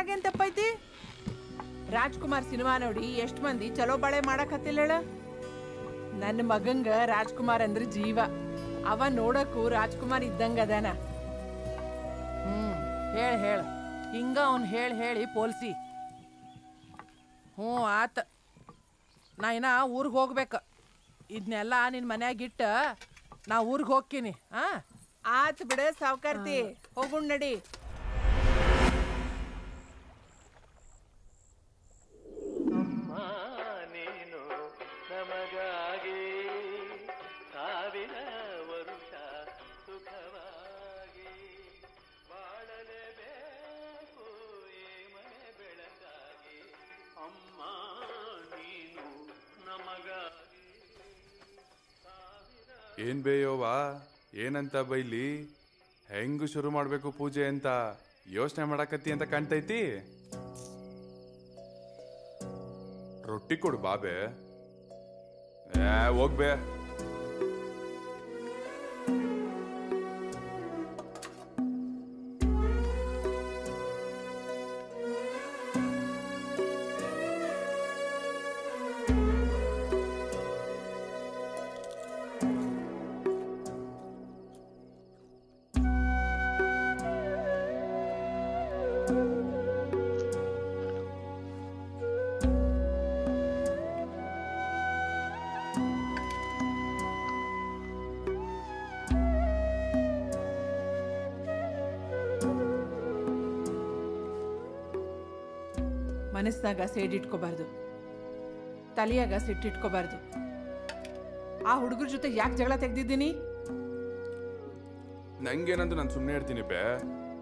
ಅದ್ರಾಗೇನ್ ತಪ್ಪೈತಿ? Rajkumar cinema ನೋಡಿ ಎಷ್ಟ್ ಮಂದಿ ಚಲೋ ಬಾಳೆ ಮಾಡಕತ್ತಿಲ್ಲ ಹೇಳ. ನನ್ನ ಮಗಂಗ ರಾಜ್ಕುಮಾರ್ ಅಂದ್ರೆ ಜೀವ. ಅವ ನೋಡಕ್ಕೂ ರಾಜ್ಕುಮಾರ್ ಇದ್ದಂಗ ಅದಾನ. ಹೇಳ ಹಿಂಗ ಅವ್ನು ಹೇಳಿ ಪೋಲ್ಸಿ. ಆತ, ನಾ ಇನ್ನ ಊರಿಗೆ ಹೋಗ್ಬೇಕು. ಇದನ್ನೆಲ್ಲ ನಿನ್ನ ಮನ್ಯಾಗಿಟ್ಟ ನಾ ಊರಿಗೆ ಹೋಗ್ತೀನಿ. ಆತ್ ಬಿಡ ಸಾವ್ಕಾರ್ತಿ, ಹೋಗುಣ್ ನಡಿ. ಏನ್ ಬೇಯೋವಾ, ಏನಂತ ಬೈಲಿ, ಹೆಂಗ್ ಶುರು ಮಾಡ್ಬೇಕು ಪೂಜೆ ಅಂತ ಯೋಚನೆ ಮಾಡಕತ್ತಿ ಅಂತ ಕಾಣ್ತೈತಿ. ರೊಟ್ಟಿ ಕೊಡು ಬಾಬೆ. ಹೋಗ್ಬೇ. ಮನಸ್ನಾಗ ಸೇಡಿಟ್ಕೋಬಾರ್ದು, ತಲೆಯಾಗ ಸಿಟ್ಟಿಟ್ಕೋಬಾರ್ದು. ಆ ಹುಡುಗರ ಜೊತೆ ಯಾಕೆ ಜಗಳ ತೆಗ್ದಿದ್ದೀನಿ? ನಂಗೇನಂದ್ರೆ ನಾನು ಸುಮ್ಮನೆ ಇರ್ತೀನಿ ಬೇ.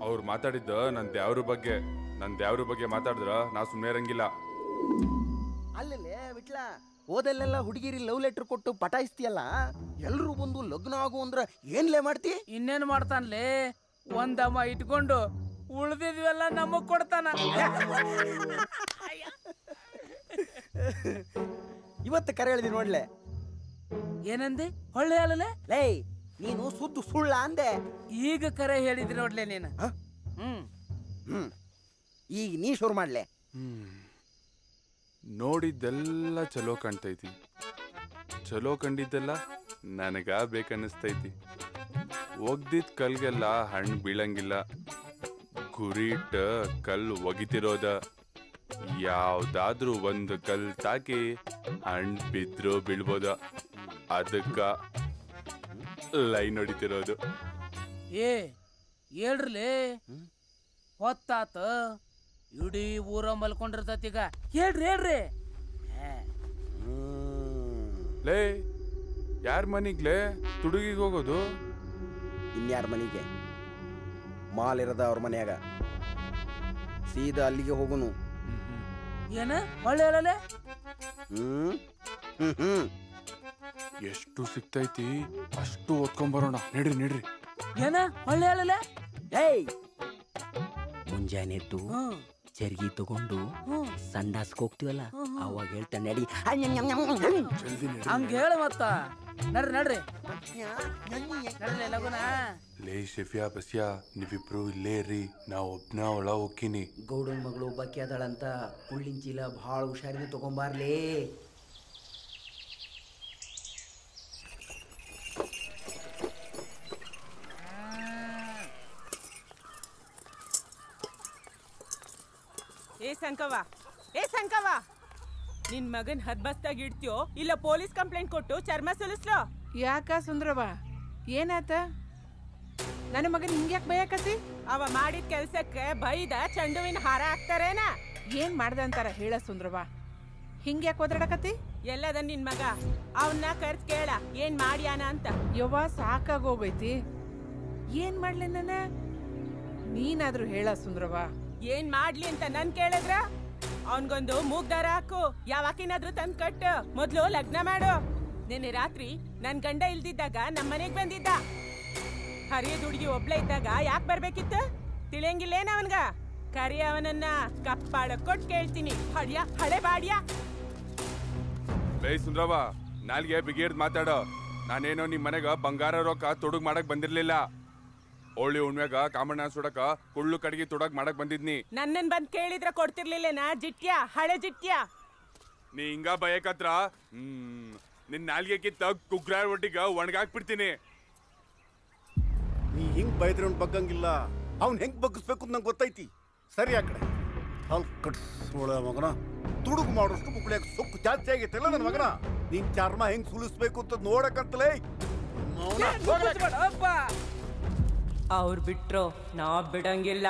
ಅವ್ರು ಮಾತಾಡಿದ್ದ ನನ್ನ ದೇವ್ರ ಬಗ್ಗೆ ಮಾತಾಡಿದ್ರ ನಾ ಸುಮ್ಮನೆ ಇರಂಗಿಲ್ಲ. ಅಲ್ಲೇ ವಿಟ್ಲ, ಓದಲ್ಲೆಲ್ಲ ಹುಡುಗಿರಿ ಲವ್ ಲೆಟರ್ ಕೊಟ್ಟು ಪಟಾಯಿಸ್ತೀಯಲ್ಲ, ಎಲ್ರು ಬಂದು ಲಗ್ನ ಆಗು ಅಂದ್ರ ಏನ್ಲೇ ಮಾಡ್ತಿ? ಇನ್ನೇನು ಮಾಡ್ತಾನ್ಲೇ, ಒಂದಮ್ಮ ಇಟ್ಕೊಂಡು ಉಳ್ದಿದ್ವೆಲ್ಲ ನಮಗ್ ಕೊಡ್ತಾನ. ಇವತ್ತು ಕರೆ ಹೇಳಿದಿ ನೋಡ್ಲೆ. ಏನಂದೆ? ಹೊಳ್ಳೆ ಅಲ್ಲೇ ಲೇ, ನೀನು ಸುದ್ದು ಸುಳ್ಳ ಅಂದೆ. ಈಗ ಕರೆ ಹೇಳಿದ್ರಿ ನೋಡ್ಲೆ ನೀನು. ಈಗ ನೀ ಶುರು ಮಾಡ್ಲೆ. ನೋಡಿದ್ದೆಲ್ಲ ಚಲೋ ಕಾಣ್ತೈತಿ, ಚಲೋ ಕಂಡಿದ್ದೆಲ್ಲ ನನಗ ಬೇಕನ್ನಿಸ್ತೈತಿ. ಒಗ್ದಿದ್ ಕಲ್ಗೆಲ್ಲ ಹಣ್ಣು ಬೀಳಂಗಿಲ್ಲ, ಗುರಿ ಇಟ್ಟ ಕಲ್ಲು ಒಗಿತಿರೋದ. ಯಾವ್ದಾದ್ರೂ ಒಂದು ಕಲ್ ತಾಕಿ ಹಣ್ಣು ಬಿದ್ರು ಬೀಳ್ಬೋದ, ಅದಕ್ಕ ಲೈನ್ ಹೊಡಿತಿರೋದು. ಹೇಳ್ರಲೇ, ಹೊತ್ತಾತ, ಇಡೀ ಊರ ಮಲ್ಕೊಂಡಿರ್ತೈತೀಗ. ಹೇಳ್ರಿ. ಲೇ, ಯಾರ ಮನಿಗ್ಲೇ ತುಡುಗಿಗೆ ಹೋಗೋದು? ಇನ್ಯಾರ ಮನೆಗೆ? ಮಾಲ್ ಇರದ ಅವ್ರ ಮನ್ಯಾಗ, ಸೀದಾ ಅಲ್ಲಿಗೆ ಹೋಗುನು. ಏನ ಒಳ್ಳೆ ಹೇಳಲೆ? ಎಷ್ಟು ಸಿಕ್ತೈತಿ ಅಷ್ಟು ಓದ್ಕೊಂಬರೋಣ. ನಡ್ರಿ. ಏನ ಒಳ್ಳೆ ಹೇಳಲೆ? ಏಯ್, ಮುಂಜಾನೆ ಎದ್ದು ಚರ್ಗಿ ತಗೊಂಡು ಸಂಡಾಸ್ಗೆ ಹೋಗ್ತೀವಲ್ಲ, ಅವಾಗ ಹೇಳ್ತಾ ನಡಿ. ಹಂಗ ಹೇಳ ಮತ್ತ. ನಡ್ರಿ ಲಗುನ. ಲೇ ಶೆಫಿಯಾ ಬಸ್ಯಾ, ನೀವಿಬ್ರು ಇಲ್ಲೇ ರೀ, ನಾ ಒಬ್ನ ಒಳ ಹೋಗ್ತೀನಿ. ಗೌಡನ್ ಮಗಳು ಒಬ್ಬಾಕಿ ಅದಾಳಂತ ಕುಳ್ಳಿನ ಚೀಲ ಭಾಳ ಹುಷಾರಿಂದ ತಗೊಂಬಾರ್ಲೇ. ಏ ಸಂಕವ, ನಿನ್ ಮಗನ್ ಹದ್ಬಸ್ತಾಗ ಇಡ್ತೀಯೋ ಇಲ್ಲ ಪೊಲೀಸ್ ಕಂಪ್ಲೇಂಟ್ ಕೊಟ್ಟು ಚರ್ಮ ಸುಲಿಸ್ಲೋ? ಯಾಕ ಸುಂದ್ರವ, ಏನಾತ? ನನ್ನ ಮಗನ್ ಹಿಂಗ್ಯಾಕ್ ಬಯಕತಿ? ಅವ ಮಾಡಿದ ಕೆಲ್ಸಕ್ಕೆ ಬೈದ ಚಂಡುವಿನ ಹಾರ ಹಾಕ್ತಾರೇನ? ಏನ್ ಮಾಡ್ದ ಅಂತಾರ ಹೇಳ ಸುಂದ್ರವ, ಹಿಂಗ್ಯಾಕ್ ಓದಾಡಕತಿ? ಎಲ್ಲದ ನಿನ್ ಮಗ, ಅವನ್ನ ಕರ್ಸ್ ಕೇಳ ಏನ್ ಮಾಡ್ಯಾನ ಅಂತ. ಯವ್ವ ಸಾಕಾಗೋಗೈತಿ, ಏನ್ ಮಾಡ್ಲಿ ನನ್ನ? ನೀನಾದ್ರೂ ಹೇಳ ಸುಂದ್ರವ. ಏನ್ ಮಾಡ್ಲಿ ಅಂತ ನನ್ ಕೇಳಿದ್ರ? ಅವನ್ಗೊಂದು ಮೂಗ್ದಾರ ಹಾಕು, ಯಾವಾಕಿನಾದ್ರೂ ತಂದ್ ಕಟ್ಟು, ಮೊದ್ಲು ಲಗ್ನ ಮಾಡು. ನಿನ್ನೆ ರಾತ್ರಿ ನನ್ ಗಂಡ ಇಲ್ದಿದ್ದಾಗ ನಮ್ಮನೆಗ್ ಬಂದಿದ್ದ. ಹರಿಯದ ಹುಡುಗಿ ಒಬ್ಳ ಇದ್ದಾಗ ಯಾಕೆ ಬರ್ಬೇಕಿತ್ತು? ತಿಳಿಯಂಗಿಲ್ಲೇನ ಅವನ್ಗ? ಕರಿ ಅವನನ್ನ ಕಪ್ಪಾಡ ಕೊಟ್ ಕೇಳ್ತೀನಿ. ಹಡಿಯ ಹಳೆ ಬಾಡಿಯ. ಲೇ ಸುಂದ್ರವ, ನಾಲ್ಗೆ ಬಿಗಿರ್ದ್ ಮಾತಾಡೋ. ನಾನೇನೋ ನಿಮ್ ಮನೆಗ ಬಂಗಾರ ರೊಕ್ಕ ತೊಡುಗ್ ಮಾಡಕ್ ಬಂದಿರ್ಲಿಲ್ಲ. ಹೋಳಿ ಹುಣ್ಮ್ಯಾಗ ಕಾಮಣ್ಣ ಸುಡಕ ಕುಳ್ಳು ಕಡಿಗೆ ತುಡಕ್ ಮಾಡಕ್ ಬಂದಿದ್ನಿ. ನನ್ನನ್ ಬಂದ್ ಕೇಳಿದ್ರೆ ಕೊಡ್ತಿರ್ಲಿಲ್ಲೇನಾ ಜಿಟ್ಯ, ಹಳೆ ಜಿಟ್ಯ. ನೀ ಹಿಂಗ ಬಯಕತ್ರ ನಿನ್ ನಾಲ್ಗೆ ಕಿತ್ತ ಕುಗ್ರಾರ್ ಒಟ್ಟಿಗ ಒಣಗಾಕ್ಬಿಡ್ತೀನಿ. ನೀ ಹಿಂಗ್ ಬೈದ್ರೆ ಅವ್ನು ಬಗ್ಗಂಗಿಲ್ಲ, ಅವ್ನು ಹೆಂಗ್ ಬಗ್ಗಿಸ್ಬೇಕು ಅಂತ ನಂಗೆ ಗೊತ್ತೈತಿ. ಸರಿ ಆ ಕಡೆ ಹಲ್ ಕಟ್ಸೋಳ ಮಗನ, ತುಡುಗು ಮಾಡೋಷ್ಟು ಮುಕ್ಳಿಯಾಗ ಸೊಕ್ಕು ಜಾಸ್ತಿ ಆಗೈತಲ್ಲ ನನ್ನ ಮಗನ. ನೀನ್ ಚರ್ಮ ಹೆಂಗ್ ಸುಲಿಸ್ಬೇಕು ಅಂತ ನೋಡಕತ್ತಲೇ. ಅವ್ರು ಬಿಟ್ರು ನಾ ಬಿಡಂಗಿಲ್ಲ.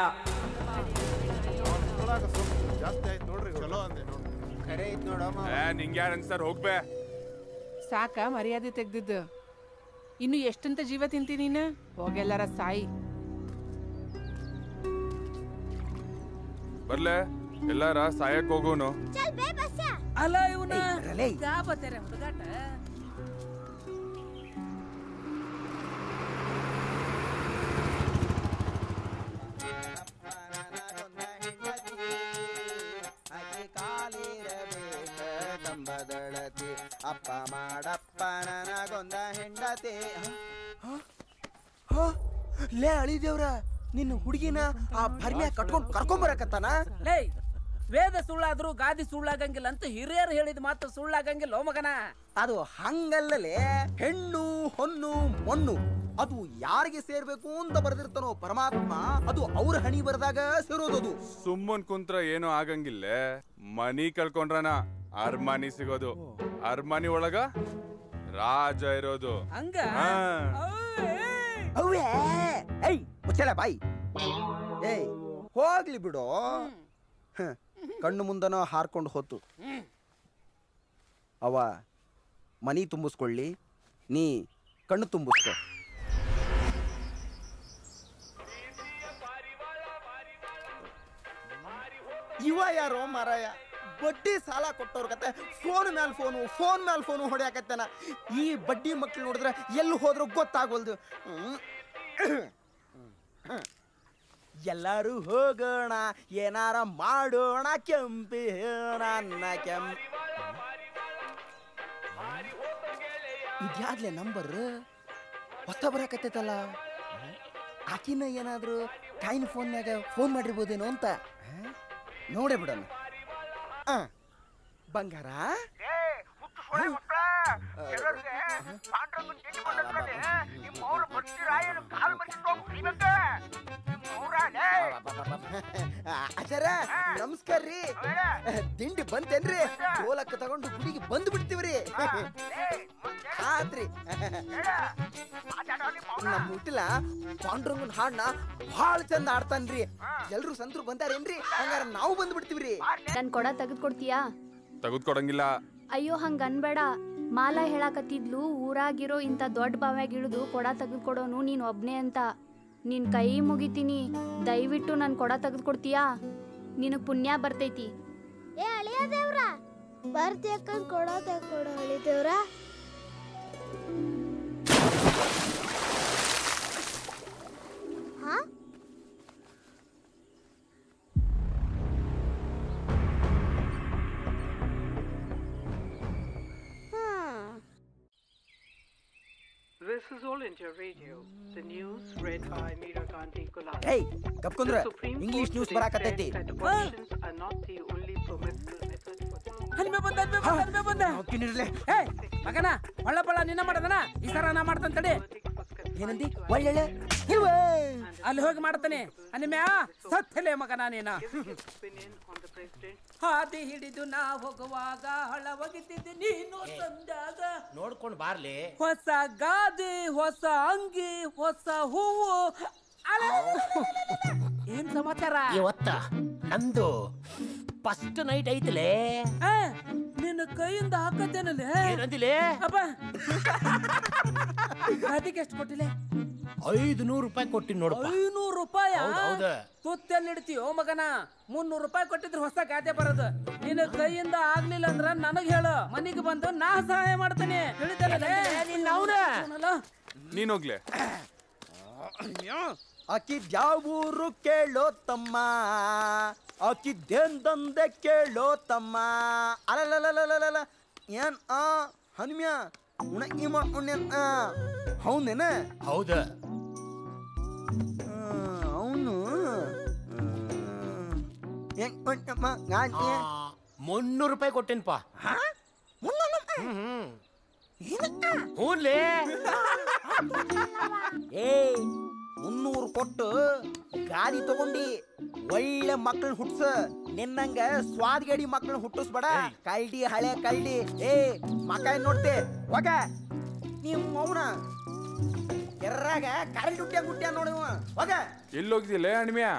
ನಿಂಗೆ ಯಾರು ಅನ್ಸರ್ ಹೋಗ್ಬೇ. ಸಾಕ ಮರ್ಯಾದೆ ತೆಗ್ದಿದ್ದು. ಇನ್ನು ಎಷ್ಟಂತ ಜೀವ ತಿಂತಿ ನೀನು? ಹೋಗೆಲ್ಲಾರ ಸಾಯಿ. ಬರ್ಲೆ ಎಲ್ಲಾರ ಸಾಯಕ್ ಹೋಗೋನು. ಅಲ್ಲ ಇವನ ಹುಡುಗಾಟ. ಅಪ್ಪ ಮಾಡಪ್ಪ ನನಗೊಂದ ಹೆಂಡತಿ. ಲೇ ಅಳಿದೇವ್ರ, ನಿನ್ನ ಹುಡುಗಿನ ಆ ಭರ್ಮ್ಯಾಗ ಕಟ್ಕೊಂಡು ಕರ್ಕೊಂಬರಕತ್ತಾನ. ಲೇ ವೇದ ಸುಳ್ಳಾದ್ರೂ ಗಾದಿ ಸುಳ್ಳಾಗಂಗಿಲ್ಲ ಅಂತ ಹಿರಿಯರು ಹೇಳಿದ ಮಾತು ಸುಳ್ಳಾಗಂಗಿಲ್ಲ ಮಗನ. ಅದು ಹಂಗಲ್ಲಲೇ, ಹೆಣ್ಣು ಹೊನ್ನು ಮಣ್ಣು ಅದು ಯಾರಿಗೆ ಸೇರ್ಬೇಕು ಅಂತ ಬರ್ದಿರ್ತಾನೋ ಪರಮಾತ್ಮ, ಅದು ಅವ್ರ ಹಣಿ ಬರ್ದಾಗ ಸೇರೋದದು. ಸುಮ್ಮನ್ ಕುಂತ್ರ ಏನೋ ಆಗಂಗಿಲ್ಲ. ಮನಿ ಕಳ್ಕೊಂಡ್ರನ ಅರ್ಮಾನಿ ಸಿಗೋದು, ಅರ್ಮಾನಿ ಒಳಗ ರಾಜ ಇರೋದು. ಹಂಗ ಅವ್ವೇ ಏಯ್ ಮುಚ್ಚಲ ಬಾಯಿ. ಏಯ್ ಹೋಗ್ಲಿ ಬಿಡು, ಕಣ್ಣು ಮುಂದನ ಹಾರ್ಕೊಂಡು ಹೋತು. ಅವ ಮನಿ ತುಂಬಿಸ್ಕೊಳ್ಳಿ, ನೀ ಕಣ್ಣು ತುಂಬಿಸ್ಕೊ. ಇವ ಯಾರೋ ಮಾರಾಯ, ಬಡ್ಡಿ ಸಾಲ ಕೊಟ್ಟವ್ರ ಕತೆ ಫೋನ್ ಮ್ಯಾಲ ಫೋನು ಹೊಡ್ಯಾಕತ್ತಾನ. ಈ ಬಡ್ಡಿ ಮಕ್ಳು ನೋಡಿದ್ರೆ ಎಲ್ಲಿ ಹೋದ್ರು ಗೊತ್ತಾಗೋಲ್ದು. ಎಲ್ಲರೂ ಹೋಗೋಣ, ಏನಾರ ಮಾಡೋಣ, ಕೆಂಪಿ ನನ್ನ ಇದ್ಯಾಗ್ಲೇ ನಂಬರ್ ಹೊಸ ಬರಾಕತ್ತೈತಲ್ಲ. ಆಕಿನ ಏನಾದ್ರು ಕಾಯಿನ ಫೋನ್ಯಾಗ ಫೋನ್ ಮಾಡಿರ್ಬೋದೇನೋ ಅಂತ ನೋಡೇ ಬಿಡೋಣ. ಬಂಗಾರ ಅಜರ ನಮಸ್ಕಾರ ರೀ. ತಿಂಡಿ ಬಂತೇನ್ರಿ? ಗೋಲಕ್ಕ ತಗೊಂಡು ಗುಡಿಗೆ ಬಂದು ಬಿಡ್ತೀವ್ರಿ. ಆತ್ರಿ ನಮ್ ಹುಟ್ಟಿಲ್ಲ ಪಾಂಡ್ರಂಗನ್ ಹಾಡ್ನ ಭಾಳ ಚಂದ ಆಡ್ತಾನ್ರಿ. ಎಲ್ರು ಸಂತರು ಬಂದಾರೇನ್ರಿ? ಹಂಗಾರ ನಾವು ಬಂದು ಬಿಡ್ತೀವ್ರಿ. ನನ್ ಕೊಡ ತೆಗೆದ್ಕೊಡ್ತೀಯಾ? ತೆಗೆದ್ಕೊಡಂಗಿಲ್ಲ. ಅಯ್ಯೋ ಹಂಗ ಅನ್ಬೇಡ. ಮಾಲಾ ಹೇಳಾಕತ್ತಿದ್ಲು ಊರಾಗಿರೋ ಇಂಥ ದೊಡ್ಡ ಬಾವ್ಯಾಗ ಇಳಿದು ಕೊಡ ತೆಗೆದ್ಕೊಡೋನು ನೀನ್ ಒಬ್ನೇ ಅಂತ. ನಿನ್ ಕೈ ಮುಗಿತೀನಿ, ದಯವಿಟ್ಟು ನನ್ ಕೊಡ ತೆಗೆದ್ಕೊಡ್ತೀಯಾ? ನಿನಗ್ ಪುಣ್ಯ ಬರ್ತೈತಿ. ಏ ಅಳಿಯ ದೇವ್ರ, ಬರ್ತಿಯಕ್ಕಂದ್ ಕೊಡ ತೆಗೆದ್ಕೊಡು ಅಳಿ ದೇವ್ರ. ಹಾ This is All India Radio. The news read by Meera Gandhi Gulal. Hey, ಕಪ್ಕೊಂಡ್ರ ಇಂಗ್ಲಿಷ್ ನ್ಯೂಸ್ ಬರಾಕತ್ತೈತಿ. Abortions are not the only permissible method for ಹಲ್ಮೆ ಬಂದ. ಮಗನ ಒಳ್ಳ ನಿನ್ನ ಮಾಡದನ ಈ ಸರ ನಾ ಮಾಡ್ತಾನ ತಡಿ. ಏನಂದಿ? ಒಳ್ಳೆ ಅಲ್ಲಿ ಹೋಗಿ ಮಾಡ್ತಾನೆ. ಅನಿಮ್ಯಾ ಸತ್ತಲೆ ಮಗನ ನೀನ. ಹಾದಿ ಹಿಡಿದು ನಾ ಹೋಗುವಾಗ ಹಳ ಒಗಿತಿದ್ದೆ ನೀನು ತಂದಾಗ. ನೋಡ್ಕೊಂಡ್ ಬಾರ್ಲಿ. ಹೊಸ ಗಾದಿ, ಹೊಸ ಅಂಗಿ, ಹೊಸ ಹೂವು. ಏನ್ ಸಮಾಚಾರ? ಇವತ್ತ ನಂದು ಫಸ್ಟ್ ನೈಟ್ ಐತಲೇ. ನಿನ್ನ ಕೈಯಿಂದ ಹಾಕತ್ತೇನಲ್ಲೇ? ಏನಂದಿಲೇ? ಅಪ್ಪ ಅದಕ್ಕೆ ಎಷ್ಟು ಕೊಟ್ಟಿಲೆ? 500 ರೂಪಾಯಿ ಕೊಟ್ಟಿನಿ ನೋಡು. 500 ರೂಪಾಯಿ? ಹೌದು. ತುತ್ತೆಲ್ಲಿ ಇಡ್ತೀಯೋ ಮಗನ? 300 ರೂಪಾಯಿ ಕೊಟ್ಟಿದ್ರೆ ಹೊಸ ಗಾದೆ ಬರೋದು. ನಿನ್ನ ಕೈಯಿಂದ ಆಗ್ಲಿಲ್ಲ ಅಂದ್ರ ನನಗ್ ಹೇಳು, ಮನೆಗೆ ಬಂದು ನಾ ಸಹಾಯ ಮಾಡ್ತೇನೆ. ನೀನೋಗ್ಲೆ. ಆಕಿದ್ಯಾವೂರು ಕೇಳೋ ತಮ್ಮ, ಆಕಿದ್ದೇಂದಂದೆ ಕೇಳೋ ತಮ್ಮ. ಅಲಲಲಲಲಲ ಏನ್ ಹನುಮ್ಯ ಉಣ ಈ ಉಣ್ಣ ಹೌದೇನ? ಹೌದ. ಅವನು 300 ರೂಪಾಯಿ ಕೊಟ್ಟೇನ್ಪಾ. ಹೂನ್ಲೇ. ಏ 300 ಕೊಟ್ಟು ಗಾಡಿ ತಗೊಂಡಿ ಒಳ್ಳೆ ಮಕ್ಳನ್ನ ಹುಟ್ಸ. ನಿನ್ನಂಗ ಸ್ವಾದ್ಗೇಡಿ ಮಕ್ಳನ್ನ ಹುಟ್ಟಿಸ್ಬೇಡ. ಕಲ್ಡಿ ಹಳೆ ಕಲ್ಡಿ. ಏ ಮಕ್ಕ ಏನ್ ನೋಡ್ತೆ ಹೋಗ. ನೀವು ಅವನ ಎರ್ರಾಗ ಕರೆಂಟ್ ಗುಟ್ಟ್ಯ ನೋಡಿ ಹೋಗ. ಎಲ್ಲಿ ಹೋಗಿದ್ದಿಲ್ಲ ಹಣ್ಮ್ಯಾ?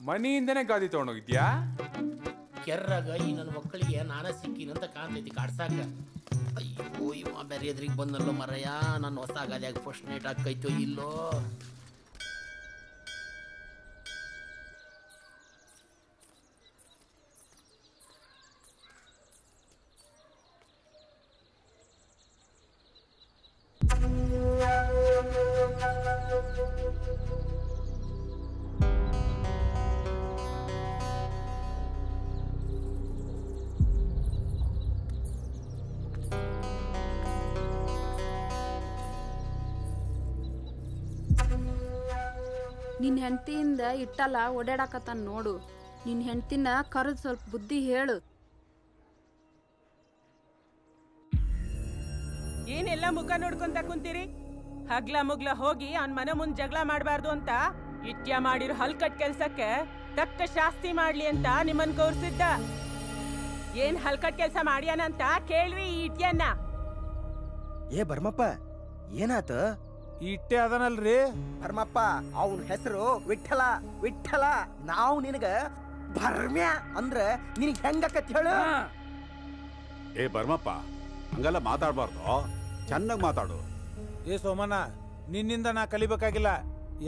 ಮನೆಯಿಂದನೇ ಗಾದಿ ತಗೊಂಡೋಗಿದ್ಯಾ? ಕೆರ್ರಾಗ ಈ ನನ್ನ ಮಕ್ಕಳಿಗೆ ನಾನ ಸಿಕ್ಕಿನಂತ ಕಾಣ್ತೈತಿ ಕಾಡ್ಸಾಕ. ಅಯ್ಯೋ ಇವ ಬೇರೆ ಎದ್ರಿಗೆ ಬಂದಲ್ಲೋ ಮರಯ್ಯ. ನನ್ನ ಹೊಸ ಗಾದಿಯಾಗ ಫಸ್ಟ್ ನೈಟ್ ಹಾಕೈತೋ ಇಲ್ಲೋ. ನಿನ್ನ ಹೆಂಡತಿಯಿಂದ ಇಟ್ಟಲ್ಲ ಓಡಾಡಕತ್ತಾನ ನೋಡು. ನಿನ್ನ ಹೆಂಡತಿನ ಕರೆದು ಸ್ವಲ್ಪ ಬುದ್ಧಿ ಹೇಳು. ಏನೆಲ್ಲ ಮುಖ ನೋಡ್ಕೊಂತ ಕುಂತೀರಿ? ಹಗ್ಲ ಮುಗ್ಲ ಹೋಗಿ ಅವ್ನ ಮನೆ ಮುಂದ್ ಜಗಳ ಮಾಡ್ಬಾರ್ದು ಅಂತ ಇಟ್ಯ ಮಾಡಿರೋ ಹಲ್ಕಟ್ ಕೆಲ್ಸಕ್ಕೆ ತಕ್ಕ ಶಾಸ್ತಿ ಮಾಡ್ಲಿ ಅಂತ ನಿಮ್ಮನ್ ಕೋರ್ಸಿದ್ದ. ಏನ್ ಹಲ್ಕಟ್ ಕೆಲ್ಸ ಮಾಡ್ಯಾನಂತ ಕೇಳ್ರಿ ಈ ಇಟ್ಯನ್ನ. ಏ ಬರ್ಮಪ್ಪ ಏನಾತ? ಇಟ್ಟೆ ಅದನಲ್ರಿ ಭರ್ಮಪ್ಪ. ಅವನ ಹೆಸರು ವಿಠಲ. ವಿಠಲ. ನಾವು ನಿನಗ ಭರ್ಮ್ಯ ಅಂದ್ರ ನಿನಗ್ ಹೆಂಗಕತ್ ಹೇಳು? ಏ ಬರ್ಮಪ್ಪ, ಹಂಗೆಲ್ಲ ಮಾತಾಡ್ಬಾರ್ದು. ಚೆನ್ನಾಗಿ ಮಾತಾಡು. ಏ ಸೋಮಣ್ಣ, ನಿನ್ನಿಂದ ನಾ ಕಲಿಬೇಕಾಗಿಲ್ಲ.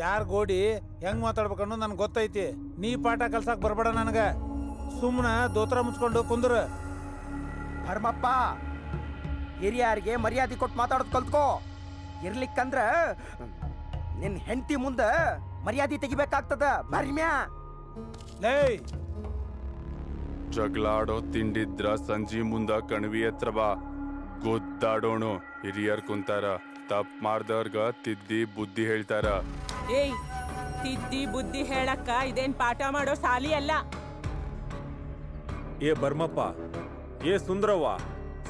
ಯಾರ್ ಗೋಡಿ ಹೆಂಗ್ ಮಾತಾಡ್ಬೇಕನ್ನೋ ನನ್ಗೆ ಗೊತ್ತೈತಿ. ನೀ ಪಾಠ ಕಲ್ಸಕ್ ಬರ್ಬೇಡ ನನಗ. ಸುಮ್ನ ದೋತ್ರ ಮುಚ್ಕೊಂಡು ಕುಂದ್ರ. ಭರ್ಮಪ್ಪ, ಹಿರಿಯರಿಗೆ ಮರ್ಯಾದೆ ಕೊಟ್ಟು ಮಾತಾಡೋದು ಕಲ್ತ್ಕೋ. ಇರ್ಲಿಕ್ಕಂದ್ರ ನಿನ್ ಹೆಂಡತಿ ಮುಂದ ಮರ್ಯಾದೆ ತೆಗಿಬೇಕಾಗ್ತದ. ಭರ್ಮ್ಯ. ಲೇ ಜಗಳಾಡೋ ತಿಂಡಿದ್ರ ಸಂಜಿ ಮುಂದ ಕಣ್ವಿ ಹತ್ರ ಬಾ. ಗೊದ್ದಾಡೋಣ. ಹಿರಿಯರ್ ಕುಂತಾರ. ತಪ್ಪ ಮಾಡ್ದವ್ರಗ ತಿದ್ದಿ ಬುದ್ಧಿ ಹೇಳ್ತಾರ. ಏಯ್, ತಿದ್ದಿ ಬುದ್ಧಿ ಹೇಳಕ್ಕ ಇದೇನ್ ಪಾಠ ಮಾಡೋ ಸಾಲಿ ಅಲ್ಲ. ಏ ಬರ್ಮಪ್ಪ, ಏ ಸುಂದ್ರವ್ವ,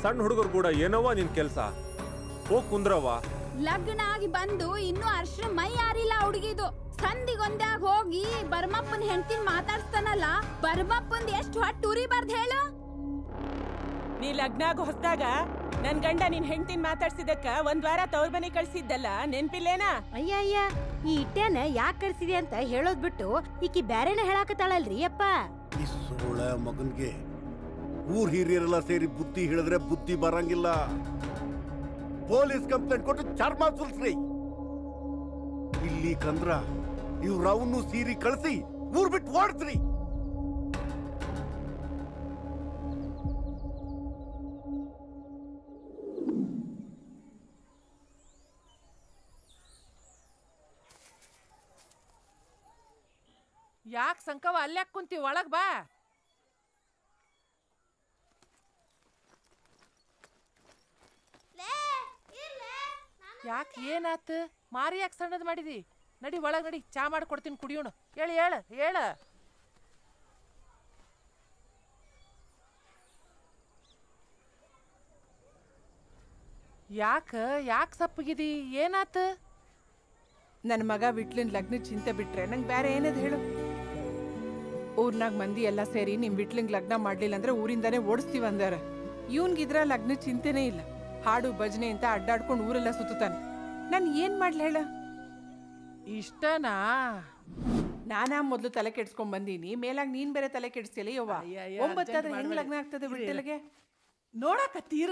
ಸಣ್ಣ ಹುಡುಗರು ಕೂಡ ಏನವ್ವ ನಿನ್ ಕೆಲ್ಸ? ಹೋಗ್ ಕುಂದ್ರವ್ವ. ಲಗ್ನ ಆಗಿ ಬಂದು ಇನ್ನೂ ಅರ್ಶ್ರ ಮೈ ಯಾರಿಲ್ಲ ಹುಡುಗಿದು. ಸಂದಿಗೊಂದಾಗ ಹೋಗಿ ಬರ್ಮಪ್ಪನ ಹೆಂಡತಿನ ಮಾತಾಡ್ಸ್ತಾನಲ್ಲ. ಬರ್ಮಪ್ಪಂದ್ ಎಷ್ಟು ಹೊಟ್ಟು ಉರಿಬಾರ್ದು ಹೇಳು. ನೀ ಲಗ್ನಾಗ ಹೊಸ್ದಾಗ ನನ್ ಗಂಡ ನಿನ್ ಹೆಂಡತಿನ ಮಾತಾಡ್ಸಿದಕ್ಕ 1 ವಾರ ತವ್ರ ಮನೆ ಕಳ್ಸಿದ್ದಲ್ಲ, ನೆನ್ಪಿಲ್ಲೇನಾ? ಅಯ್ಯ ಈ ಇಟ್ಟೆನ ಯಾಕೆ ಕಳ್ಸಿದೆ ಅಂತ ಹೇಳೋದ್ ಬಿಟ್ಟು ಈಕಿ ಬ್ಯಾರೇನ ಹೇಳಾಕತ್ತಾಳಲ್ರಿ ಅಪ್ಪ. ಈ ಸೋಳ ಮಗನ್ಗೆ ಊರ್ ಹಿರಿಯರೆಲ್ಲ ಸೇರಿ ಬುದ್ಧಿ ಹೇಳಿದ್ರೆ ಬುದ್ಧಿ ಬರಂಗಿಲ್ಲ. ಪೊಲೀಸ್ ಕಂಪ್ಲೇಂಟ್ ಕೊಟ್ಟು ಚರ್ಮ ಸುಲ್ಸ್ರಿ. ಇಲ್ಲಿ ಕಂದ್ರ ಇವ್ರ ಅವನು ಸೀರಿ ಕಳಿಸಿ ಊರ್ ಬಿಟ್ಟು ಓಡಿಸ್ರಿ. ಯಾಕೆ ಸಂಕವ ಅಲ್ಯಾಕ್ ಕುಂತಿ? ಒಳಗ್ ಬಾ. ಯಾಕೆ ಏನಾತ? ಮಾರಿ ಯಾಕೆ ಸಣ್ಣದ್ ಮಾಡಿದಿ? ನಡಿ ಒಳಗ್ ನಡಿ, ಚಾ ಮಾಡ್ಕೊಡ್ತೀನಿ ಕುಡಿಯೋಣ. ಹೇಳಿ ಹೇಳ ಹೇಳ. ಯಾಕೆ ಸಪ್ಪಗಿದಿ? ಏನಾತ? ನನ್ನ ಮಗ ವಿಟ್ಲಿನ ಲಗ್ನ ಚಿಂತೆ ಬಿಟ್ರೆ ನಂಗೆ ಬೇರೆ ಏನದು ಹೇಳು? ಊರ್ನಾಗ ಮಂದಿ ಎಲ್ಲ ಸೇರಿ ನಿಮ್ ವಿಟ್ಲಿಂಗ್ ಲಗ್ನ ಮಾಡ್ಲಿಲ್ಲ ಅಂದ್ರೆ ಊರಿಂದಾನೇ ಓಡಿಸ್ತೀವಿ ಅಂದಾರ. ಇವನ್ಗಿದ್ರ ಲಗ್ನ ಚಿಂತೆನೇ ಇಲ್ಲ. ಹಾಡು ಭಜನೆ ಅಂತ ಅಡ್ಡಾಡ್ಕೊಂಡು ಊರೆಲ್ಲ ಸುತ್ತಾನೆ. ನಾನು ಏನ್ ಮಾಡ್ಲಿ ಹೇಳ? ಇಷ್ಟನಾ? ನಾನಾ ಮೊದ್ಲು ತಲೆ ಕೆಡ್ಸ್ಕೊಂಡ್ ಬಂದೀನಿ, ಮೇಲಾಗ ನೀನ್ ಬೇರೆ ತಲೆ ಕೆಡ್ಸ್ತಿಯಲ್ಲ ಯವ್ವ. 9 ಹೆಂಗ್ ಲಗ್ನ ಆಗ್ತದೆ ವಿಠಲ್ಗೆ? ನೋಡಕತ್ತೀರ?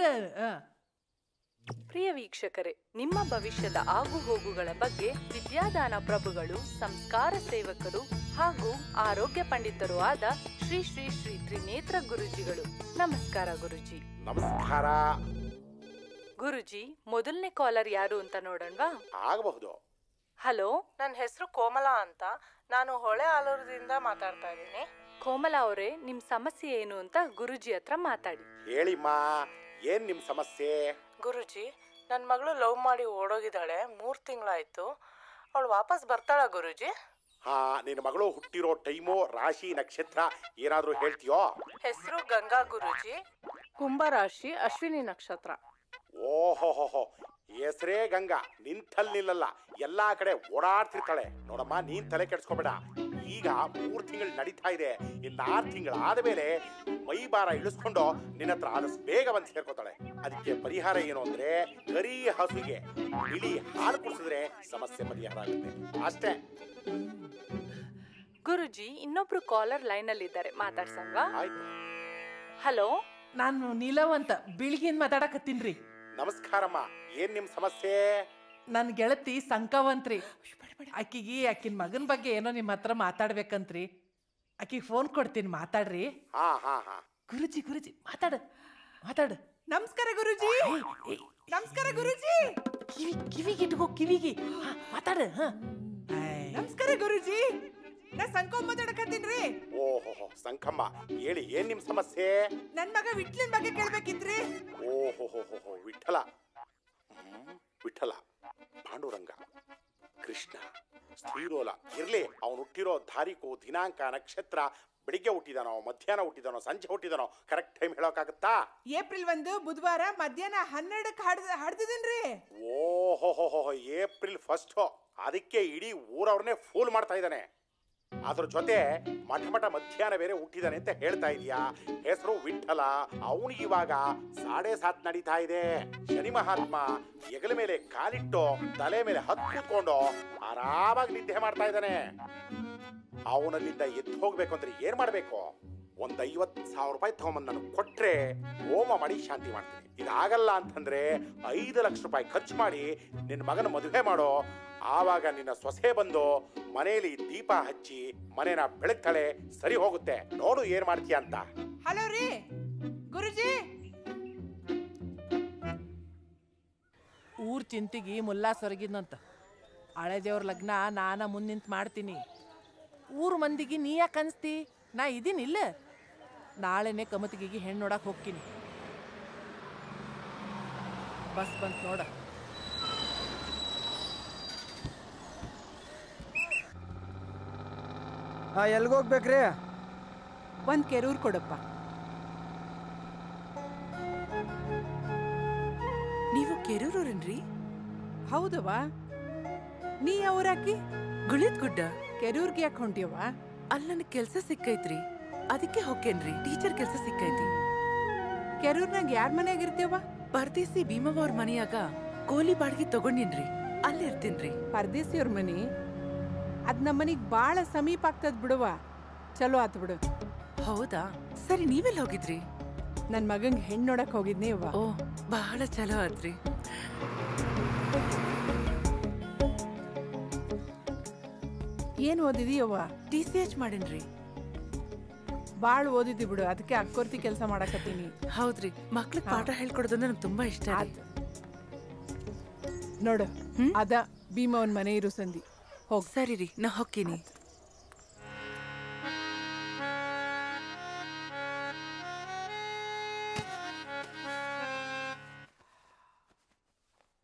ಪ್ರಿಯ ವೀಕ್ಷಕರೇ, ನಿಮ್ಮ ಭವಿಷ್ಯದ ಆಗುಹೋಗುಗಳ ಬಗ್ಗೆ ವಿದ್ಯಾದಾನ ಪ್ರಭುಗಳು, ಸಂಸ್ಕಾರ ಸೇವಕರು ಹಾಗೂ ಆರೋಗ್ಯ ಪಂಡಿತರು ಆದ ಶ್ರೀ ಶ್ರೀ ಶ್ರೀ ತ್ರಿನೇತ್ರ ಗುರುಜಿಗಳು. ನಮಸ್ಕಾರ ಗುರುಜಿ. ನಮಸ್ಕಾರ ಗುರುಜಿ. ಮೊದಲನೇ ಕಾಲರ್ ಯಾರು ಅಂತ ನೋಡೋಣವಾ? ಆಗಬಹುದು. ಹಲೋ, ನನ್ನ ಹೆಸರು ಕೋಮಲಾ ಅಂತ. ನಾನು ಹೊಳೆ ಆಲೂರದಿಂದ ಮಾತಾಡ್ತಾ ಇದ್ದೀನಿ. ಕೋಮಲಾ ಅವರೇ, ನಿಮ್ ಸಮಸ್ಯೆ ಏನು ಅಂತ ಗುರುಜಿ ಹತ್ರ ಮಾತಾಡಿ. ಹೇಳಿಮ್ಮ, ಏನ್ ನಿಮ್ ಸಮಸ್ಯೆ? ಗುರುಜಿ, ನನ್ನ ಮಗಳು ಲವ್ ಮಾಡಿ ಓಡೋಗಿದ್ದಾಳೆ, 3 ತಿಂಗಳಾಯ್ತು. ಅವಳು ವಾಪಸ್ ಬರ್ತಾಳ ಗುರುಜಿ? ಹಾ, ನಿನ್ನ ಮಗಳು ಹುಟ್ಟಿರೋ ಟೈಮು, ರಾಶಿ, ನಕ್ಷತ್ರ ಏನಾದ್ರೂ ಹೇಳ್ತೀಯೋ? ಹೆಸರು ಗಂಗಾ ಗುರುಜಿ, ಕುಂಭರಾಶಿ, ಅಶ್ವಿನಿ ನಕ್ಷತ್ರ. ಓಹೋ, ಹೆಸರೇ ಗಂಗಾ, ನಿಂತಲ್ಲಿ ನಿಲ್ಲಲ್ಲ, ಎಲ್ಲಾ ಕಡೆ ಓಡಾಡ್ತಿರ್ತಾಳೆ. ನೋಡಮ್ಮ, ನೀನ್ ತಲೆ ಕೆಡ್ಸ್ಕೊಬೇಡ. ಈಗ 3 ತಿಂಗಳು ನಡೀತಾ ಇದೆ. ಇನ್ನು 6 ತಿಂಗಳಾದ ಮೇಲೆ ಮೈ ಭಾರ ಇಳಿಸ್ಕೊಂಡು ನಿನ್ನ ಹತ್ರ ಆದಷ್ಟು ಬೇಗ ಬಂದು ಸೇರ್ಕೋತಾಳೆ. ಅದಕ್ಕೆ ಪರಿಹಾರ ಏನು ಅಂದ್ರೆ, ಕರಿ ಹಸುಗೆ ಬಿಳಿ ಹಾಲು ಕುಡಿಸಿದ್ರೆ ಸಮಸ್ಯೆ ಪರಿಹಾರ ಆಗುತ್ತೆ ಅಷ್ಟೇ. ಗುರುಜಿ, ಇನ್ನೊಬ್ರು ಕಾಲರ್ ಲೈನ್ ಅಲ್ಲಿ ಇದ್ದಾರೆ, ಮಾತಾಡ್ಸಲ್ವಾ? ಹಲೋ, ನಾನು ನೀಲವ್ ಅಂತ ಬಿಳಿಗಿಂದ ಮಾತಾಡಕತ್ತೀನ್ರಿ. ನಮಸ್ಕಾರಮ್ಮ, ಏನ್ ನಿಮ್ ಸಮಸ್ಯೆ? ನನ್ನ ಗೆಳತಿ ಸಂಕವಂತ್ರಿ. ಆಕಿನ ಮಗನ ಬಗ್ಗೆ ಏನೋ ನಿಮ್ಮ ಹತ್ರ ಮಾತಾಡ್ಬೇಕಂತ್ರಿ. ಆಕಿಗೆ ಫೋನ್ ಕೊಡ್ತೀನಿ, ಮಾತಾಡ್ರಿ. ಗುರುಜಿ ಮಾತಾಡು. ನಮಸ್ಕಾರ ಗುರುಜಿ. ನಮಸ್ಕಾರ ಗುರುಜಿ. ಕಿವಿಗೆ ಇಟ್ಕೋ, ಕಿವಿಗೆ ಮಾತಾಡು. ನಮಸ್ಕಾರ ಗುರುಜಿ, ನಾ ಸಂಕಮ್ಮ ಮಾತಾಡಕತ್ತೀನ್ರಿ. ಓಹೋ ಸಂಕಮ್ಮ, ಹೇಳಿ ಏನ್ ನಿಮ್ ಸಮಸ್ಯೆ? ನನ್ ಮಗ ವಿಟ್ಲಿನ್ ಬಗ್ಗೆ ಕೇಳ್ಬೇಕಿತ್ರಿ. ಓಹೋ ವಿಠಲ, ಪಾಂಡುರಂಗ, ಕೃಷ್ಣ, ಸ್ತ್ರೀರೋಲ ಇರ್ಲಿ. ಅವನು ಹುಟ್ಟಿರೋ ತಾರೀಕು, ದಿನಾಂಕ, ನಕ್ಷತ್ರ, ಬೆಳಿಗ್ಗೆ ಹುಟ್ಟಿದಾನೋ, ಮಧ್ಯಾಹ್ನ ಹುಟ್ಟಿದಾನೋ, ಸಂಜೆ ಹುಟ್ಟಿದಾನೋ ಕರೆಕ್ಟ್ ಟೈಮ್ ಹೇಳೋಕ್ಕಾಗತ್ತಾ? ಏಪ್ರಿಲ್ 1 ಬುಧವಾರ ಮಧ್ಯಾಹ್ನ 12ಕ್ಕೆ ಹಾಡ್ತಿದ್ದೀನ್ರಿ. ಓಹೋ, ಏಪ್ರಿಲ್ 1. ಅದಕ್ಕೆ ಇಡೀ ಊರವ್ರನ್ನೇ ಫೂಲ್ ಮಾಡ್ತಾ ಇದ್ದಾನೆ. ಅದ್ರ ಜೊತೆ ಮಠ ಮಧ್ಯಾಹ್ನ ಬೇರೆ ಹುಟ್ಟಿದಾನೆ ಅಂತ ಹೇಳ್ತಾ ಇದೀಯಾ. ಹೆಸರು ವಿಠಲ. ಅವನಿಗೆ ಇವಾಗ 7:30 ನಡೀತಾ ಇದೆ. ಶನಿ ಮಹಾತ್ಮ ಹೆಗಲ ಮೇಲೆ ಕಾಲಿಟ್ಟು ತಲೆ ಮೇಲೆ ಹತ್ಕೊಂಡು ಆರಾಮಾಗಿ ನಿದ್ದೆ ಮಾಡ್ತಾ ಇದ್ದಾನೆ. ಅವನಲ್ಲಿಂದ ಎದ್ದು ಹೋಗ್ಬೇಕು ಅಂದ್ರೆ ಏನ್ ಮಾಡ್ಬೇಕು? ಒಂದು 50,000 ರೂಪಾಯಿ ತಗೊಂಬಂದು ನನಗೆ ಕೊಟ್ರೆ ಹೋಮ ಮಾಡಿ ಶಾಂತಿ ಮಾಡ್ತೀನಿ. ಇದಾಗಲ್ಲ ಅಂತಂದ್ರೆ 5 ಲಕ್ಷ ರೂಪಾಯಿ ಖರ್ಚು ಮಾಡಿ ನಿನ್ನ ಮಗನ ಮದುವೆ ಮಾಡೋ. ಆವಾಗ ನಿನ್ನ ಸೊಸೆ ಬಂದು ಮನೆಯಲ್ಲಿ ದೀಪ ಹಚ್ಚಿ ಮನೇನ ಬೆಳಗ್ತಾಳೆ, ಸರಿ ಹೋಗುತ್ತೆ. ನೋಡು ಏನ್ ಮಾಡ್ತೀಯ ಅಂತ. ಹಲೋ ರೀ ಗುರುಜಿ. ಊರ್ ಚಿಂತಿಗಿ ಮುಲ್ಲಾ ಸೊರಗಿದ್ನಂತ. ಹಳೆ ದೇವ್ರ ಲಗ್ನ ನಾನ ಮುಂದಿಂತ ಮಾಡ್ತೀನಿ. ಊರ್ ಮಂದಿಗೆ ನೀ ಯಾಕೆ ಅನ್ಸ್ತಿ? ನಾ ಇದೀನಿಲ್ಲ. ನಾಳೆನೆ ಕಮತಿಗೆ ಹೆಣ್ಣು ನೋಡಕ್ ಹೋಗ್ತೀನಿ. ಬಸ್ ಬಂತ ನೋಡ. ಎಲ್ಗೋಗ್ಬೇಕ್ರಿ? ಒಂದ್ ಕೆರೂರ್ ಕೊಡಪ್ಪ. ನೀವು ಕೆರೂರವ್ರೇನ್ರಿ? ಹೌದವಾ. ನೀ ಯಾವೂರಾಕಿ? ಗುಳಿದ್ ಗುಡ್ಡ. ಕೆರೂರ್ಗೆ ಯಾಕೆ ಹೊಂಟಿಯವ? ಅಲ್ಲಿ ನನಗೆ ಕೆಲಸ ಸಿಕ್ಕೈತ್ರಿ, ಅದಕ್ಕೆ ಹೋಗ್ತೇನ್ರಿ. ಟೀಚರ್ ಕೆಲಸ ಸಿಕ್ಕೈತಿ. ಕೆರೂರ್ನಾಗ ಯಾರ ಮನ್ಯಾಗ ಇರ್ತೀವ? ಪರ್ದೇಸಿ ಭೀಮವ್ರ ಮನೆಯಾಗ ಕೋಲಿ ಬಾಡಿಗೆ ತಗೊಂಡಿನ್ರಿ, ಅಲ್ಲಿ ಇರ್ತೀನ್ರಿ. ಪರ್ದೇಸಿಯವ್ರ ಮನಿ? ಅದ್ ನಮ್ಮನಿಗ್ ಬಾಳ ಸಮೀಪ ಆಗ್ತದ ಬಿಡುವ. ಚಲೋ ಆತ್ ಬಿಡು. ಹೌದಾ? ಸರಿ, ನೀವೆಲ್ಲ ಹೋಗಿದ್ರಿ? ನನ್ ಮಗಂಗ್ ಹೆಣ್ಣು ನೋಡಕ್ ಹೋಗಿದ್ನಿ. ಓ, ಬಹಳ ಚಲೋ ಆತ್ರಿ. ಏನ್ ಓದಿದೀಯವ್ವ? TCH ಮಾಡಿನ್ರಿ. ಬಾಳ್ ಓದಿದಿ ಬಿಡು, ಅದಕ್ಕೆ ಅಕ್ಕೋರ್ತಿ ಕೆಲಸ ಮಾಡಕತ್ತೀನಿ. ಹೌದ್ರಿ, ಮಕ್ಳಿಗೆ ಪಾಠ ಹೇಳ್ಕೊಡೋದಂದ್ರೆ ನಂಗೆ ತುಂಬಾ ಇಷ್ಟ. ನೋಡು, ಅದ ಭೀಮವನ್ ಮನೆ ಇರು ಸಂಧಿ. ಹೋಗ್. ಸರಿ ರೀ, ನಾ ಹೋಗ್ತೀನಿ.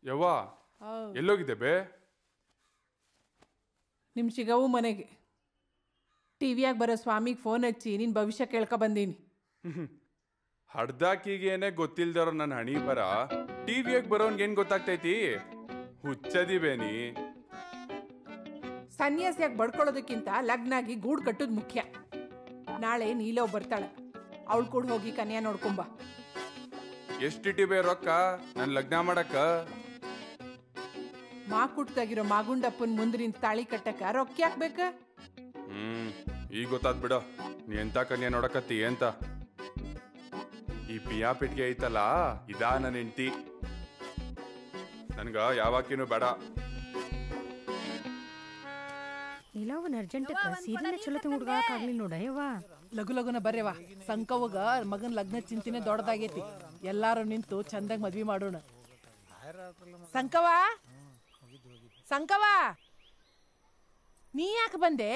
ಯವ್ವ, ಎಲ್ಲೋಗಿದ್ದೆ ಬೇ? ನಿಮ್ ಚಿಗವು ಮನೆಗೆ ಟಿವಿಯಾಗ ಬರೋ ಸ್ವಾಮಿಗೆ ಫೋನ್ ಹಚ್ಚಿ ನಿನ್ ಭವಿಷ್ಯ ಕೇಳ್ಕ ಬಂದೀನಿ. ಹಡ್ದಾಕಿಗೇನೆ ಗೊತ್ತಿಲ್ದಾರೋ ನನ್ನ ಹಣಿ ಬರ. ಟಿವಿಯಾಗ ಬರೋನ್ಗೇನ್ ಗೊತ್ತಾಗ್ತೈತಿ? ಹುಚ್ಚದಿಬೇನಿ. ಸನ್ಯಾಸಿಯಾಗಿ ಬಡ್ಕೊಳ್ಳೋದಕ್ಕಿಂತ ಲಗ್ನಾಗಿ ಗೂಡ್ ಕಟ್ಟೋದು ಮುಖ್ಯ. ನಾಳೆ ನೀಲವ್ ಬರ್ತಾಳೆ, ಅವಳು ಕೂಡ ಹೋಗಿ ಕನ್ಯಾ ನೋಡ್ಕೊಂಬ. ಎಷ್ಟಿಟ್ಟಿಬೇ ರೊಕ್ಕ ನನ್ ಲಗ್ನ ಮಾಡಕ್ಕ? ಮಾಕುಟ್ಟಾಗಿರೋ ಮಾಗುಂಡಪ್ಪನ್ ಮುಂದ್ರಿಂದ ತಾಳಿ ಕಟ್ಟಕ ರೊಕ್ಕ ಯಾಕ್ಬೇಕ? ಈಗ ಗೊತ್ತಾದ್ ಬಿಡ ನೀ ಎಂತ ಕನ್ಯಾ ನೋಡಕತ್ತಿ ಅಂತ. ಈ ಪಿಯಾ ಪಿಟ್ಗೆ ಐತಲ್ಲ, ಇದಾ ನನ್ನ ಹೆಂಡತಿ. ನನ್ಗ ಯಾವಾಕಿನೂ ಬೇಡ. ಇಲ್ಲವನ್ ಅರ್ಜೆಂಟ್ ಸೀರೆನ ಚಲೋ ಹುಡುಗಾಗಲಿಲ್ಲ ನೋಡ. ಯವ್ವ ಲಘು ಲಘುನ ಬರ್ಯವ. ಸಂಕವಗ ಮಗನ್ ಲಗ್ನ ಚಿಂತಿನೇ ದೊಡ್ಡದಾಗೈತಿ. ಎಲ್ಲಾರು ನಿಂತು ಚಂದಾಗ ಮದ್ವಿ ಮಾಡೋಣ. ಸಂಕವ, ನೀ ಯಾಕೆ ಬಂದೆ?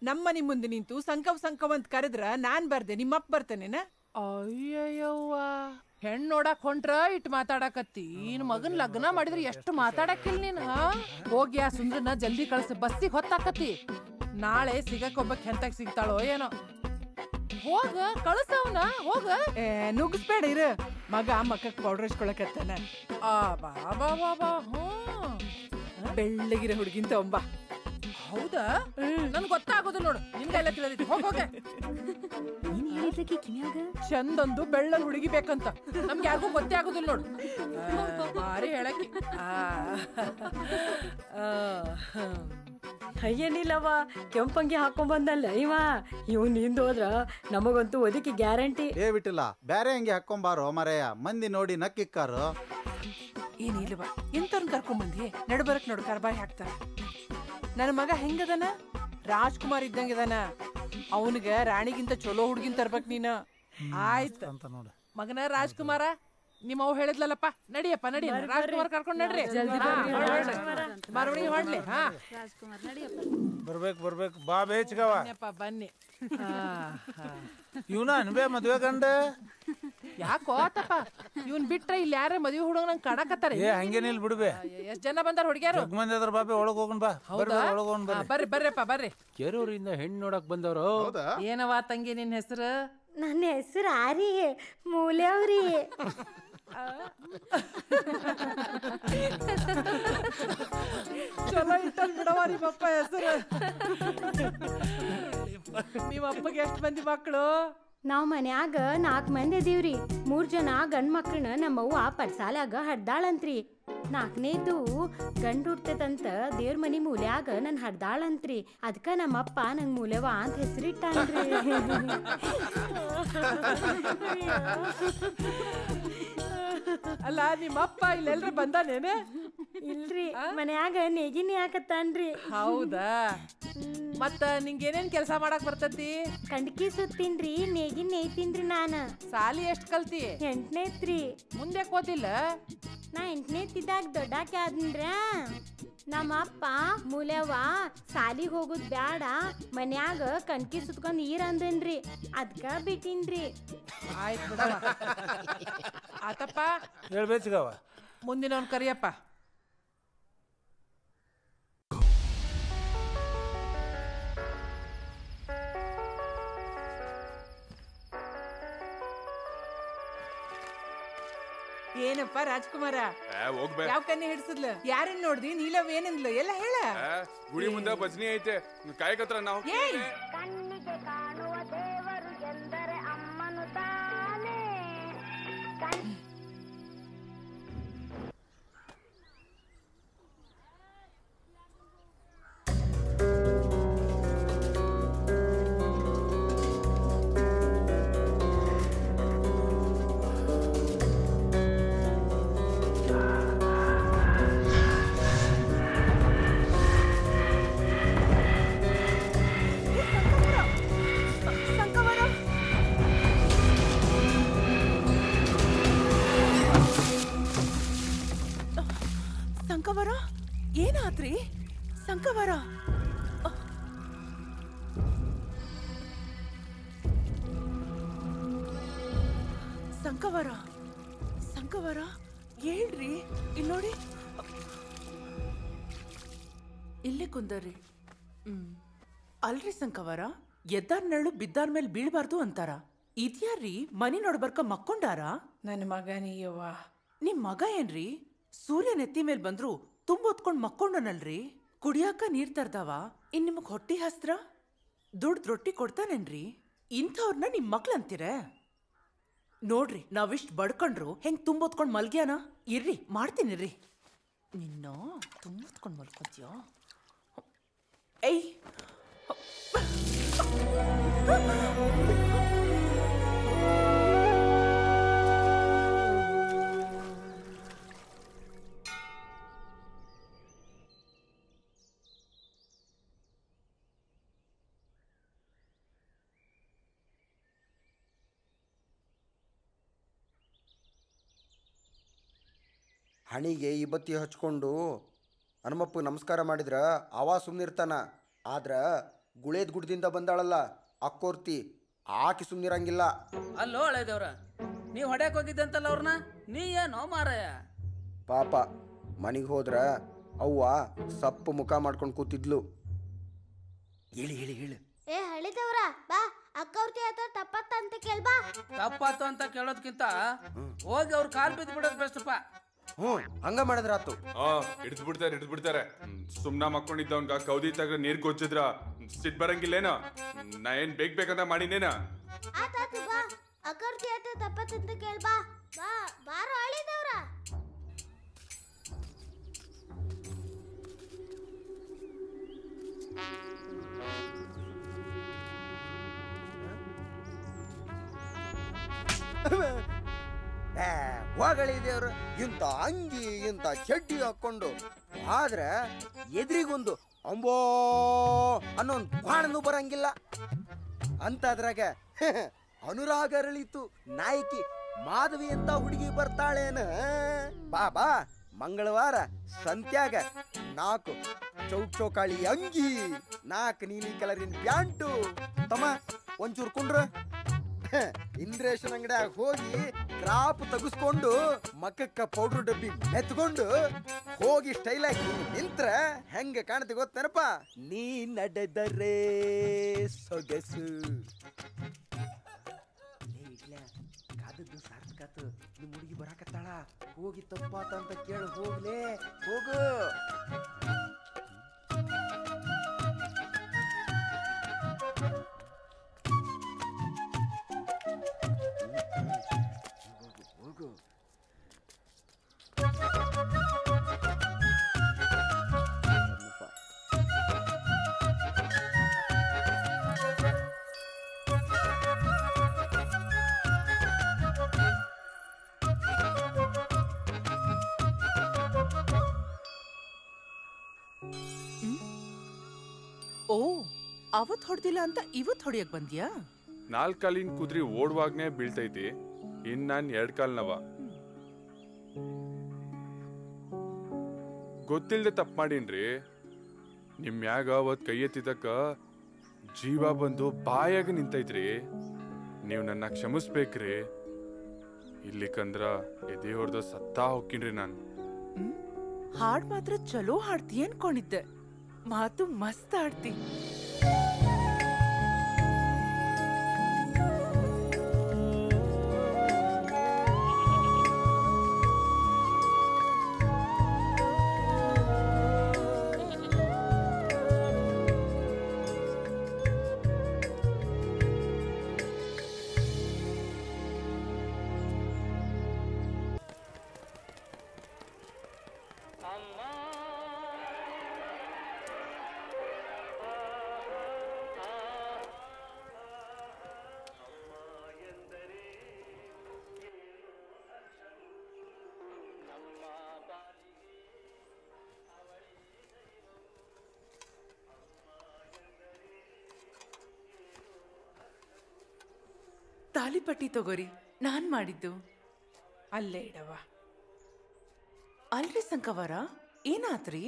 ನಮ್ಮನಿ ಮುಂದೆ ನಿಂತು ಸಂಕವ್ ಅಂತ ಕರೆದ್ರ ನಾನ್ ಬರ್ದೆ, ನಿಮ್ಮಪ್ಪ ಬರ್ತಾನೇನ? ಅಯ್ಯಯ್ಯವ್ವ ಹೆಣ್ ನೋಡಕ್ ಹೊಂಟ್ರ ಇಟ್ ಮಾತಾಡಕತ್ತಿ ಇನ್ ಮಗನ್ ಲಗ್ನ ಮಾಡಿದ್ರೆ ಎಷ್ಟು ಮಾತಾಡಕ್ಕಿಲ್ಲ ನೀನ್ ಹೋಗಿ ಆ ಸುಂದ್ರನ ಜಲ್ದಿ ಕಳ್ಸ ಬಸ್ಸಿಗೆ ಹೊತ್ತಾಕತಿ ನಾಳೆ ಸಿಗಕ್ಕೊಬ್ಬಕ್ ಹೆಂತಾಗ ಸಿಗ್ತಾಳೋ ಏನೋ ಹೋಗ ಕಳ್ಸವನ ಹೋಗ ನುಗ್ಗಿಸ್ಬೇಡ ಇರ ಮಗ ಮಕ್ಕಕ್ ಪೌಡರ್ ಹಚ್ಕೊಳಕತ್ತಾನ ಬೆಳ್ಳಗಿರ ಹುಡುಗಿನ್ ತಗೊಂಬ. ಹೌದಾ ನನ್ ಗೊತ್ತಾಗೋದಿಲ್ಲ ನೋಡು ನಿಮ್ಗೆಲ್ಲ ತಿಳಿದೈತಿ ಹೋಗ ಚಂದೊಂದು ಬೆಳ್ಳಲ್ ಹುಡುಗಿ ಬೇಕಂತ ನಮ್ಗೆ ಯಾರಿಗೂ ಗೊತ್ತೇ ಆಗೋದಿಲ್ಲ ನೋಡು ಭಾರಿ ಹೇಳಕ್ಕೆ ಏನಿಲ್ಲವ ಕೆಂಪಂಗಿ ಹಾಕೊಂಡ್ ಬಂದಲ್ಲ ಇವ್ ನಿಂದ ಹೋದ್ರ ನಮಗಂತೂ ಒದಕಿ ಗ್ಯಾರಂಟಿ. ಬಿಟ್ಟಿಲ್ಲ ಬ್ಯಾರೆ ಹಂಗೆ ಹಾಕೊಂಬಾರೋ ಮರೆಯ ಮಂದಿ ನೋಡಿ ನಕ್ಕಿಕ್ಕಾರು. ಏನಿಲ್ವಾ ಎಂತರ್ನ ಕರ್ಕೊಂಬಂದಿ ನಡ್ಬರಕ್ ನೋಡು ಕರ್ಬಾಯಿ ಹಾಕ್ತಾರ. ನನ್ನ ಮಗ ಹೆಂಗದನ ರಾಜ್ಕುಮಾರ್ ಇದ್ದಂಗಿದಾನ. ಅವನಿಗ ರಾಣಿಗಿಂತ ಚಲೋ ಹುಡ್ಗಿನ್ ತರ್ಬೇಕ್ ನೀನು. ಆಯ್ತು ಅಂತ ನೋಡು ಮಗನ ರಾಜ್ಕುಮಾರ ನಿಮ್ಮ ಅವ್ ಹೇಳಿದ್ಲಲ್ಲಪ್ಪ ನಡಿಯಪ್ಪ ನಡಿ ರಾಜ್ಕುಮಾರ್ ಕರ್ಕೊಂಡ್ ನಡ್ರಿ ಮರವಣಿ ಹೊಡ್ಲಿ. ಬರ್ಬೇಕು ಬಾ ಬೇಚ್ಗವ ಬನ್ನಿ. ಇವನ ಅನ್ಬೇ ಮದ್ವೆ ಗಂಡ ಯಾಕೋ ಆತಪ್ಪ ಇವನ್ ಬಿಟ್ರೆ ಇಲ್ಲಿ ಯಾರ ಮದ್ವೆ ಹುಡುಗ ನಂಗೆ ಕಾಣಕತ್ತಾರೆ. ಹಂಗೇನಿಲ್ ಬಿಡ್ಬೆ. ಎಷ್ಟ್ ಜನ ಬಂದಾರ ಹುಡುಗ್ಯಾರು? ಮಂದಿ ಅದ್ರ ಬಾಬೆ ಒಳಗ್ ಹೋಗೋಣ ಬಾ. ಬರ್ರಿ ಬರ್ರಿಪ್ಪ ಬರ್ರಿ. ಕೆರೂರಿಂದ ಹೆಣ್ಣು ನೋಡಕ್ ಬಂದವರು. ಏನವಾ ತಂಗಿ ನಿನ್ ಹೆಸರು? ನನ್ನ ಹೆಸರು ಆರಿ ಮೂಲೆಯವ್ರಿ. ಚಲೋ ಇಟ್ಟಲ್ ಬಿಡವ ನಿಮ್ಮಪ್ಪ ಹೆಸರು. ನಿಮ್ಮಪ್ಪಗೆ ಎಷ್ಟ್ ಮಂದಿ ಮಕ್ಕಳು? ನಾವ್ ಮನ್ಯಾಗ 4 ಮಂದಿ ಅದೀವ್ರಿ. 3 ಜನ ಗಂಡ್ ಮಕ್ಳನ್ನ ನಮ್ಮವ್ವ ಪಡ್ಸಾಲಾಗ ಹಡ್ದಾಳಂತ್ರಿ. 4ನೇದು ಗಂಡ್ ಹುಡ್ತದಂತ ದೇವ್ರ ಮನಿ ಮೂಲ್ಯಾಗ ನನ್ ಹಡ್ದಾಳಂತ್ರಿ. ಅದಕ್ಕ ನಮ್ಮಪ್ಪ ನಂಗ್ ಮೂಲೆವ ಅಂತ ಹೆಸರಿಟ್ಟಾನ್ರಿ. ಅಲ್ಲ ನಿಮ್ಮಪ್ಪ ಇಲ್ಲೆಲ್ರ ಬಂದಾನೇನೆ? ಇಲ್ರಿ ಮನ್ಯಾಗ ನೇಗಿನಿ ಹಾಕತ್ತಾನ್ರಿ. ಹೌದಾ ಮತ್ತ ನಿಂಗ ಏನೇನ್ ಕೆಲ್ಸ ಮಾಡಕ್ ಬರ್ತತಿ? ಕಂಡ್ಕಿ ಸುತ್ತೀನ್ರಿ ನೇಗಿನ್ ನೇಯ್ತೀನ್ರಿ. ನಾನ ಸಾಲಿ ಎಷ್ಟ್ ಕಲ್ತಿ? 8ನೇತ್ರಿ. ಮುಂದೆ ಓದಿಲ್ಲ? ನಾ 8ನೇತಿದ್ದಾಗ ದೊಡ್ಡಾಕೆ ಆದ್ನ್ರ. ನಮ್ಮ ಅಪ್ಪ ಮೂಲೆವ್ವ ಸಾಲಿಗೆ ಹೋಗುದ್ ಬ್ಯಾಡ ಮನ್ಯಾಗ ಕಣ್ಕಿ ಸುತ್ಕೊಂಡ್ ನೀರ್ ಅಂದನ್ರಿ. ಅದ್ಕ ಬಿಟ್ಟಿನ್ರಿ. ಆಯ್ತು ಬಿಡವ. ಆತಪ್ಪ ಹೇಳ್ಬೇಕವ ಮುಂದಿನವ್ನ್ ಕರಿಯಪ್ಪ. ಏನಪ್ಪ ರಾಜ್ಕುಮಾರ ಹೋಗ್ಬೇ. ಯಾವ ಕನ್ನೆ ಹಿಡ್ಸದ್ಲ? ಯಾರನ್ನ ನೋಡ್ದಿ? ನೀಲವ್ ಏನಂದ್ಲ ಎಲ್ಲ ಹೇಳ. ಗುಡಿ ಮುಂದೆ ಭಜನಿ ಐತೆ ಕಾಯಕತ್ರ ನಾವು. ಕಣ್ಣಿಗೆ ಕಾಣುವ ದೇವರು ಎಂದರೆ ಅಮ್ಮನು ತಾನೇ. ಸಂಕವರ ಏನಾದ್ರಿ? ಸಂಕವರ ಸಂಕವರ ಸಂಕವರ ಹೇಳ್ರಿ. ಇಲ್ಲಿ ನೋಡಿ ಇಲ್ಲೇ ಕುಂದರ್ರಿ. ಅಲ್ರಿ ಸಂಕವರ ಎದ್ದಾರ್ ನೆರಳು ಬಿದ್ದಾರ್ ಮೇಲೆ ಬೀಳ್ಬಾರ್ದು ಅಂತಾರ. ಇದ್ಯಾರ್ರಿ ಮನಿ ನೋಡ್ಬರ್ಕ ಮಕ್ಕೊಂಡಾರ? ನನ್ನ ಮಗ ನೀಯವ್ವ. ನಿಮ್ ಮಗ ಏನ್ರಿ ಸೂರ್ಯ ನೆತ್ತಿ ಮೇಲ್ ಬಂದ್ರು ತುಂಬೊತ್ಕೊಂಡ್ ಮಕ್ಕೊಂಡನಲ್ರಿ. ಕುಡಿಯಾಕ ನೀರ್ ತರ್ದಾವ ಇನ್ ನಿಮಗ್ ಹೊಟ್ಟಿ ಹಸ್ತ್ರ ದುಡ್ದ್ ರೊಟ್ಟಿ ಕೊಡ್ತಾನೇನ್ರಿ? ಇಂಥವ್ರನ್ನ ನಿಮ್ ಮಕ್ಳಂತೀರ? ನೋಡ್ರಿ ನಾವಿಷ್ಟ್ ಬಡ್ಕೊಂಡ್ರು ಹೆಂಗ್ ತುಂಬೊತ್ಕೊಂಡ್ ಮಲ್ಗ್ಯಾನ. ಇರ್ರಿ ಮಾಡ್ತೀನಿರ್ರಿ. ನಿನ್ನ ತುಂಬೊತ್ಕೊಂಡ್ ಮಲ್ಕೊಂತೀಯೋ? ಏಯ್ ಹಣಿಗೆ ಈ ಬತ್ತಿ ಹಚ್ಕೊಂಡು ಹನುಮಪ್ಪ ನಮಸ್ಕಾರ ಮಾಡಿದ್ರ ಅವ ಸುಮ್ಮನಿರ್ತಾನ. ಆದ್ರ ಗುಳೇದ್ ಗುಡ್ದಿಂದ ಬಂದಾಳಲ್ಲ ಅಕ್ಕೋರ್ತಿ ಆಕಿ ಸುಮ್ನಿರಂಗಿಲ್ಲ. ಅಲ್ಲೋ ಹಳೆ ದೇವ್ರ, ನೀವ್ ಹೊಡ್ಯಾಕ್ ಹೋಗಿದ್ದಂತಲ್ಲ ಅವ್ರನ್ನ, ನೀ ಏನೋ ಮಾರಾಯ. ಪಾಪ ಮನೆಗೆ ಹೋದ್ರ ಅವ್ವ ಸಪ್ಪು ಮುಖ ಮಾಡ್ಕೊಂಡು ಕೂತಿದ್ಲು. ಹೇಳಿ ಹೇಳಿ ಹೇಳು. ಏ ಹಳಿದವ್ರ ಬಾ, ಅಕ್ಕವ್ರತಿ ಆತ ತಪ್ಪತ್ತ ಅಂತ ಕೇಳ್ಬಾ. ತಪ್ಪಾತು ಅಂತ ಕೇಳೋದ್ಕಿಂತ ಹೋಗಿ ಅವ್ರ ಕಾಲ್ ಬಿದ್ದು ಬಿಡೋದ್ ಬೆಸ್ಟಪ್ಪ. ಹಂಗ ಮಾಡಿದ್ರಾತು. ಹಿಡಿದು ಬಿಡ್ತಾರೆ. ಸುಮ್ನ ಮಕ್ಕೊಂಡಿದ್ದವನ್ಗ ಕೌದಿ ತಗ ನೀರ್ ಗೊಜ್ಜಿದ್ರ ಸಿಟ್ ಬರಂಗಿಲ್ಲೇನ? ನಾ ಏನ್ ಬೇಕಂತ ಮಾಡಿನೇನ? ಆತಾತು ಬಾ, ಅಕ್ಕವ್ರತಿ ಆತ ತಪ್ಪತ್ತ ಅಂತ ಕೇಳ್ಬಾ. ಬಾ ಬಾರೋ ಹಳಿದವ್ರ. ಹೋಗಳಿದೇವ್ರು ಇಂಥ ಅಂಗಿ ಇಂಥ ಚಡ್ಡಿ ಹಾಕೊಂಡು ಆದ್ರೆ ಎದುರಿಗೊಂದು ಅಂಬೋ ಅನ್ನೋ ಒಂದು ಬಾಣನು ಬರಂಗಿಲ್ಲ ಅಂತ. ಅದ್ರಾಗ ಅನುರಾಗ ಅರಳಿತು ನಾಯಕಿ ಮಾಧವಿ ಅಂತ ಹುಡುಗಿ ಬರ್ತಾಳೇನ? ಬಾ ಮಂಗಳವಾರ ಸಂತ್ಯಾಗ 4 ಚೌಕಾಳಿ ಅಂಗಿ, 4 ನೀಲಿ ಕಲರಿನ ಪ್ಯಾಂಟು. ತಮ್ಮ ಒಂಚೂರು ಕುಂಡ್ರ. ಇಂದ್ರೇಶನ್ ಅಂಗಡಿಯಾಗ ಹೋಗಿ ಕ್ರಾಪ್ ತೆಗಿಸ್ಕೊಂಡು ಮಕ್ಕಕ್ಕ ಪೌಡ್ರ್ ಡಬ್ಬಿ ಮೆತ್ಕೊಂಡು ಹೋಗಿ ಸ್ಟೈಲ್ ಆಗಿ ನಿಂತ್ರ ಹೆಂಗ ಕಾಣ್ತಿ ಗೊತ್ತೇನಪ್ಪ? ನೀ ನಡೆದರೆ ಸೊಗಸು. ಕಾದದ್ದು ಸಾರ್ಥಕಾತು. ನಿಮ್ಮ ಹುಡುಗಿ ಬರಾಕತ್ತಾಳ, ಹೋಗಿ ತಪ್ಪಾತ ಅಂತ ಕೇಳು. ಹೋಗ್ಲೇ ಹೋಗು. ಓ, ಅವತ್ ಹೊಡ್ದಿಲ್ಲ ಅಂತ ಇವತ್ ಹೊಡಿಯಕ್ ಬಂದ್ಯಾ? 4 ಕಾಲಿನ ಕುದ್ರಿ ಓಡುವಾಗ್ನೇ ಬೀಳ್ತೈತಿ, ಇನ್ ನಾನ್ 2 ಕಾಲ್ನವ. ಗೊತ್ತಿಲ್ದೆ ತಪ್ಪು ಮಾಡೀನ್ರಿ. ನಿಮ್ ಮ್ಯಾಗ ಅವತ್ ಕೈ ಎತ್ತಿದಕ್ಕ ಜೀವ ಬಂದು ಬಾಯಾಗ ನಿಂತೈತ್ರಿ. ನೀವ್ ನನ್ನ ಕ್ಷಮಿಸ್ಬೇಕ್ರಿ. ಇಲ್ಲಿಕಂದ್ರ ಎದೆ ಹೊಡೆದ ಸತ್ತಾ ಹೋಗ್ಕಿನ್ರಿ ನಾನು. ಹಾಡ್ ಮಾತ್ರ ಚಲೋ ಹಾಡ್ತಿ ಅನ್ಕೊಂಡಿದ್ದೆ, ಮಾತು ಮಸ್ತ್ ಆಡ್ತಿ. ತಾಲಿಪಟ್ಟಿ ತಗೋರಿ, ನಾನ್ ಮಾಡಿದ್ದು. ಅಲ್ಲೇ ಇಡವ. ಅಲ್ರಿ ಸಂಕವಾರ, ಏನಾತ್ರಿ?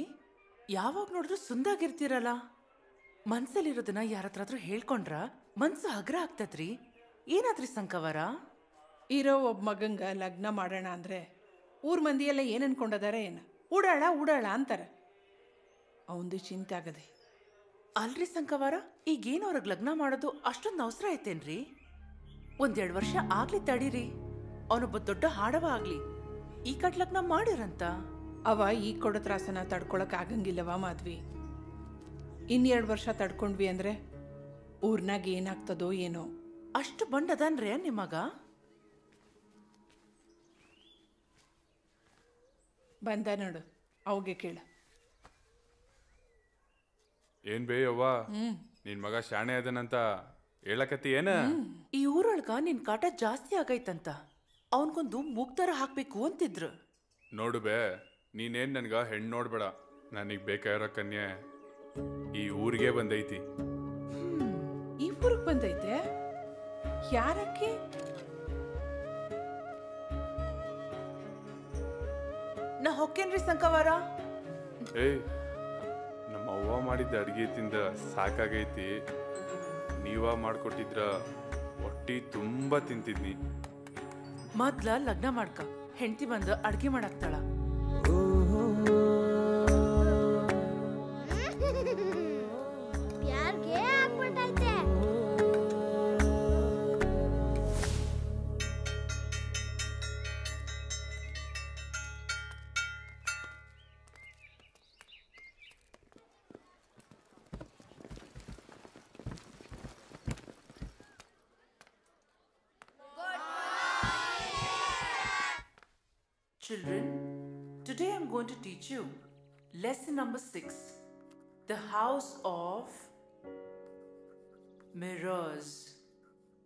ಯಾವಾಗ ನೋಡಿದ್ರು ಸುಂದಾಗಿರ್ತೀರಲ್ಲ. ಮನ್ಸಲ್ಲಿರೋದನ್ನ ಯಾರತ್ರಾದ್ರೂ ಹೇಳ್ಕೊಂಡ್ರ ಮನ್ಸು ಹಗ್ರ ಆಗ್ತದ್ರಿ. ಏನಾದ್ರಿ ಸಂಕವಾರ? ಇರೋ ಒಬ್ಬ ಮಗಂಗ ಲಗ್ನ ಮಾಡೋಣ ಅಂದ್ರೆ ಊರ್ ಮಂದಿ ಎಲ್ಲ ಏನ್ ಅನ್ಕೊಂಡದಾರ ಏನ? ಉಡಾಳ ಅಂತಾರ. ಅವಂದು ಚಿಂತೆ ಆಗದೆ. ಅಲ್ರಿ ಸಂಕವಾರ, ಈಗೇನು ಅವ್ರಿಗೆ ಲಗ್ನ ಮಾಡೋದು ಅಷ್ಟೊಂದು ಅವಸರ ಐತೇನ್ರಿ? 1-2 ವರ್ಷ ಆಗ್ಲಿ ತಡೀರಿ. ಅವನೊಬ್ಬ ದೊಡ್ಡ ಹಾಡವ ಆಗ್ಲಿ, ಈ ಕಟ್ ಲಗ್ನ ಮಾಡಿರಂತ. ಅವ ಈ ಕೊಡೋ ತ್ರಾಸನ ತಡ್ಕೊಳಕ್ ಆಗಂಗಿಲ್ಲವ ಮಾಧವಿ. 2 ವರ್ಷ ತಡ್ಕೊಂಡ್ವಿ ಅಂದ್ರೆ ಊರ್ನಾಗ ಏನಾಗ್ತದೋ ಏನೋ. ಅಷ್ಟು ಬಂಡದನ್ರೇ ನಿಮಗ? ಬಂದ ನೋಡು, ಅವಗೆ ಕೇಳ. ಏನ್ ಬೇಯವ್ವ, ನಿನ್ ಮಗ ಶಾಣೆ ಅದನಂತ ಹೇಳಕತ್ತಿ ಏನ? ಈ ಊರೊಳಗ ನಿನ್ ಕಾಟ ಜಾಸ್ತಿ ಆಗೈತಂತ ಅವನ್ಗೊಂದು ಮುಗ್ದರ ಹಾಕ್ಬೇಕು ಅಂತಿದ್ರು. ನೋಡು ಬೇ, ನೀನೇನ್ ನನ್ಗ ಹೆಣ್ಣು ನೋಡ್ಬೇಡ. ನನಗ್ ಬೇಕಾಗಿರೋ ಕನ್ಯೆ ಈ ಊರಿಗೆ ಬಂದೈತಿ. ಈ ಊರಿಗೆ ಬಂದೈತೆ? ಯಾರಕ್ಕೆ? ನಾ ಹೊಕ್ಕೇನ್ರಿ ಸಂಕವಾರ. ಏಯ್, ನಮ್ಮ ಅವ್ವ ಮಾಡಿದ್ದ ಅಡ್ಗೆ ತಿಂದ ಸಾಕಾಗೈತಿ. ನೀವ ಮಾಡ್ಕೊಟ್ಟಿದ್ರ ರೊಟ್ಟಿ ತುಂಬಾ ತಿಂತಿದ್ನಿ. ಮೊದ್ಲ ಲಗ್ನ ಮಾಡ್ಕ, ಹೆಂಡತಿ ಬಂದು ಅಡ್ಗೆ ಮಾಡಾಕ್ತಾಳ. ಯಾರ್ಗೆ ಆಗ್ಬಿಟ್ಟೈತೆ? Children, today I'm going to teach you lesson number 6, the house of mirrors.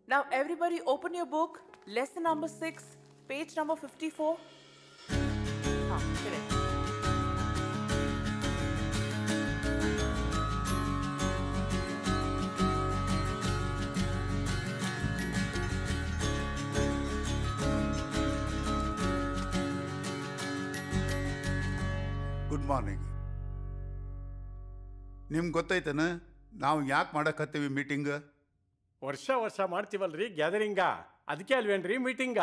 Now everybody open your book, lesson number 6, page number 54. Correct. Good morning. ನಿಮ್ಗೆ ಗೊತ್ತೈತನ ನಾವು ಯಾಕೆ ಮಾಡಕತ್ತೀವಿ ಮೀಟಿಂಗ್? ವರ್ಷ ಮಾಡ್ತೀವಲ್ರಿ ಗ್ಯಾದರಿಂಗ, ಅದಕ್ಕೆ ಅಲ್ವೇನ್ರಿ ಮೀಟಿಂಗ?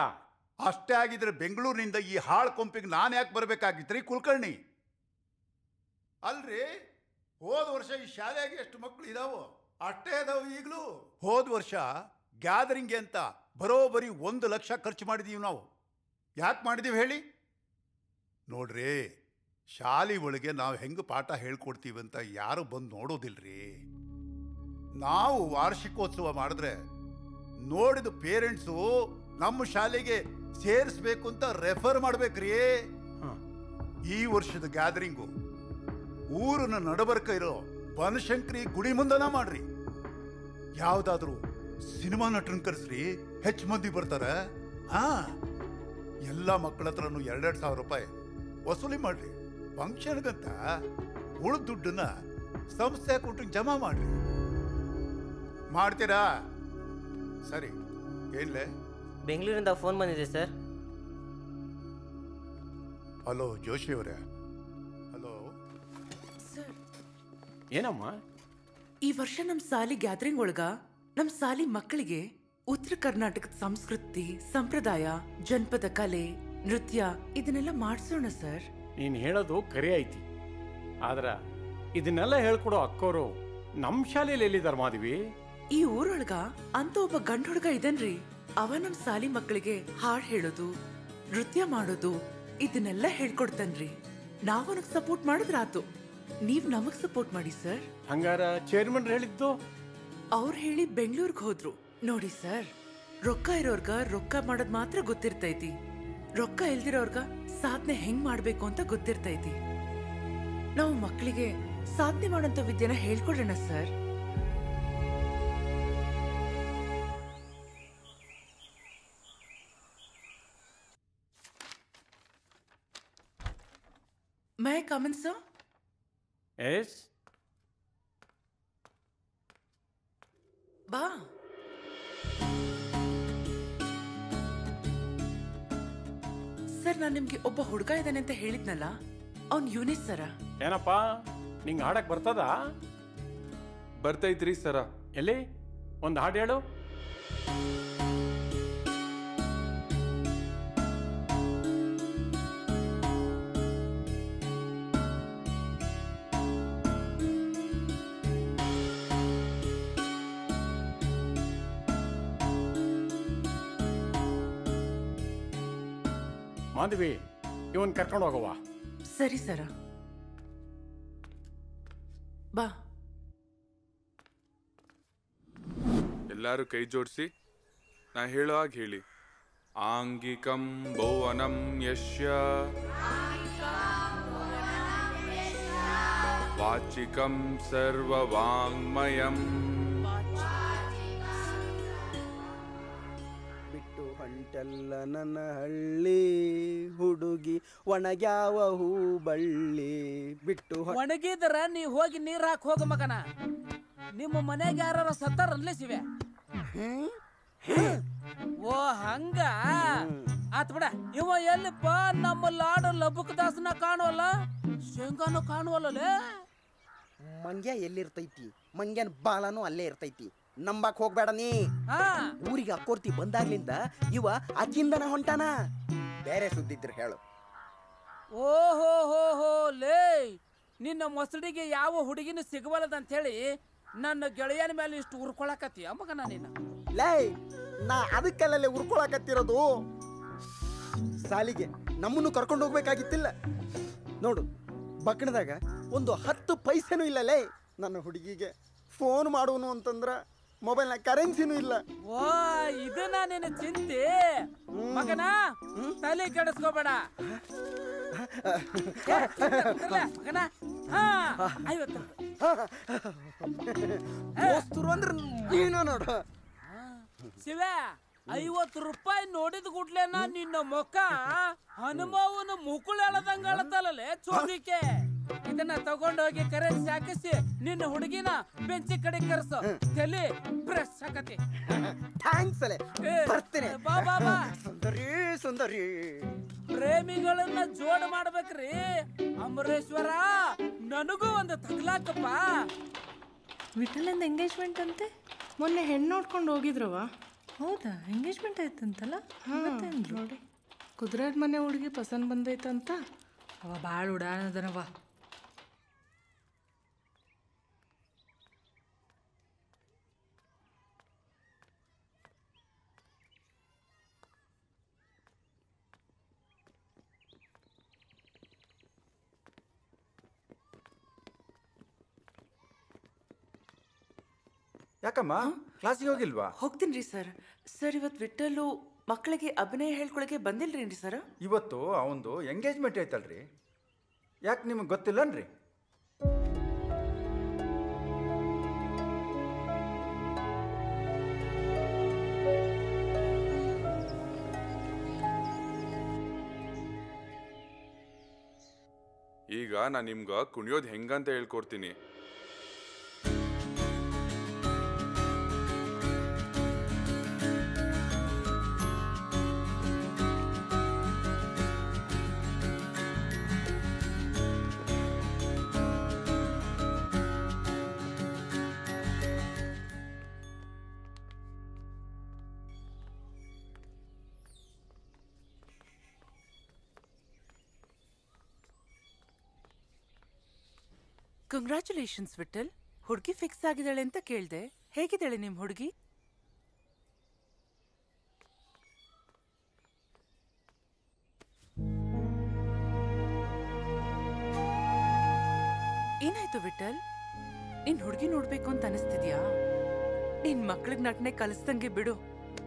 ಅಷ್ಟೇ ಆಗಿದ್ರೆ ಬೆಂಗಳೂರಿನಿಂದ ಈ ಹಾಳು ಕೊಂಪಿಗೆ ನಾನು ಯಾಕೆ ಬರಬೇಕಾಗಿತ್ರಿ ಕುಲಕರ್ಣಿ? ಅಲ್ರಿ, ಹೋದ ವರ್ಷ ಈ ಶಾಲೆಗೆ ಎಷ್ಟು ಮಕ್ಕಳು ಇದಾವೋ ಅಷ್ಟೇ ಇದಾವೆ ಈಗಲೂ. ಹೋದ ವರ್ಷ ಗ್ಯಾದರಿಂಗ್ಗೆ ಅಂತ ಬರೋಬ್ಬರಿ 1 ಲಕ್ಷ ಖರ್ಚು ಮಾಡಿದೀವಿ ನಾವು. ಯಾಕೆ ಮಾಡಿದೀವಿ ಹೇಳಿ? ನೋಡ್ರಿ, ಶಾಲೆ ಒಳಗೆ ನಾವು ಹೆಂಗೆ ಪಾಠ ಹೇಳ್ಕೊಡ್ತೀವಿ ಅಂತ ಯಾರು ಬಂದು ನೋಡೋದಿಲ್ರಿ. ನಾವು ವಾರ್ಷಿಕೋತ್ಸವ ಮಾಡಿದ್ರೆ ನೋಡಿದ ಪೇರೆಂಟ್ಸು ನಮ್ಮ ಶಾಲೆಗೆ ಸೇರಿಸ್ಬೇಕು ಅಂತ ರೆಫರ್ ಮಾಡ್ಬೇಕ್ರಿ. ಈ ವರ್ಷದ ಗ್ಯಾದರಿಂಗು ಊರಿನ ನಡಬರ್ಕ ಇರೋ ಬನಶಂಕರಿ ಗುಡಿ ಮುಂದನ ಮಾಡ್ರಿ. ಯಾವ್ದಾದ್ರು ಸಿನಿಮಾ ನಟನ್ ಕರೆಸ್ರಿ, ಹೆಚ್ಚು ಮಂದಿ ಬರ್ತಾರ. ಎಲ್ಲ ಮಕ್ಕಳ ಹತ್ರನು 2,000 ರೂಪಾಯಿ ವಸೂಲಿ ಮಾಡ್ರಿ. ಫಂಕ್ಷನ್ಗಂತ ಉಳಿದ ದುಡ್ಡನ್ನ ಸಂಸ್ಥೆ ಅಕೌಂಟಿಗೆ ಜಮಾ ಮಾಡ್ರಿ. ಮಾಡ್ತೀರಾ? ಸರಿ. ಏನ್ಲೆ? ಬೆಂಗಳೂರಿಂದ ಫೋನ್ ಬಂದಿದೆ ಸರ್. ಹಲೋ ಜೋಶಿ ಅವರೇ. Hello sir. ಏನಮ್ಮ? ಈ ವರ್ಷ ನಮ್ಮ ಸಾಲಿ ಗ್ಯಾದರಿಂಗ್ ಒಳಗ ನಮ್ಮ ಸಾಲಿ ಮಕ್ಕಳಿಗೆ ಉತ್ತರ ಕರ್ನಾಟಕದ ಸಂಸ್ಕೃತಿ, ಸಂಪ್ರದಾಯ, ಜನಪದ ಕಲೆ, ನೃತ್ಯ ಇದನ್ನೆಲ್ಲ ಮಾಡಿಸೋಣ ಸರ್. ನೀನು ಹೇಳೋದು ಖರೆ ಐತಿ, ಆದ್ರ ಇದನ್ನೆಲ್ಲ ಹೇಳ್ಕೊಡೋ ಅಕ್ಕೋರು ನಮ್ಮ ಶಾಲೆಯಲ್ಲಿ ಎಲ್ಲಿದಾರ ಮಾಧವಿ? ಈ ಊರೊಳಗ ಅಂತ ಒಬ್ಬ ಗಂಡ ಹುಡುಗ ಇದನ್ರಿ. ಅವ ನಮ್ಮ ಸಾಲಿ ಮಕ್ಕಳಿಗೆ ಹಾಡ್ ಹೇಳೋದು, ನೃತ್ಯ ಮಾಡೋದು ಇದನ್ನೆಲ್ಲ ಹೇಳ್ಕೊಡ್ತಾನ್ರಿ. ನಾವ್ ಅವನಿಗೆ ಸಪೋರ್ಟ್ ಮಾಡಿದ್ರಾತು, ನೀವ್ ನಮಗ್ ಸಪೋರ್ಟ್ ಮಾಡಿ ಸರ್. ಹಂಗಾರ ಚೇರ್ಮನ್ ಹೇಳಿದ್ದು? ಅವ್ರು ಹೇಳಿ ಬೆಂಗಳೂರಿಗೆ ಹೋದ್ರು. ನೋಡಿ ಸರ್, ರೊಕ್ಕ ಇರೋರ್ಗ ರೊಕ್ಕ ಮಾಡೋದ್ ಮಾತ್ರ ಗೊತ್ತಿರ್ತೈತಿ, ರೊಕ್ಕ ಇಲ್ದಿರೋರ್ಗ ಸಾಧನೆ ಹೆಂಗ್ ಮಾಡ್ಬೇಕು ಅಂತ ಗೊತ್ತಿರ್ತೈತಿ. ನಾವು ಮಕ್ಕಳಿಗೆ ಸಾಧನೆ ಮಾಡೋಂಥ ವಿದ್ಯೆನ ಹೇಳ್ಕೊಡೋಣ sir. May I come in, sir? Yes. ಬಾ. ಸರ್, ನಾನು ನಿಮ್ಗೆ ಒಬ್ಬ ಹುಡುಗ ಇದ್ದಾನೆ ಅಂತ ಹೇಳಿದ್ನಲ್ಲ, ಅವ್ನ್ ಯೂನಿಸ್ ಸರ. ಏನಪ್ಪ, ನಿಂಗೆ ಹಾಡಕ್ ಬರ್ತದ? ಬರ್ತೈತ್ರಿ ಸರ. ಎಲ್ಲಿ ಒಂದು ಹಾಡು ಹೇಳು. ಮಾಧವಿ, ಇವನ್ ಕರ್ಕೊಂಡು ಹೋಗವಾ? ಸರಿ ಸರ. ಬಾ. ಎಲ್ಲಾರು ಕೈ ಜೋಡಿಸಿ ನಾ ಹೇಳೋ ಹಾಗೆ ಹೇಳಿ. ಆಂಗಿಕಂ ಭುವನಂ ಯಶ್ಯ ವಾಚಿಕಂ ಸರ್ವವಾಂಗ್ಮಯಂ ಬಿಟ್ಟು ಹೊಂಟೆಲ್ಲ ನನ್ನ ಹಳ್ಳಿ ಹುಡುಗಿ ಒಣಗ್ಯಾವ ಹೂ ಬಳ್ಳಿ ಬಿಟ್ಟು ಒಣಗಿದ್ರ ನೀ ಹೋಗಿ ನೀರ್ ಹಾಕಿ ಹೋಗ ಮಗನ. ನಿಮ್ಮ ಮನೆಗೆ ಯಾರ ಸತ್ತಾರ ಅನ್ಲೇಸಿವೆ. ಓ ಹಂಗ ಆತ್ ಬಿಡ. ಇವ ಎಲ್ಲಿಪ್ಪ ನಮ್ಮ ಲಾಡ ಲಬುಕ್ ದಾಸನ ಕಾಣುವಲ್ಲ, ಶೇಂಗಾನು ಕಾಣುವಲ್ಲ. ಮಂಗ್ಯ ಎಲ್ಲಿರ್ತೈತಿ, ಮಂಗ್ಯನ ಬಾಲನು ಅಲ್ಲೇ ಇರ್ತೈತಿ. ನಂಬಕ್ ಹೋಗ್ಬೇಡ ನೀ. ಊರಿಗೆ ಅಕ್ಕೋರ್ತಿ ಬಂದಾಗ್ಲಿಂದ ಇವ ಅಕ್ಕಿಂದನ ಹೊಂಟಾನ. ಬೇರೆ ಸುದ್ದಿದ್ರೆ ಹೇಳು. ಓಹೋ ಹೋ ಹೋ ಲೇ, ನಿನ್ನ ಮೊಸಡಿಗೆ ಯಾವ ಹುಡುಗಿನೂ ಸಿಗಬಲ್ಲದಂತ ಹೇಳಿ ನನ್ನ ಗೆಳೆಯನ ಮೇಲೆ ಇಷ್ಟು ಉರ್ಕೊಳಕತ್ತೀಯ ಮಗನ ನೀನು. ಲೇ, ನಾ ಅದಕ್ಕೆಲ್ಲೇ ಉರ್ಕೊಳಕತ್ತಿರೋದು. ಸಾಲಿಗೆ ನಮ್ಮನ್ನು ಕರ್ಕೊಂಡು ಹೋಗ್ಬೇಕಾಗಿತ್ತಿಲ್ಲ. ನೋಡು, ಬಕ್ಕಣದಾಗ ಒಂದು 10 ಪೈಸೆನೂ ಇಲ್ಲ ಲೇ. ನನ್ನ ಹುಡುಗಿಗೆ ಫೋನ್ ಮಾಡುವನು ಅಂತಂದ್ರ ಮೊಬೈಲ್ನ ಕರೆನ್ಸಿನೂ ಇಲ್ಲ. ಓ, ಇದನ್ನ ನಿನ್ನ ಚಿಂತೆ ಮಗನ. ತಲೆ ಕೆಡಿಸ್ಕೋಬೇಡ ಮಗನ. ದೋಸ್ತರು ಅಂದ್ರೆ ನೀನು ನೋಡು. ಶಿವ, 50 ರೂಪಾಯಿ ನೋಡಿದ ಕೂಡ್ಲೇನ ನಿನ್ನ ಮೊಕ್ಕ ಹನುಮವನ ಮುಕುಳ ಎಳದಂಗ ಅಳತಲ್ಲೇ ಚೋರಿಕೆ. ಇದನ್ನ ತಗೊಂಡೋಗಿ ಕರೆನ್ಸಿ ಹಾಕಿಸಿ ನಿನ್ನ ಹುಡುಗಿನ ಬೆಂಚಿ ಕಡೆ ಕರ್ಸು. ತಲೆ ಫ್ರೆಶ್ ಆಗತಿ. ಥ್ಯಾಂಕ್ಸ್ ಅಲೆ, ಬರ್ತೀನಿ. ಬಾ ಬಾ ಬಾ. ಸುಂದರಿ ಸುಂದರಿ. ಪ್ರೇಮಿಗಳನ್ನ ಜೋಡ್ ಮಾಡ್ಬೇಕ್ರಿ ಅಮರೇಶ್ವರ. ನನಗೂ ಒಂದು ತಗ್ಲಾಕಪ್ಪ. ವಿಠಲಂದ ಎಂಗೇಜ್ಮೆಂಟ್ ಅಂತೆ. ಮೊನ್ನೆ ಹೆಣ್ಣು ನೋಡ್ಕೊಂಡು ಹೋಗಿದ್ರವ. ಹೌದಾ, ಎಂಗೇಜ್ಮೆಂಟ್ ಆಯ್ತಂತಲ್ಲ. ನೋಡಿ, ಕುದುರೆದ ಮನೆ ಹುಡುಗಿ ಪಸಂದ್ ಬಂದೈತಂತ. ಅವ ಭಾಳ ಉಡಾನದನವ. ಯಾಕಮ್ಮ ಕ್ಲಾಸಿಗೆ ಹೋಗಿಲ್ವಾ? ಹೋಗ್ತೀನಿ ಸರ್. ಸರ್, ಇವತ್ತು ವಿಠಲು ಮಕ್ಕಳಿಗೆ ಅಭಿನಯ ಹೇಳ್ಕೊಳಕ್ಕೆ ಬಂದಿಲ್ರಿ ಸರ್. ಇವತ್ತು ಅವಂದು ಎಂಗೇಜ್ಮೆಂಟ್ ಐತಲ್ರಿ. ಯಾಕೆ ನಿಮಗೆ ಗೊತ್ತಿಲ್ಲನ್ರಿ? ಈಗ ನಾನು ನಿಮ್ಗೆ ಕುಣಿಯೋದು ಹೆಂಗಂತ ಹೇಳ್ಕೊಡ್ತೀನಿ. ಕಂಗ್ರ್ಯಾಚುಲೇಷನ್ಸ್ ವಿಠಲ್. ಹುಡುಗಿ ಫಿಕ್ಸ್ ಆಗಿದ್ದಾಳೆ ಅಂತ ಕೇಳ್ದೆ. ಹೇಗಿದ್ದಾಳೆ ನಿಮ್ ಹುಡುಗಿ? ಏನಾಯ್ತು ವಿಠಲ್? ನಿನ್ ಹುಡುಗಿ ನೋಡ್ಬೇಕು ಅಂತ ಅನಿಸ್ತಿದ್ಯಾ? ನಿನ್ ಮಕ್ಳಿಗೆ ನಟನೆ ಕಲಿಸ್ದಂಗೆ ಬಿಡು.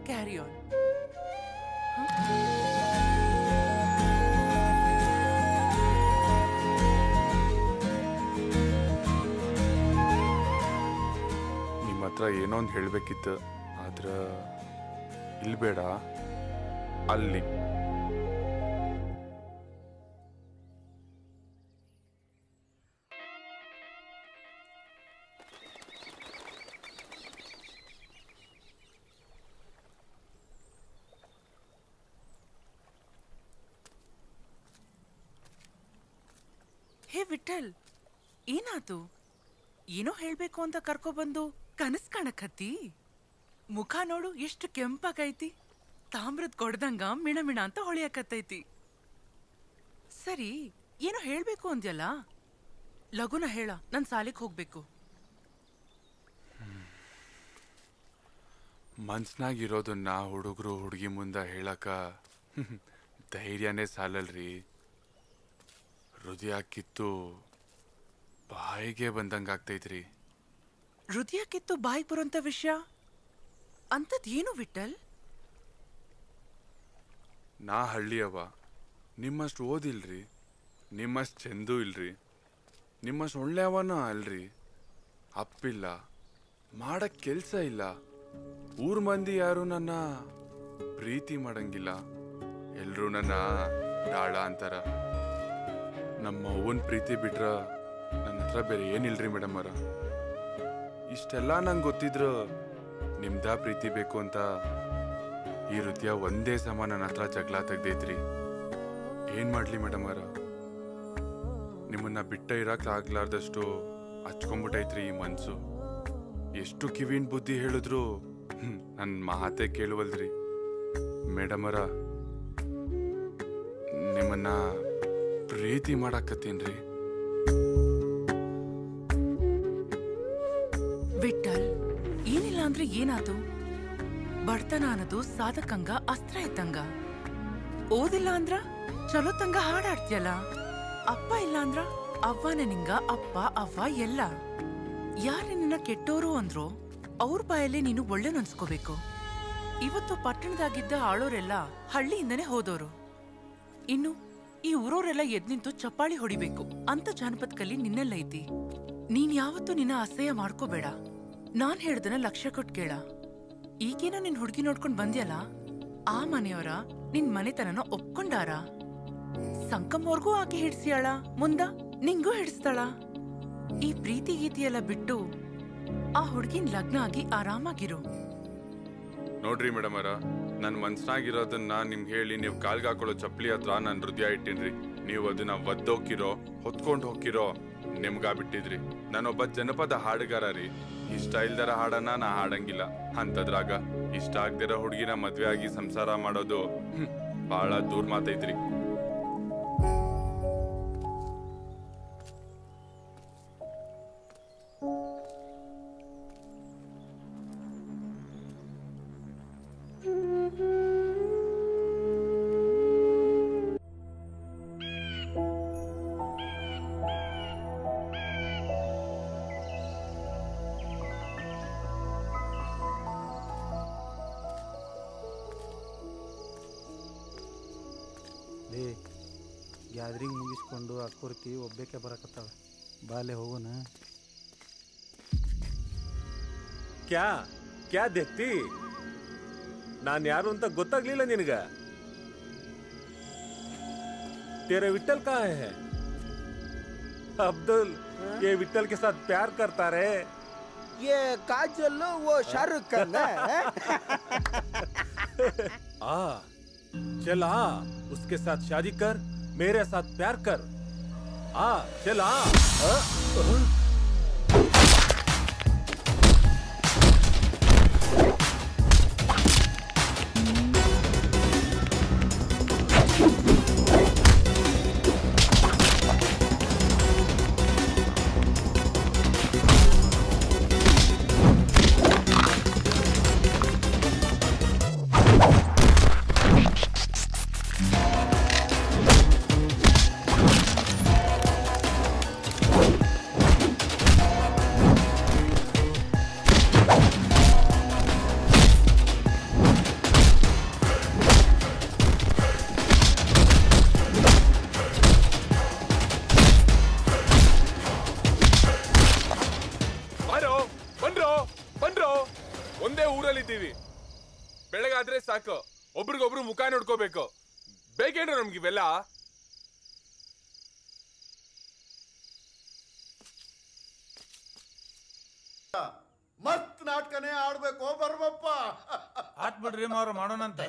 Carry on. ಏನೋ ಒಂದು ಹೇಳಬೇಕಿತ್ತು, ಆದ್ರೆ ಇಲ್ಲಿ ಬೇಡ, ಅಲ್ಲಿ. ಹೇ ವಿಠಲ್, ಏನಾತು? ಏನೋ ಹೇಳ್ಬೇಕು ಅಂತ ಕರ್ಕೊಬಂದು ಕನಸ್ ಕಾಣಕತ್ತಿ. ಮುಖ ನೋಡು ಎಷ್ಟು ಕೆಂಪಾಗೈತಿ. ತಾಮ್ರದ ಕೊಡ್ದಂಗ ಮಿಣಮಿಣ ಅಂತ ಹೊಳಿಯಕತ್ತೈತಿ. ಸರಿ, ಏನೋ ಹೇಳ್ಬೇಕು ಅಂದ್ಯಲ್ಲ, ಲಗುನ ಹೇಳ. ನನ್ ಸಾಲಿಗೆ ಹೋಗ್ಬೇಕು. ಮನ್ಸ್ನಾಗಿರೋದನ್ನ ಹುಡುಗರು ಹುಡುಗಿ ಮುಂದೆ ಹೇಳಕ ಧೈರ್ಯನೇ ಸಾಲಲ್ರಿ. ಹೃದಯ ಕಿತ್ತು ಬಾಯಿಗೆ ಬಂದಂಗಾಗ್ತೈತ್ರಿ. ಹೃದಯ ಕಿತ್ತು ಬಾಯಿಗೆ ಬರೋಂಥ ವಿಷಯ ಅಂಥದ್ದೇನು ವಿಠಲ್? ನಾ ಹಳ್ಳಿಯವ, ನಿಮ್ಮಷ್ಟು ಓದಿಲ್ರಿ, ನಿಮ್ಮಷ್ಟು ಚೆಂದೂ ಇಲ್ರಿ, ನಿಮ್ಮಷ್ಟು ಒಳ್ಳೆಯವನ ಅಲ್ರಿ. ಅಪ್ಪಿಲ್ಲ, ಮಾಡಕ್ ಕೆಲ್ಸ ಇಲ್ಲ, ಊರ್ ಮಂದಿ ಯಾರು ನನ್ನ ಪ್ರೀತಿ ಮಾಡಂಗಿಲ್ಲ, ಎಲ್ರೂ ನನ್ನ ಡಾಳ ಅಂತಾರ. ನಮ್ಮ ಅವ್ವನ ಪ್ರೀತಿ ಬಿಟ್ರ ನನ್ನ ಹತ್ರ ಬೇರೆ ಏನಿಲ್ರಿ ಮೇಡಮ್ ಅವರ. ಇಷ್ಟೆಲ್ಲ ನಂಗೆ ಗೊತ್ತಿದ್ರು ನಿಮ್ದ ಪ್ರೀತಿ ಬೇಕು ಅಂತ ಈ ಹೃದಯ ಒಂದೇ ಸಮ ನನ್ನ ಹತ್ರ ಜಗಳ ತೆಗ್ದೈತ್ರಿ. ಏನ್ ಮಾಡ್ಲಿ ಮೇಡಮ್ ಅವರ, ನಿಮ್ಮನ್ನ ಬಿಟ್ಟ ಇರಕ್ ಆಗ್ಲಾರ್ದಷ್ಟು ಹಚ್ಕೊಂಡ್ಬಿಟ್ಟೈತ್ರಿ ಈ ಮನ್ಸು. ಎಷ್ಟು ಕಿವಿನ್ ಬುದ್ಧಿ ಹೇಳಿದ್ರು ನನ್ನ ಮಾತೆ ಕೇಳುವಲ್ರಿ. ಮೇಡಮರ, ನಿಮ್ಮನ್ನ ಪ್ರೀತಿ ಮಾಡಾಕತ್ತೀನ್ರಿ. ವಿಠಲ್, ಏನಿಲ್ಲ ಅಂದ್ರೆ ಏನಾತು? ಬಡತನ ಅನ್ನೋದು ಸಾಧಕಂಗ ಅಸ್ತ್ರ ಇದ್ದಂಗ. ಓದಿಲ್ಲ ಅಂದ್ರ ಚಲೋ ತಂಗ ಹಾಡಾಡ್ತಿಯಲ್ಲ. ಅಪ್ಪ ಇಲ್ಲ ಅಂದ್ರ ಅವ್ವನ ನಿಂಗ ಅಪ್ಪ ಅವ್ವ ಎಲ್ಲ. ಯಾರು ನಿನ್ನ ಕೆಟ್ಟೋರು ಅಂದ್ರೋ ಅವ್ರ ಬಾಯಲ್ಲಿ ನೀನು ಒಳ್ಳೆ ಅನ್ಸ್ಕೋಬೇಕು. ಇವತ್ತು ಪಟ್ಟಣದಾಗಿದ್ದ ಆಳೋರೆಲ್ಲ ಹಳ್ಳಿಯಿಂದನೇ ಹೋದೋರು. ಇನ್ನು ಈ ಊರೋರೆಲ್ಲ ಎದ್ ನಿಂತು ಚಪ್ಪಾಳಿ ಹೊಡಿಬೇಕು ಅಂತ ಜಾನಪದ ಕಲಿ ನಿನ್ನೆಲ್ಲ ಐತಿ. ನೀನ್ ಯಾವತ್ತೂ ನಿನ್ನ ಅಸಹ್ಯ ಮಾಡ್ಕೋಬೇಡ. ನಾನ್ ಹೇಳ್ದನ ಲಕ್ಷ್ಯ ಕೊಟ್ ಕೇಳ. ಈಗೇನ ನಿನ್ ಹುಡ್ಗಿ ನೋಡ್ಕೊಂಡ್ ಬಂದ್ಯಲ್ಲ, ಆ ಮನೆಯವರ ನಿನ್ ಮನೆತನನ ಒಪ್ಕೊಂಡಾರ. ಸಂಕಮ್ಮವ್ರಿಗೂ ಆಕೆ ಹಿಡ್ಸ್ಯಾಳ, ಮುಂದ ನಿಂಗೂ ಹಿಡಿಸ್ತಾಳ. ಈ ಪ್ರೀತಿ ಗೀತಿಯೆಲ್ಲ ಬಿಟ್ಟು ಆ ಹುಡ್ಗಿನ್ ಲಗ್ನ ಆಗಿ ಆರಾಮಾಗಿರು. ನೋಡ್ರಿ ಮೇಡಮರ, ನನ್ನ ಮನ್ಸ್ನಾಗಿರೋದನ್ನ ನಿಮ್ಗೆ ಹೇಳಿ ನೀವು ಕಾಲ್ಗೆ ಹಾಕೊಳ್ಳೋ ಚಪ್ಪಲಿ ಹತ್ರ ನಾನು ಹೃದಯ ಇಟ್ಟಿನ್ರಿ. ನೀವು ಅದನ್ನ ಒದ್ದೋಕಿರೋ ಹೊತ್ಕೊಂಡು ಹೋಗಿರೋ ನಿಮ್ಗಾಬಿಟ್ಟಿದ್ರಿ. ನಾನೊಬ್ಬ ಜನಪದ ಹಾಡುಗಾರ ರೀ. ಇಷ್ಟ ಇಲ್ದರ ಹಾಡನ್ನ ನಾ ಹಾಡಂಗಿಲ್ಲ. ಅಂತದ್ರಾಗ ಇಷ್ಟ ಆಗ್ದಿರೋ ಹುಡುಗಿನ ಮದ್ವೆ ಆಗಿ ಸಂಸಾರ ಮಾಡೋದು ಬಹಳ ದೂರ ಮಾತೈತ್ರಿ. ಗ್ಯಾದರಿಂಗ್ ಮುಗಿಸ್ಕೊಂಡು ಅಕ್ಕೂರ್ತಿ ಒಬ್ಬೇಕೆ ಬರಕತ್ತಾಳ. ಬಾಲೆ ಹೋಗೋಣ. ಕ್ಯಾ ಕ್ಯಾ ದೇಖ್ತಿ? ನಾನ್ ಯಾರು ಅಂತ ಗೊತ್ತಾಗ್ಲಿಲ್ಲ ನಿನಗ? तेरे विट्ठल कहाँ है? अब्दुल, ये विट्ठल के साथ प्यार करता रे. ये काजल वो शाहरुख खान है. आ चल आ, उसके साथ शादी कर, मेरे साथ प्यार कर. आ चल आ. ಬೆಳಗಾದ್ರೆ ಸಾಕು, ಒಬ್ರಿಗೊಬ್ರು ಮುಖ ನೋಡ್ಕೋಬೇಕು. ಬೇಕೇನ್ರ ನಮ್ಗಿವೆಲ್ಲ? ಮಸ್ತ್ ನಾಟಕನೇ ಆಡ್ಬೇಕು ಬರ್ಬಪ್ಪ. ಆತ್ ಬಿಡ್ರಿ ಅವ್ರು ಮಾಡೋಣಂತ.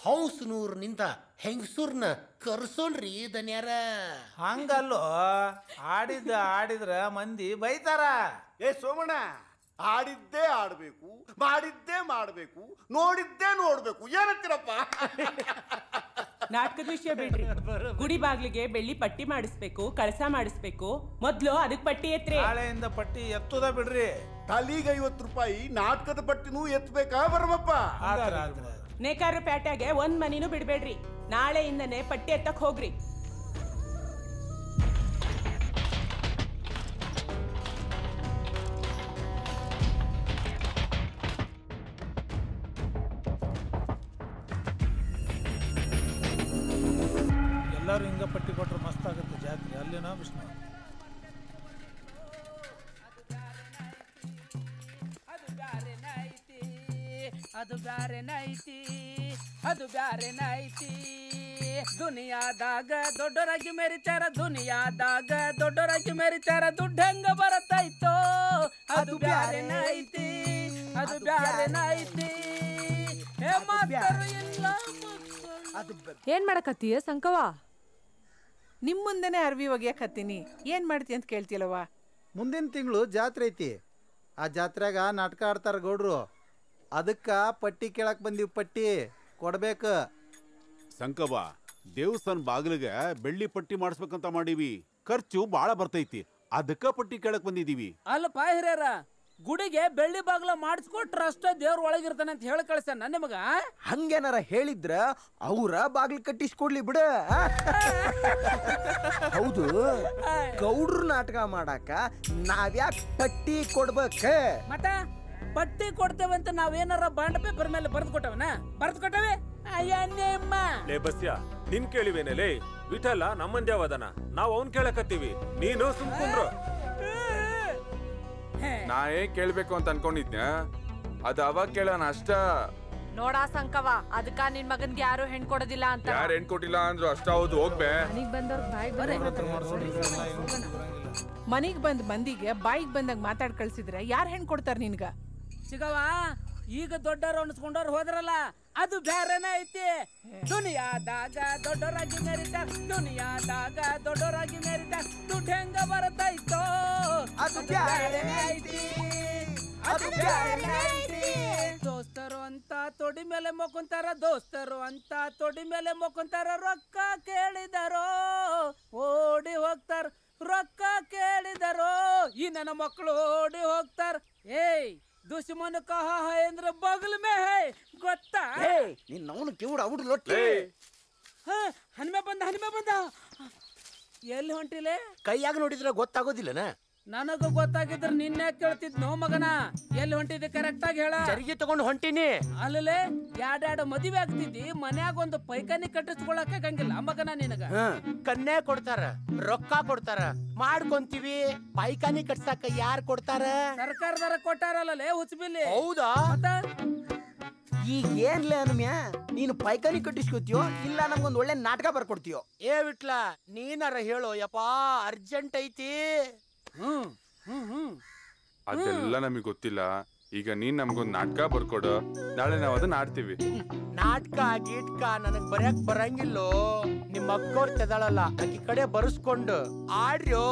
ಹೌಸ್ನೂರ್ ನಿಂತ ಹೆಂಗಸೂರ್ನ ಕರ್ಸೋಣ್ರಿ ದನ್ಯಾರ. ಹಂಗಲ್ಲೋ, ಆಡಿದ್ರ ಮಂದಿ ಬೈತಾರ. ಏ ಸೋಮಣ್ಣ, ಆಡಿದ್ದೇ ಆಡ್ಬೇಕು, ಮಾಡಿದ್ದೇ ಮಾಡ್ಬೇಕು, ನೋಡಿದ್ದೇ ನೋಡ್ಬೇಕು. ಏನಂತೀರಪ್ಪ? ನಾಟಕದ ವಿಷಯ ಬಿಡ್ರಿ. ಗುಡಿ ಬಾಗ್ಲಿಗೆ ಬೆಳ್ಳಿ ಪಟ್ಟಿ ಮಾಡಿಸ್ಬೇಕು, ಕಳಸ ಮಾಡಿಸ್ಬೇಕು. ಮೊದ್ಲು ಅದಕ್ ಪಟ್ಟಿ ಎತ್ರಿ. ನಾಳೆಯಿಂದ ಪಟ್ಟಿ ಎತ್ತುದ ಬಿಡ್ರಿ. ತಲಿಗೆ 50 ರೂಪಾಯಿ ನಾಟಕದ ಪಟ್ಟಿನೂ ಎತ್ತಬೇಕಾ ಬರಮಪ್ಪ? ನೇಕಾರ ಪೇಟೆಗೆ ಒಂದ್ ಮನಿನೂ ಬಿಡ್ಬೇಡ್ರಿ. ನಾಳೆಯಿಂದನೇ ಪಟ್ಟಿ ಎತ್ತಕ್ ಹೋಗ್ರಿ. ಎಲ್ಲರೂ ಹಿಂಗ ಪಟ್ಟಿ ಕೊಟ್ರೆ ಮಸ್ತ್ ಆಗುತ್ತೆ ಜಾತ್ರೆ. ಅಲ್ಲಿನ ವಿಷ್ಣು ಅದು ಬ್ಯಾರೆ ನೈತಿ, ಅದು ಬ್ಯಾರೆ ನೈತಿ. ದುನಿಯಾದಾಗ ದೊಡ್ಡರಾಗಿ ಮೆರಿತಾರ, ದುನಿಯಾದಾಗ ದೊಡ್ಡರಾಗಿ ಮೆರಿತಾರ. ದುಡ್ಡು ಹೆಂಗ ಬರತೈತೋ ಅದು ಬ್ಯಾರೆ ನೈತಿ, ಅದು ಬ್ಯಾರೆ ನೈತಿ. ಏನ್ ಮಾಡಕತ್ತೀಯ ಸಂಕವ? ನಿಮ್ ಮುಂದೆನೆ ಅರ್ವಿ ಒಗ್ಯಾಕತ್ತೀನಿ. ಏನ್ ಮಾಡ್ತಿ ಅಂತ ಕೇಳ್ತಿಯಲ್ಲವ? ಮುಂದಿನ ತಿಂಗಳು ಜಾತ್ರೆ ಐತಿ. ಆ ಜಾತ್ರೆಗ ನಾಟಕ ಆಡ್ತಾರ ಗೌಡ್ರು, ಅದಕ್ಕ ಪಟ್ಟಿ ಕೇಳಕ್ ಬಂದೀವಿ. ಪಟ್ಟಿ ಕೊಡ್ಬೇಕು. ಸಂಕವ ದೇವಸ್ಥಾನ ಬಾಗಿಲಿಗೆ ಬೆಳ್ಳಿ ಪಟ್ಟಿ ಮಾಡಿಸ್ಬೇಕಂತ ಮಾಡೀವಿ. ಖರ್ಚು ಬಾಳ ಬರ್ತೈತಿ, ಅದಕ್ಕ ಪಟ್ಟಿ ಕೇಳಕ್ ಬಂದಿದೀವಿ. ಅಲ್ಲಪ್ಪ ಹಿರಿಯರ, ಗುಡಿಗೆ ಬೆಳ್ಳಿ ಬಾಗ್ಲ ಮಾಡಿಸ್ಕೊಟ್ರ ಅಷ್ಟೇ ದೇವ್ರ ಒಳಗಿರ್ತಾನೆ ಅಂತ ಹೇಳಿ ಕಳ್ಸ ನಿಮಗ. ಹಂಗೇನಾರ ಹೇಳಿದ್ರ ಅವ್ರ ಬಾಗಿಲು ಕಟ್ಟಿಸ್ಕೊಡ್ಲಿ ಬಿಡ. ಹೌದು, ಗೌಡ್ರು ನಾಟಕ ಮಾಡಾಕ ನಾವ್ಯಾಕ್ ಪಟ್ಟಿ ಕೊಡ್ಬೇಕ? ಮತ್ತ ಪಟ್ಟಿ ಕೊಡ್ತೇವೆ ಅಂತ ನಾವೇನಾರ ಬಾಂಡ್ ಪೇಪರ್ ಮೇಲೆ ಬರ್ದು ಕೊಟ್ಟವನ? ಬರ್ದು ಕೊಟ್ಟವೆ? ಅಯ್ಯಮ್ಮ ಲೇ ಬಸ್ಯ, ನಿನ್ ಕೇಳಿವೇನೆ ವಿಠಲ ನಮ್ಮಂದ್ಯಾವದನ, ನಾವ್ ಅವ್ನ್ ಕೇಳಕತ್ತೀವಿ, ನೀನು ಸುಮ್ಕೊಂಡ್ರು. ನಾ ಏನ್ ಕೇಳ್ಬೇಕು ಅಂತ ಅನ್ಕೊಂಡಿದ್ನ, ಅದ ಅವಾಗ ಕೇಳೋಣ ಅಷ್ಟ. ನೋಡಾ ಸಂಕವ, ಅದಕ್ಕ ನಿನ್ ಮಗನ್ಗೆ ಯಾರು ಹೆಣ್ ಕೊಡೋದಿಲ್ಲ ಅಂತ. ಯಾರು ಹೆಣ್ ಕೊಟ್ಟಿಲ್ಲ ಅಂದ್ರು ಅಷ್ಟ. ಹೌದು, ಹೋಗ್ಬೇ. ಮನಿಗ್ ಬಂದ್ ಮಂದಿಗೆ ಬಾಯಿಗೆ ಬಂದಾಗ ಮಾತಾಡ್ ಕಳ್ಸಿದ್ರೆ ಯಾರ್ ಹೆಣ್ ಕೊಡ್ತಾರ ನಿನ್ಗ? ಸಿಗವ, ಈಗ ದೊಡ್ಡವ್ರು ಅನ್ಸ್ಕೊಂಡವ್ರು ಹೋದ್ರಲ್ಲ, ಅದು ಬೇರೆನೇ ಐತಿ. ದುನಿಯಾದಾಗ ದೊಡ್ಡವರಾಗಿ ಮೆರಿತಾರ, ದುನಿಯಾದಾಗ ದೊಡ್ಡವರಾಗಿ ಮೆರಿತಾರ, ದುಡ್ಡು ಹೆಂಗ ಬರತೈತೋ ಅದು ಬೇರೆನೇ ಐತಿ, ಅದು ಬೇರೆನೇ ಐತಿ. ದೋಸ್ತರು ಅಂತ ತೊಡಿ ಮೇಲೆ ಮೊಕ್ಕೊಂತಾರ, ದೋಸ್ತರು ಅಂತ ತೊಡಿ ಮೇಲೆ ಮೊಕ್ಕೊಂತಾರ. ರೊಕ್ಕ ಕೇಳಿದರೋ ಓಡಿ ಹೋಗ್ತಾರ, ರೊಕ್ಕ ಕೇಳಿದರೋ ಈ ನನ್ನ ಮಕ್ಕಳು ಓಡಿ ಹೋಗ್ತಾರ. ಏಯ್ दुश्मन कहा है इंद्र बगल में है ಗೊತ್ತಾ? ನಿನ್ನವನು ಕಿವುಡ ಔಡ್ ಲೊಟ್ಟಿ. ಹನುಮೆ ಬಂದ ಎಲ್ಲಿ ಹೊಂಟಿಲೆ? ಕೈಯಾಗ ನೋಡಿದ್ರೆ ಗೊತ್ತಾಗೋದಿಲ್ಲನ? ನನಗೂ ಗೊತ್ತಾಗಿದ್ರೆ ನಿನ್ನೆ ಕೇಳ್ತಿದ್ನೋ ಮಗನ. ಎಲ್ಲಿ ಹೊಂಟಿದ್ದೆ ಕರೆಕ್ಟ್ ಆಗಿ ಹೇಳ. ಚರಿಗೆ ತಗೊಂಡು ಹೊಂಟಿನಿ. ಅಲ್ಲೇ ಎರಡೆರಡು ಮದುವೆ ಆಗ್ತಿದ್ದಿ, ಮನ್ಯಾಗ ಒಂದು ಪೈಖಾನಿ ಕಟ್ಟಿಸ್ಕೊಳಕ ಆಗಂಗಿಲ್ಲ ಮಗನ ನಿನಗ. ಕನ್ಯಾ ಕೊಡ್ತಾರ, ರೊಕ್ಕ ಕೊಡ್ತಾರ, ಮಾಡ್ಕೊಂತೀವಿ. ಪೈಖಾನಿ ಕಟ್ಸಾಕ ಯಾರು ಕೊಡ್ತಾರ? ಸರ್ಕಾರದರ ಕೊಟ್ಟಾರಲ್ಲೇ ಹುಚ್ಚಬಿಲ್ಲಿ. ಹೌದಾ? ಈಗ ಏನ್ಲೇ ಅನ್ಮ್ಯಾ, ನೀನು ಪೈಖಾನಿ ಕಟ್ಟಿಸ್ಕೊತೀಯೋ ಇಲ್ಲ ನಮ್ಗೊಂದ್ ಒಳ್ಳೆ ನಾಟಕ ಬರ್ಕೊಡ್ತೀಯೋ? ಏ ವಿಟ್ಲ, ನೀನಾರ ಹೇಳೋ ಯಪ್ಪಾ, ಅರ್ಜೆಂಟ್ ಐತಿ. ಅದೆಲ್ಲ ನಮಗ್ ಗೊತ್ತಿಲ್ಲ. ಈಗ ನೀನ್ ನಮ್ಗೊಂದ್ ನಾಟಕ ಬರ್ಕೊಡು, ನಾಳೆ ನಾವ್ ಅದನ್ನ ಆಡ್ತೀವಿ. ನಾಟಕ ಗೀಟ್ಕ ನನಗ್ ಬರ್ಯಾಕ್ ಬರಂಗಿಲ್ಲೋ. ನಿಮ್ಮ ಅಕ್ಕವ್ರ ತೆದಾಳಲ್ಲ, ಆಕಿ ಕಡೆ ಬರ್ಸ್ಕೊಂಡು ಆಡ್ರ್ಯೋ.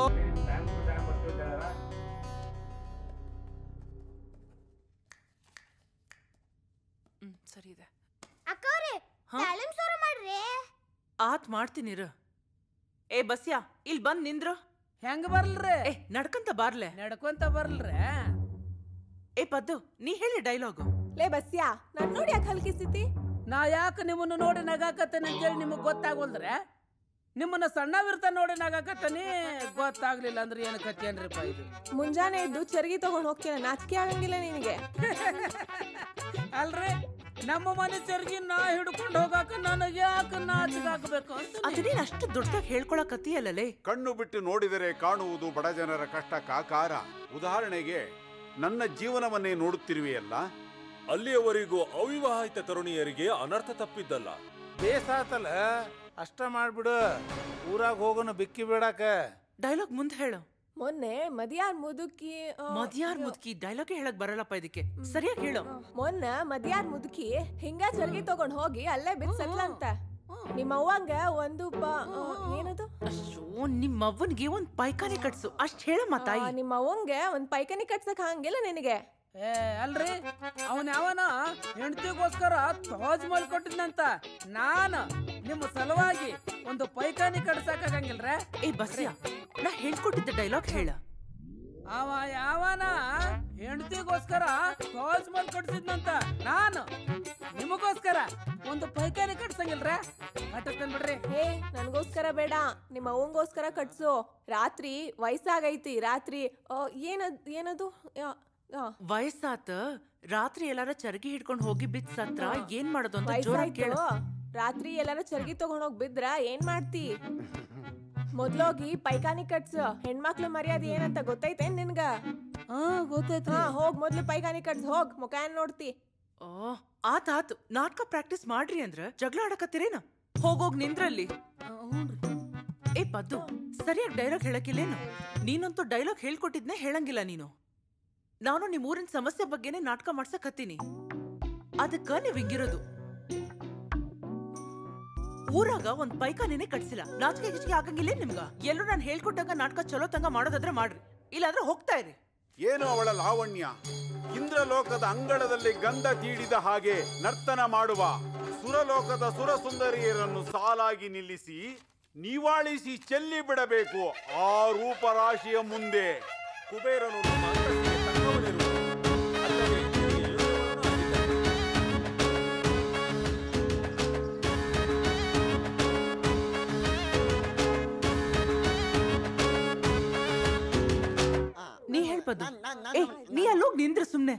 ಸರಿ ಇದೆ. ಅಕ್ಕವ್ರೆ ತಾಲೀಮ್ ಶುರು ಮಾಡ್ರಿ. ಆತ್ ಮಾಡ್ತೀನಿರು. ಏ ಬಸ್ಯಾ, ಇಲ್ಲಿ ಬಂದ್ ನಿಂದ್ರು. ಹೆಂಗ ಬರ್ಲ್ರಿ? ಏ ನಡ್ಕಂತ ಬಾರ್ಲೆ. ನಡ್ಕೊಂತ ಬರ್ಲ್ರಿ? ಏ ಪದ್ದು, ನೀ ಹೇಳಿ ಡೈಲಾಗು. ಲೇ ಬಸ್ಯಾ, ನಾನ್ ನೋಡಿ ಯಾಕೆ ಹಲ್ಕಿಸ್ತಿ? ನಾ ಯಾಕೆ ನಿಮ್ಮನ್ನ ನೋಡಿ ನಗಾಕತ್ತೇನೆ ಅಂತೇಳಿ ನಿಮಗ್ ಗೊತ್ತಾಗೋಲ್ದ್ರೆ? ನಿಮ್ಮನ್ನ ಸಣ್ಣವಿರ್ತ ನೋಡಿ ನಗಾಕತ್ತನಿ, ಗೊತ್ತಾಗ್ಲಿಲ್ಲ ಅಂದ್ರೆ ಏನ್ ಕತ್ತೇನ್ರಿಪ್ಪ ಇದು? ಮುಂಜಾನೆ ಎದ್ದು ಚರ್ಗಿ ತಗೊಂಡ್ ಹೋಗ್ತೀನಿ, ನಾಚಿಕೆ ಆಗಂಗಿಲ್ಲ ನಿನಗೆ? ಅಲ್ರಿ, ನಮ್ಮ ಮನೆ ಚರ್ಗಿ ನಾ ಹಿಡ್ಕೊಂಡು ಹೋಗಾಕ ನನಗೆ ಯಾಕೆ ನಾಚಿಕಾಗಬೇಕು? ಅದನ್ನೇನು ಅಷ್ಟು ದೊಡ್ಡದಾಗಿ ಹೇಳ್ಕೊಳಕತ್ತೀಯಲ್ಲೇ? ಕಣ್ಣು ಬಿಟ್ಟು ನೋಡಿದರೆ ಕಾಣುವುದು ಬಡ ಜನರ ಕಷ್ಟ ಕಾಕಾರ. ಉದಾಹರಣೆಗೆ ನನ್ನ ಜೀವನವನ್ನೇ ನೋಡುತ್ತಿರುವೆಯಲ್ಲ, ಅಲ್ಲಿಯವರೆಗೂ ಅವಿವಾಹಿತ ತರುಣಿಯರಿಗೆ ಅನರ್ಥ ತಪ್ಪಿದ್ದಲ್ಲ. ಬೇಸಾತಲ್ಲ, ಅಷ್ಟ ಮಾಡ್ಬಿಡು. ಊರಾಗ ಹೋಗೋನು ಬಿಕ್ಕಿ ಬಿಡಾಕ. ಡೈಲಾಗ್ ಮುಂದೆ ಹೇಳು. ಮೊನ್ನೆ ಮದ್ಯಾರ್ ಮುದುಕಿ ಡೈಲಾಗ್ ಹೇಳಕ್ ಬರಲ್ಲಪ್ಪ ಇದಕ್ಕೆ. ಸರಿಯಾಗಿ ಹೇಳು. ಮೊನ್ನೆ ಮದ್ಯಾರ್ ಮುದುಕಿ ಹಿಂಗ ಚರ್ಗಿ ತಗೊಂಡ್ ಹೋಗಿ ಅಲ್ಲೇ ಬಿತ್ಸತ್ಲಂತ. ನಿಮ್ಮವ್ವಂಗ ಒಂದು ಏನದು? ಅಯ್ಯೋ, ನಿಮ್ಮವ್ವನ್ಗೆ ಒಂದ್ ಪೈಖಾನಿ ಕಟ್ಸು ಅಷ್ಟ್ ಹೇಳಮ್ಮ ತಾಯಿ. ನಿಮ್ಮವ್ವಂಗ ಒಂದ್ ಪೈಖಾನಿ ಕಟ್ಸಕ್ ಹಂಗಿಲ್ಲ ನಿನಗೆ? ಏ ಅಲ್ರಿ, ಅವನ್ ಯಾವನ ಹೆಂಡತಿಗೋಸ್ಕರ ತಾಜ್ ಮಹಲ್ ಕೊಟ್ಟಿದ್ನಂತ. ನಾನು ನಿಮ್ಮ ಸಲುವಾಗಿ ಒಂದು ಪೈಖಾನಿ ಕಟ್ಸಕ್ಕಾಗಂಗಿಲ್ರ? ಏ ಬಸ್ಯಾ, ನಾ ಹೇಳ್ಕೊಟ್ಟಿದ್ದ ಡೈಲಾಗ್ ಹೇಳ. ಅವ ಯಾವನ ಹೆಂಡತಿಗೋಸ್ಕರ ತಾಜ್ ಮಹಲ್ ಕಟ್ಸಿದ್ನಂತ. ನಾನು ನಿಮಗೋಸ್ಕರ ಒಂದು ಪೈಖಾನಿ ಕಟ್ಸಂಗಿಲ್ರ? ಕಟ್ಟಿಸ್ತೇನೆ ಬಿಡ್ರಿ. ಹೇ, ನನ್ಗೋಸ್ಕರ ಬೇಡ, ನಿಮ್ಮ ಅವ್ವಂಗೋಸ್ಕರ ಕಟ್ಸು. ರಾತ್ರಿ ವಯಸ್ಸಾಗೈತಿ. ರಾತ್ರಿ ಏನದು ವಯಸ್ಸಾತ. ರಾತ್ರಿ ಎಲ್ಲಾರ ಚರ್ಗಿ ಹಿಡ್ಕೊಂಡ್ ಹೋಗಿ ಬಿತ್ ಸತ್ರ ಏನ್ ಮಾಡೋದು ಅಂತ ಜೋರಾಗಿ ಕೇಳು. ರಾತ್ರಿ ಎಲ್ಲಾರ ಚರ್ಗಿ ತಗೊಂಡ್ ಹೋಗಿ ಬಿದ್ರ ಏನ್ ಮಾಡ್ತಿ? ಮೊದ್ಲೋಗಿ ಪೈಖಾನಿ ಕಟ್ಸು. ಹೆಣ್ಮಕ್ಳು ಮರ್ಯಾದೆ ಏನಂತ ಗೊತ್ತೈತೇನ್ ನಿನ್ಗ? ಗೊತ್ತೈತಿ. ಹೋಗ್ ಮೊದ್ಲು ಪೈಖಾನಿ ಕಟ್ಸ್, ಹೋಗ್ ಮುಖ ಏನ್ ನೋಡ್ತಿ? ಆತಾತು, ನಾಟಕ ಪ್ರಾಕ್ಟೀಸ್ ಮಾಡ್ರಿ ಅಂದ್ರ ಜಗಳ ಆಡಕತ್ತೀರೇನು? ಹೋಗೋಗ್ ನಿಂದ್ರಲ್ಲಿ. ಏ ಪದ್ದು, ಸರಿಯಾಗಿ ಡೈಲಾಗ್ ಹೇಳಕ್ಕಿಲ್ಲೇನು? ನೀನಂತೂ ಡೈಲಾಗ್ ಹೇಳ್ಕೊಟ್ಟಿದ್ನೆ ಹೇಳಂಗಿಲ್ಲ ನೀನು. ನಾನು ನಿಮ್ ಊರಿನ ಸಮಸ್ಯೆ ಬಗ್ಗೆನೆ ನಾಟಕ ಮಾಡ್ಸಕತ್ತೀನಿ, ಅದಕ್ಕ ನೀವ್ ಹಿಂಗಿರೋದು. ಊರಾಗ ಒಂದ್ ಪೈಖಾನಿನೇ ಕಟ್ಸಿಲ್ಲ, ನಾಚಿಕೆ ಗಿಚಿಕೆ ಆಗಂಗಿಲ್ಲ ನಿಮ್ಗ? ಎಲ್ಲರೂ ನಾನು ಹೇಳ್ಕೊಟ್ಟಾಗ ನಾಟಕ ಚಲೋ ತಂಗ ಮಾಡೋದಾದ್ರೆ ಮಾಡ್ರಿ, ಇಲ್ಲಾಂದ್ರೆ ಹೋಗ್ತಾ ಇರಿ. ಏನು ಅವಳ ಲಾವಣ್ಯ! ಇಂದ್ರಲೋಕದ ಅಂಗಳದಲ್ಲಿ ಗಂಧ ತೀಡಿದ ಹಾಗೆ ನರ್ತನ ಮಾಡುವ ಸುರಲೋಕದ ಸುರಸುಂದರಿಯರನ್ನು ಸಾಲಾಗಿ ನಿಲ್ಲಿಸಿ ನಿವಾಳಿಸಿ ಚೆಲ್ಲಿ ಬಿಡಬೇಕು ಆ ರೂಪರಾಶಿಯ ಮುಂದೆ. ಕುಬೇರನು ನಮ್ಮ ಅಂತಸ್ತಿಗೆ ತಕ್ಕವನಿರುವನು. ಅಲ್ಲದೆ ಎಲ್ಲವನ್ನೂ ನೀ ಹೇಳ್ಬೋದು. ಏ ನೀ ಅಲ್ಲೋಗ್ ನಿಂದ್ರ ಸುಮ್ನೆ.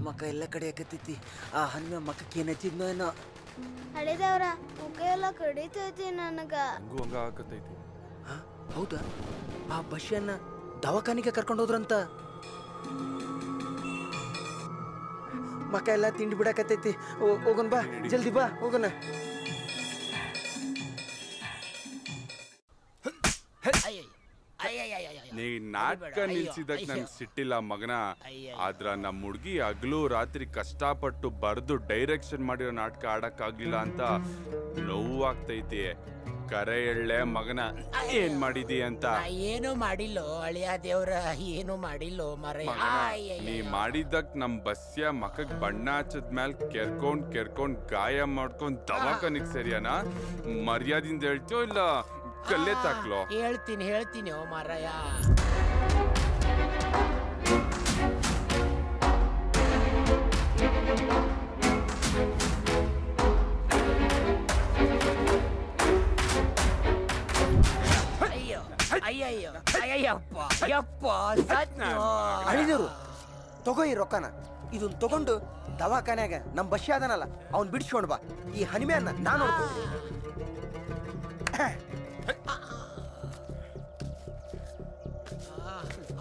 ಮಕ್ಕ ಎಲ್ಲ ಕಡೆ ಯಾಕತ್ತೈತಿ. ಆ ಹಣ್ಣು ಮಕ್ಕಕ್ಕೆ ಏನ್ ಹಚ್ಚಿದ್ನೋ ಏನೋ. ಹಳೆದವ್ರ ಮುಖ ಎಲ್ಲ ಕಡಿತೈತಿ ನನಗ. ಹೌದಾ? ಆ ಬಸ್ಯನ್ನ ದವಾಖಾನಿಗೆ ಕರ್ಕೊಂಡು ಹೋದ್ರಂತ. ಮಕ್ಕ ಎಲ್ಲ ತಿಂಡಿ ಬಿಡಕತ್ತೈತಿ. ಹೋಗೋಣ ಬಾ, ಜಲ್ದಿ ಬಾ ಹೋಗೋಣ. ನೀ ನಾಟಕ ನಿಲ್ಸಿದಕ್ ನಂಗೆ ಸಿಟ್ಟಿಲ್ಲ ಮಗನ. ಆದ್ರ ನಮ್ ಹುಡ್ಗಿ ಹಗಲು ರಾತ್ರಿ ಕಷ್ಟಪಟ್ಟು ಬರ್ದು ಡೈರೆಕ್ಷನ್ ಮಾಡಿರೋ ನಾಟಕ ಆಡಕ್ ಆಗ್ಲಿಲ್ಲ ಅಂತ ನೋವಾಗ್ತೈತಿ. ಕರೆ ಎಳ್ಳೆ ಮಗನ, ಏನ್ ಮಾಡಿದಿ ಅಂತ. ಏನು ಮಾಡಿಲ್ಲೋ ಅಳಿಯ ದೇವ್ರ, ಏನು ಮಾಡಿಲ್ಲೋ ಮರ. ನೀ ಮಾಡಿದ್ದಕ್ ನಮ್ ಬಸ್ಯ ಮಕ್ಕಕ್ ಬಣ್ಣ ಹಚ್ಚದ್ಮೇಲೆ ಕೆರ್ಕೊಂಡ್ ಗಾಯ ಮಾಡ್ಕೊಂಡ್ ದವಾಖಾನಿಗ್ ಸರಿಯಾನ? ಮರ್ಯಾದಿಂದ ಹೇಳ್ತೀಯೋ ಇಲ್ಲ ಕಲ್ಲೆ ತಾಕ್ಲೋ? ಹೇಳ್ತೀನಿ ಓ ಮಾರಾಯ. ಅಳಿದರು ತಗೋ ಈ ರೊಕ್ಕನ. ಇದನ್ನ ತಗೊಂಡು ದವಾಖಾನ್ಯಾಗ ನಮ್ ಬಸ್ ಅದನಲ್ಲ ಅವ್ನ್ ಬಿಡಿಸ್ಕೊಂಡ್ ಬಾ. ಈ ಹನಿಮೆಯನ್ನ ನಾನು ನೋಡ್ತೀನಿ.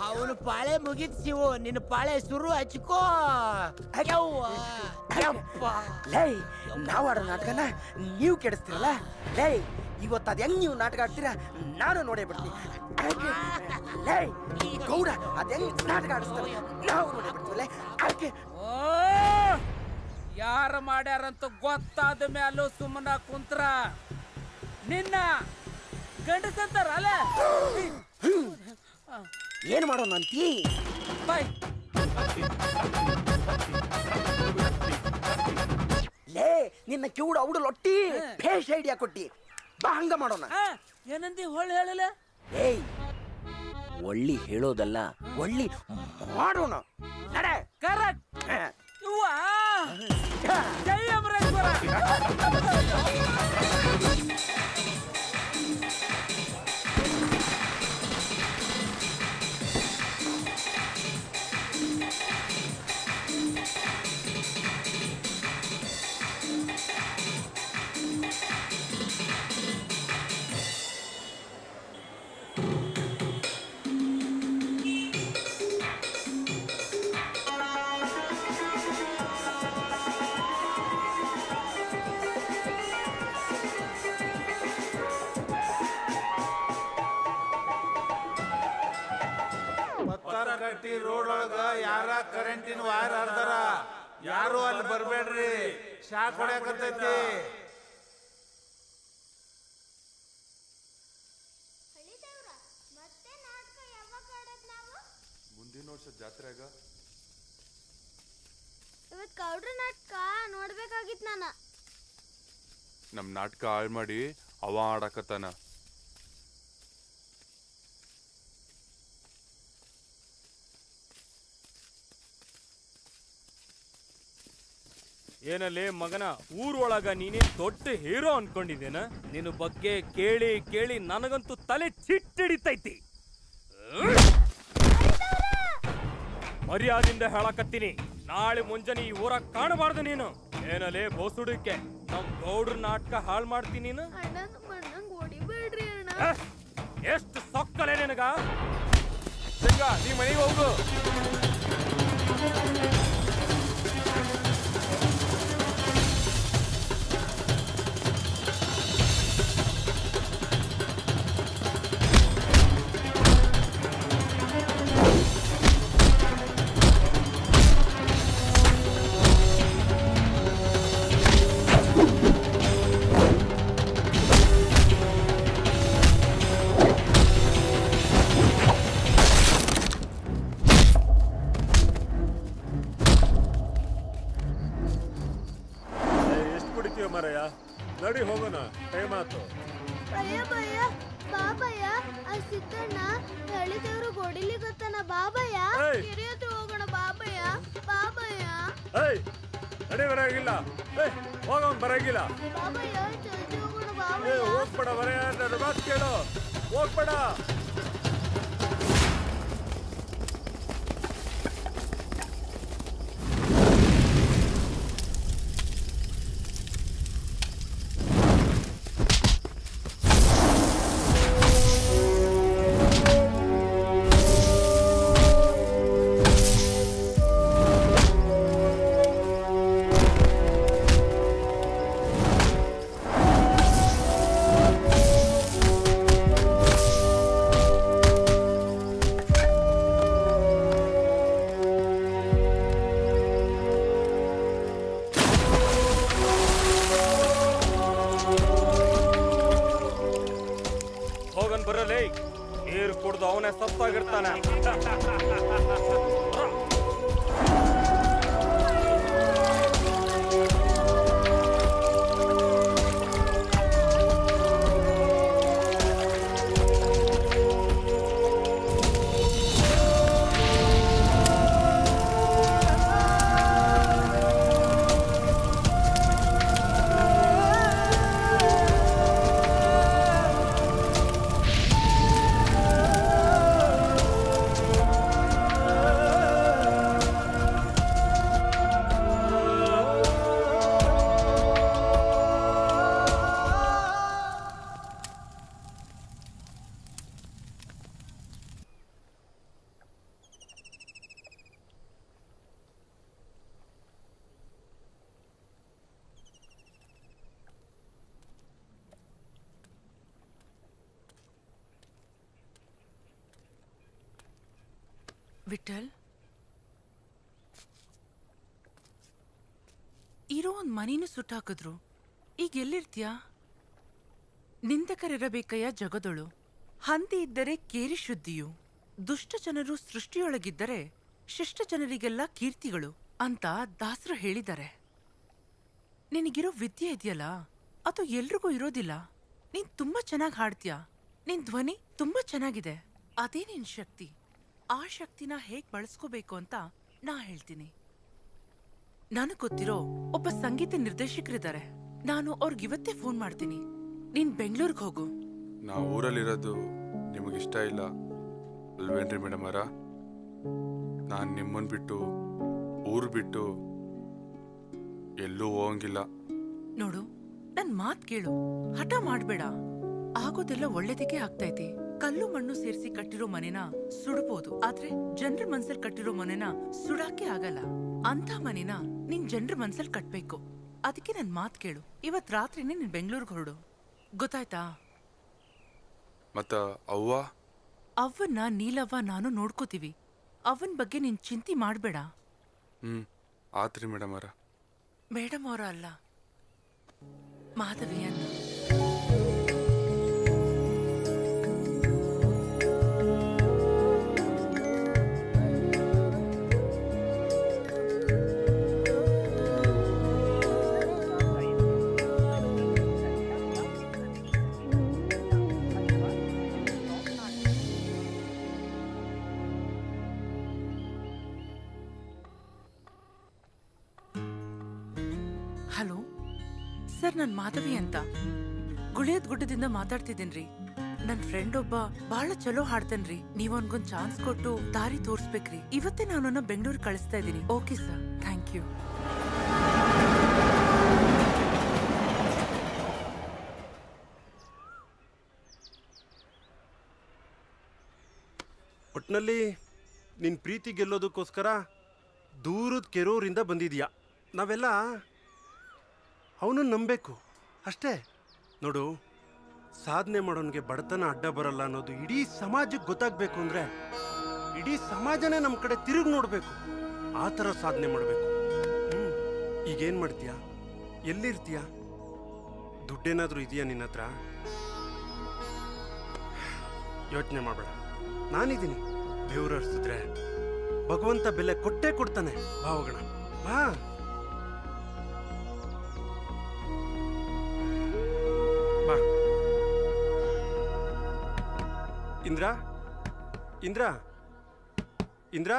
ಅವನು ಪಾಳೆ ಮುಗಿತ್ ಶಿವು, ನಿನ್ನ ಪಾಳೆ ಶುರು ಹಚ್ಕೋ. ಯವ್ವ, ಯಪ್ಪ. ಲೈ ನಾವು ಆಡೋ ನಾಟಕನ ನೀವು ಕೆಡಿಸ್ತೀರಲ್ಲ. ಲೈ ಇವತ್ತು ಅದ್ ಹೆಂಗ್ ನೀವು ನಾಟಕ ಆಡ್ತೀರಾ ನಾನು ನೋಡೇ ಬಿಡ್ತೀನಿ. ಲೈ ಗೌಡ ಅದ್ ಹೆಂಗ್ ನಾಟಕ ಆಡಿಸ್ತಾರೆ ನಾವು ನೋಡೇ ಬಿಡ್ತೀವಲ್ಲ. ಯಾರು ಮಾಡ್ಯಾರಂತ ಗೊತ್ತಾದ ಮ್ಯಾಲೂ ಸುಮ್ಮನ ಕುಂತ್ರ ನಿನ್ನ ಗಂಡಸಂತಾರ ಅಲ್ಲ. ಏನ್ ಮಾಡೋಣ ಅಂತೀ? ಬಾಯ್ ಲೇ ನಿನ್ನ ಕಿವುಡ ಅವಡು ಲೊಟ್ಟಿ ಫೇಸ್ ಐಡಿಯಾ ಕೊಟ್ಟಿ. ಬಾ ಹಂಗ ಮಾಡೋಣ. ಏನಂದಿ ಹೊಳ್ಳಿ ಹೇಳಲ್ಲ. ಏಯ್ ಒಳ್ಳಿ ಹೇಳೋದಲ್ಲ, ಒಳ್ಳಿ ಮಾಡೋಣ. ನಡೆ. ಕರೆಕ್ಟ್. ಜೈ ಅಮರೇಶ್ವರ. ಕಟ್ಟಿ ರೋಡ್ ಒಳಗ ಯಾರ ಕರೆಂಟಿನ ವೈರ್ ಹರ್ದಾರ, ಯಾರು ಅಲ್ಲಿ ಬರ್ಬೇಡ್ರಿ, ಶಾಕ್ ಹೊಡ್ಯಾಕತ್ತೈತಿ. ಮುಂದಿನ ವರ್ಷ ಜಾತ್ರೆಗ ಇವತ್ ಕೌಡ್ರ ನಾಟಕ ನೋಡ್ಬೇಕಾಗಿತ್ ನಾನ. ನಮ್ ನಾಟಕ ಹಾಳ್ ಮಾಡಿ ಅವ ಆಡಕತ್ತಾನ. ಏನಲ್ಲಿ ಮಗನ ಊರೊಳಗ ನೀನೇ ದೊಡ್ಡ ಹೀರೋ ಅನ್ಕೊಂಡಿದ್ದೇನ? ನಿನ್ನ ಬಗ್ಗೆ ಕೇಳಿ ಕೇಳಿ ನನಗಂತೂ ತಲೆ ಚಿಟ್ಟಿಡಿತೈತಿ. ಮರ್ಯಾದಿಂದ ಹೇಳಕತ್ತೀನಿ, ನಾಳೆ ಮುಂಜಾನೆ ಈ ಊರ ಕಾಣಬಾರ್ದು ನೀನು. ಏನಲ್ಲಿ ಬೋಸುಡಿಕೆ ನಮ್ ಗೌಡ್ರ ನಾಟಕ ಹಾಳು ಮಾಡ್ತೀನಿ ನೀನು. ಎಷ್ಟು ಸೊಕ್ಕಲೆ ನಿನಗ? ನೀ ಮನೆಗೆ ಹೋಗು. ಮರಯ್ಯ ನಡಿ ಹೋಗೋಣ, ಟೈಮ್ ಆತು. ಭಯ ಭಯ ಬಾಬಯ್ಯ, ಆ ಸಿದ್ದಣ್ಣ ಹೇಳಿದವರು ಗೊಡಿಲಿ ಗೊತ್ತಾನ. ಬಾಬಯ್ಯ ಕೆರೆ ಹತ್ರ ಹೋಗೋಣ. ಬಾಬಯ್ಯ ಬಾಬಯ್ಯ. ಏಯ್ ನಡಿ, ಬರಂಗಿಲ್ಲ. ಹೋಗೋಣ, ಬರಂಗಿಲ್ಲ. ಬಾಬಯ್ಯ ಜಲ್ದಿ ಹೋಗೋಣ. ಬಾಬಯ್ಯ ಹೋಗ್ಬೇಡ ಮರಯ್ಯ, ನನ್ನ ಮಾತು ಕೇಳು, ಹೋಗ್ಬೇಡ. ನೀರು ಕುಡ್ದು ಅವನೇ ಸತ್ತಾಗಿರ್ತಾನೆ. ವಿಠಲ್, ಇರೋ ಒಂದ್ ಮನಿನೂ ಸುಟ್ಟಾಕಿದ್ರು. ಈಗ ಎಲ್ಲಿರ್ತೀಯ? ನಿಂದಕರಿರಬೇಕಯ್ಯ ಜಗದೊಳು, ಹಂದಿ ಇದ್ದರೆ ಕೇರಿ ಶುದ್ಧಿಯು. ದುಷ್ಟ ಜನರು ಸೃಷ್ಟಿಯೊಳಗಿದ್ದರೆ ಶಿಷ್ಟ ಜನರಿಗೆಲ್ಲ ಕೀರ್ತಿಗಳು ಅಂತ ದಾಸರು ಹೇಳಿದ್ದಾರೆ. ನಿನಗಿರೋ ವಿದ್ಯೆ ಇದೆಯಲ್ಲ, ಅದು ಎಲ್ರಿಗೂ ಇರೋದಿಲ್ಲ. ನೀನ್ ತುಂಬಾ ಚೆನ್ನಾಗಿ ಹಾಡ್ತೀಯ, ನಿನ್ ಧ್ವನಿ ತುಂಬಾ ಚೆನ್ನಾಗಿದೆ. ಅದೇ ನಿನ್ ಶಕ್ತಿ. ಆ ಶಕ್ತಿನ ಹೇಗ್ ಬಳಸ್ಕೋಬೇಕು ಅಂತ ನಾ ಹೇಳ್ತೀನಿ. ನನಗ್ ಗೊತ್ತಿರೋ ಒಬ್ಬ ಸಂಗೀತ ನಿರ್ದೇಶಕರಿದ್ದಾರೆ. ನಾನು ಅವ್ರಿಗಿವತ್ತೇ ಫೋನ್ ಮಾಡ್ತೀನಿ. ನೀನ್ ಬೆಂಗಳೂರಿಗೆ ಹೋಗು. ನಾ ಊರಲ್ಲಿರೋದು ನಿಮಗಿಷ್ಟ ಇಲ್ಲ ಅಲ್ವೇನ್ರಿ ಮೇಡಮ್ ಅವರ? ನಾನು ನಿಮ್ಮನ್ ಬಿಟ್ಟು ಊರು ಬಿಟ್ಟು ಎಲ್ಲೂ ಹೋಗಂಗಿಲ್ಲ. ನೋಡು, ನನ್ ಮಾತ್ ಕೇಳು, ಹಠ ಮಾಡ್ಬೇಡ. ಆಗೋದೆಲ್ಲ ಒಳ್ಳೇದಕ್ಕೆ ಆಗ್ತೈತಿ. ಕಲ್ಲು ಮಣ್ಣು ಸೇರಿಸಿ ಕಟ್ಟಿರೋ ಮನೆನ ಸುಡಬಹುದು, ಆದ್ರೆ ಜನರ ಮನ್ಸಲ್ಲಿ ಕಟ್ಟಿರೋ ಮನೆನ ಸುಡಾಕೆ ಆಗಲ್ಲ. ಅಂತ ಮನೆನ ನೀನ್ ಜನರ ಮನ್ಸಲ್ಲಿ ಕಟ್ಬೇಕು. ಅದಕ್ಕೆ ನನ್ ಮಾತ್ ಕೇಳು. ಇವತ್ ರಾತ್ರಿನೇ ನೀನ್ ಬೆಂಗಳೂರಿಗೆ ಹೊರಡು, ಗೊತ್ತಾಯ್ತಾ? ಮತ್ತ ಅವ್ವ? ಅವನ್ನ ನೀಲವ್ವ ನಾನು ನೋಡ್ಕೋತೀವಿ. ಅವನ್ ಬಗ್ಗೆ ನೀನ್ ಚಿಂತೆ ಮಾಡ್ಬೇಡ. ಆತ್ರಿ ಮೇಡಮ್ ಅವರ. ಮೇಡಮ್ ಅವರ ಅಲ್ಲ, ಮಾಧವಿಯನ್ನ. ಹಲೋ ಸರ್, ನಾನ್ ಮಾಧವಿ ಅಂತ ಗುಳಿಯದ್ ಗುಡ್ಡದಿಂದ ಮಾತಾಡ್ತಿದ್ದೀನ್ರಿ. ನನ್ ಫ್ರೆಂಡ್ ಒಬ್ಬ ಬಹಳ ಚಲೋ ಹಾಡ್ತೇನ್ರಿ. ನೀವ್ ಅವನ್ಗೊಂದ್ ಚಾನ್ಸ್ ಕೊಟ್ಟು ದಾರಿ ತೋರ್ಸ್ಬೇಕ್ರಿ. ಇವತ್ತೇ ನಾನು ಬೆಂಗಳೂರು ಕಳಿಸ್ತಾ ಇದ್ದೀನಿ. Okay sir, thank you. ಒಟ್ನಲ್ಲಿ ನಿನ್ ಪ್ರೀತಿ ಗೆಲ್ಲೋದಕ್ಕೋಸ್ಕರ ದೂರದ ಕೆರೂರಿಂದ ಬಂದಿದ್ಯಾ. ನಾವೆಲ್ಲ ಅವನನ್ನು ನಂಬಬೇಕು ಅಷ್ಟೇ. ನೋಡು, ಸಾಧನೆ ಮಾಡೋನ್ಗೆ ಬಡತನ ಅಡ್ಡ ಬರಲ್ಲ ಅನ್ನೋದು ಇಡೀ ಸಮಾಜಕ್ಕೆ ಗೊತ್ತಾಗ್ಬೇಕು ಅಂದ್ರೆ ಇಡೀ ಸಮಾಜನೇ ನಮ್ಮ ಕಡೆ ತಿರುಗಿ ನೋಡ್ಬೇಕು. ಆ ಥರ ಸಾಧನೆ ಮಾಡಬೇಕು. ಈಗೇನ್ ಮಾಡ್ತೀಯಾ? ಎಲ್ಲಿರ್ತೀಯ? ದುಡ್ಡೇನಾದ್ರೂ ಇದೆಯಾ ನಿನ್ನ ಹತ್ರ? ಯೋಚನೆ ಮಾಡಬೇಡ, ನಾನಿದ್ದೀನಿ. ಬೆವರು ಹರಿಸಿದ್ರೆ ಭಗವಂತ ಬೆಲೆ ಕೊಟ್ಟೇ ಕೊಡ್ತಾನೆ. ಬಾ ಹೋಗೋಣ, ಬಾ. ಬಾ ಇಂದ್ರ, ಇಂದ್ರ, ಇಂದ್ರ.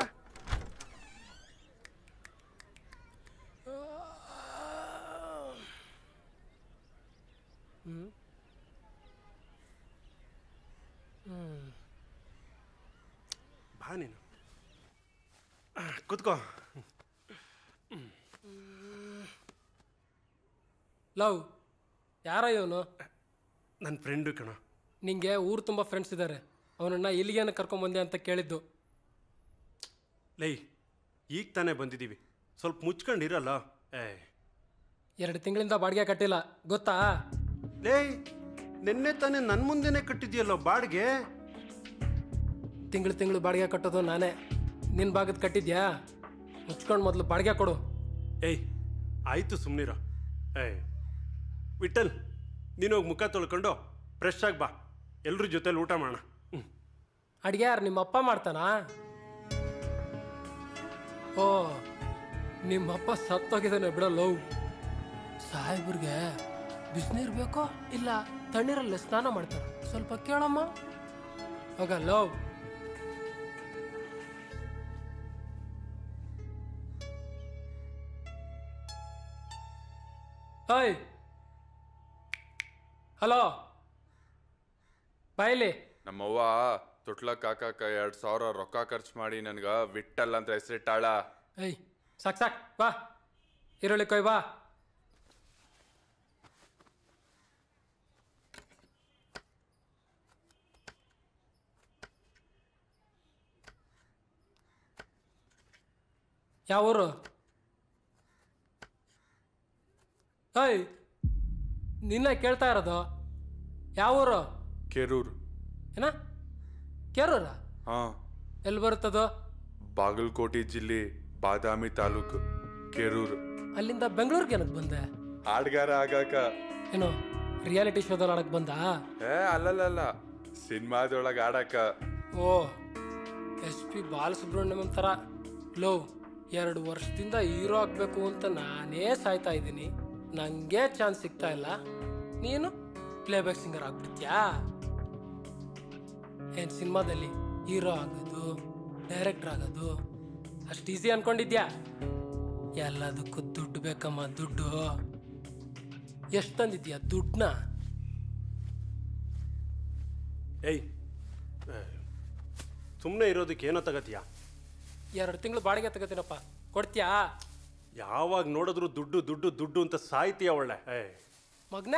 ಬಾ ನೀನು, ಕೂತ್ಕೋ. ಲವ್, ಯಾರ ಇವನು? ನನ್ನ ಫ್ರೆಂಡು ಕಣ. ನಿಂಗೆ ಊರು ತುಂಬ ಫ್ರೆಂಡ್ಸ್ ಇದ್ದಾರೆ. ಅವನನ್ನು ಇಲ್ಲಿಗೇನು ಕರ್ಕೊಂಬಂದೆ ಅಂತ ಕೇಳಿದ್ದು. ಲೈ, ಈಗ ತಾನೇ ಬಂದಿದ್ದೀವಿ, ಸ್ವಲ್ಪ ಮುಚ್ಕೊಂಡಿರಲ್ಲ. 2 ತಿಂಗಳಿಂದ ಬಾಡಿಗೆ ಕಟ್ಟಿಲ್ಲ, ಗೊತ್ತಾ? ಲೇ, ನಿನ್ನೆ ತಾನೇ ನನ್ನ ಮುಂದೆನೆ ಕಟ್ಟಿದ್ಯಲ್ಲ ಬಾಡಿಗೆ. ತಿಂಗಳು ಬಾಡಿಗೆ ಕಟ್ಟೋದು ನಾನೇ. ನಿನ್ನ ಭಾಗದ ಕಟ್ಟಿದ್ಯಾ? ಮುಚ್ಕೊಂಡು ಮೊದಲು ಬಾಡಿಗೆ ಕೊಡು. ಆಯಿತು, ಸುಮ್ಮನಿರೋ. ವಿಠಲ್, ನೀನು ಹೋಗಿ ಮುಖ ತೊಳ್ಕೊಂಡು ಫ್ರೆಶ್ ಆಗಿ ಬಾ, ಎಲ್ಲರೂ ಜೊತೆಲಿ ಊಟ ಮಾಡೋಣ. ಅಡುಗೆ ಯಾರು, ನಿಮ್ಮಪ್ಪ ಮಾಡ್ತಾನಾ? ಓ, ನಿಮ್ಮಪ್ಪ ಸತ್ತೋಗಿದ್ದಾನೆ ಬಿಡೋ ಲವ್. ಸಾಹೇಬ್ರಿಗೆ ಬಿಸಿನೀರು ಬೇಕೋ ಇಲ್ಲ ತಣ್ಣೀರಲ್ಲಿ ಸ್ನಾನ ಮಾಡ್ತಾರೆ? ಸ್ವಲ್ಪ ಕೇಳಮ್ಮ. ಹೋಗ ಲವ್. ಹಾಯ್, ಹಲೋ, ಬಾಯ್ಲಿ. ನಮ್ಮವ್ವ ತೊಟ್ಲಕ್ ಹಾಕಾಕ 2,000 ರೊಕ್ಕ ಖರ್ಚು ಮಾಡಿ ನನ್ಗ ವಿಠಲ್ ಅಂತ ಹೆಸರಿಟ್ಟಾಳ. ಸಾಕ್ ಬಾ, ಈರುಳ್ಳಿ ಕೊಯ್ ಬಾ. ಯಾವ ಊರು? ನಿನ್ನ ಕೇಳ್ತಾ ಇರೋದು. ಯಾವ ಊರು? ಕೆರೂರು. ಏನ? ಕೆರೂರ? ಹಾ. ಎಲ್ಲಿ ಬರುತ್ತದು? ಬಾಗಲಕೋಟೆ ಜಿಲ್ಲೆ ಬಾದಾಮಿ ತಾಲೂಕು ಕೆರೂರು. ಅಲ್ಲಿಂದ ಬೆಂಗಳೂರಿಗೆ ಏನಕ್ಕೆ ಬಂದೆ? ಹಾಡ್ಗಾರ ಆಗಾಕ. ಏನು ರಿಯಾಲಿಟಿ ಶೋದಲ್ಲಿ ಆಡಕ್ ಬಂದ? ಅಲ್ಲಲ್ಲ, ಸಿನಿಮಾದೊಳಗ ಆಡಕ. ಓ SP ಬಾಲಸುಬ್ರಹ್ಮಣ್ಯಂ ಥರ. ಲೋ 2 ವರ್ಷದಿಂದ ಹೀರೋ ಆಗ್ಬೇಕು ಅಂತ ನಾನೇ ಸಾಯ್ತಾ ಇದ್ದೀನಿ, ನಂಗೆ ಚಾನ್ಸ್ ಸಿಗ್ತಾ ಇಲ್ಲ. ನೀನು ಪ್ಲೇಬ್ಯಾಕ್ ಸಿಂಗರ್ ಆಗ್ಬಿಡ್ತೀಯಾ? ಏನ್ ಸಿನಿಮಾದಲ್ಲಿ ಹೀರೋ ಆಗೋದು, ಡೈರೆಕ್ಟರ್ ಆಗೋದು ಅಷ್ಟು ಈಸಿ ಅನ್ಕೊಂಡಿದ್ಯಾ? ಎಲ್ಲದಕ್ಕೂ ದುಡ್ಡು ಬೇಕಮ್ಮ, ದುಡ್ಡು. ಎಷ್ಟು ತಂದಿದ್ಯಾ ದುಡ್ಡನ್ನ? ಏಯ್, ಸುಮ್ಮನೆ ಇರೋದಕ್ಕೆ ಏನೋ ತಗತ್ಯಾ? 2 ತಿಂಗಳು ಬಾಡಿಗೆ ತಗೋತೀನಪ್ಪ, ಕೊಡ್ತೀಯಾ? ಯಾವಾಗ ನೋಡಿದ್ರು ದುಡ್ಡು ದುಡ್ಡು ದುಡ್ಡು ಅಂತ ಸಾಯ್ತೀಯ ಒಳ್ಳೆ. ಮಗ್ನ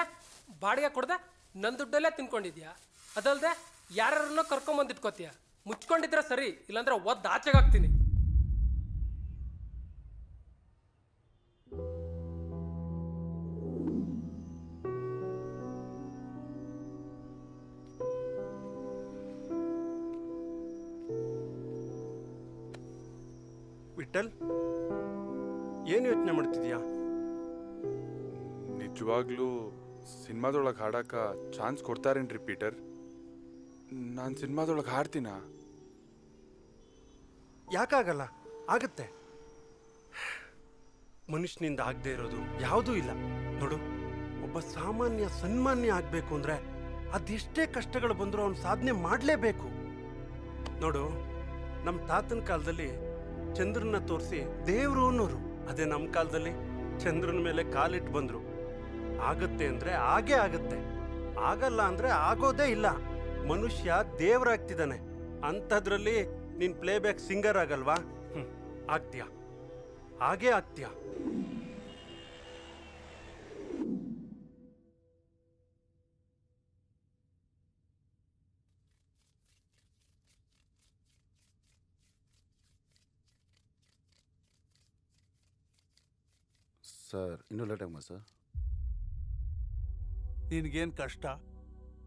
ಬಾಡಿಗೆ ಕೊಡ್ದೆ ನನ್ನ ದುಡ್ಡಲ್ಲೇ ತಿನ್ಕೊಂಡಿದ್ಯಾ? ಅದಲ್ದೆ ಯಾರನ್ನೋ ಕರ್ಕೊಂಬಂದಿಟ್ಕೋತೀಯ. ಮುಚ್ಕೊಂಡಿದ್ರೆ ಸರಿ, ಇಲ್ಲಾಂದ್ರೆ ಒದ್ದು ಆಚೆಗಾಗ್ತೀನಿ. ವಿಠಲ್, ಏನು ಯೋಚನೆ ಮಾಡ್ತಿದ್ಯಾ? ನಿಜವಾಗ್ಲೂ ಸಿನಿಮಾದೊಳಗೆ ಹಾಡಕ ಚಾನ್ಸ್ ಕೊಡ್ತಾರೇನ್ರಿ ಪೀಟರ್? ನಾನು ಸಿನಿಮಾದೊಳಗೆ ಹಾಡ್ತೀನ? ಯಾಕಾಗಲ್ಲ, ಆಗತ್ತೆ. ಮನುಷ್ಯನಿಂದ ಆಗದೆ ಇರೋದು ಯಾವುದೂ ಇಲ್ಲ. ನೋಡು, ಒಬ್ಬ ಸಾಮಾನ್ಯ ಸನ್ಮಾನ್ಯ ಆಗ್ಬೇಕು ಅಂದ್ರೆ ಅದೆಷ್ಟೇ ಕಷ್ಟಗಳು ಬಂದರೂ ಅವನು ಸಾಧನೆ ಮಾಡಲೇಬೇಕು. ನೋಡು, ನಮ್ಮ ತಾತನ ಕಾಲದಲ್ಲಿ ಚಂದ್ರನ ತೋರಿಸಿ ದೇವ್ರು ಅನ್ನೋರು. ಅದೇ ನಮ್ಮ ಕಾಲದಲ್ಲಿ ಚಂದ್ರನ ಮೇಲೆ ಕಾಲಿಟ್ಟು ಬಂದ್ರು. ಆಗತ್ತೆ ಅಂದ್ರೆ ಆಗೇ ಆಗತ್ತೆ, ಆಗಲ್ಲ ಅಂದ್ರೆ ಆಗೋದೇ ಇಲ್ಲ. ಮನುಷ್ಯ ದೇವರಾಗ್ತಿದ್ದಾನೆ. ಅಂಥದ್ರಲ್ಲಿ ನೀನ್ ಪ್ಲೇಬ್ಯಾಕ್ ಸಿಂಗರ್ ಆಗಲ್ವಾ? ಆಗ್ತೀಯಾ? ಹಾಗೇ ಆಗ್ತೀಯಾ? ಸರ್, ಇನ್ನೂ ಲೇಟ್ ಆಗ ಸರ್. ನಿನ್ಗೇನ್ ಕಷ್ಟ?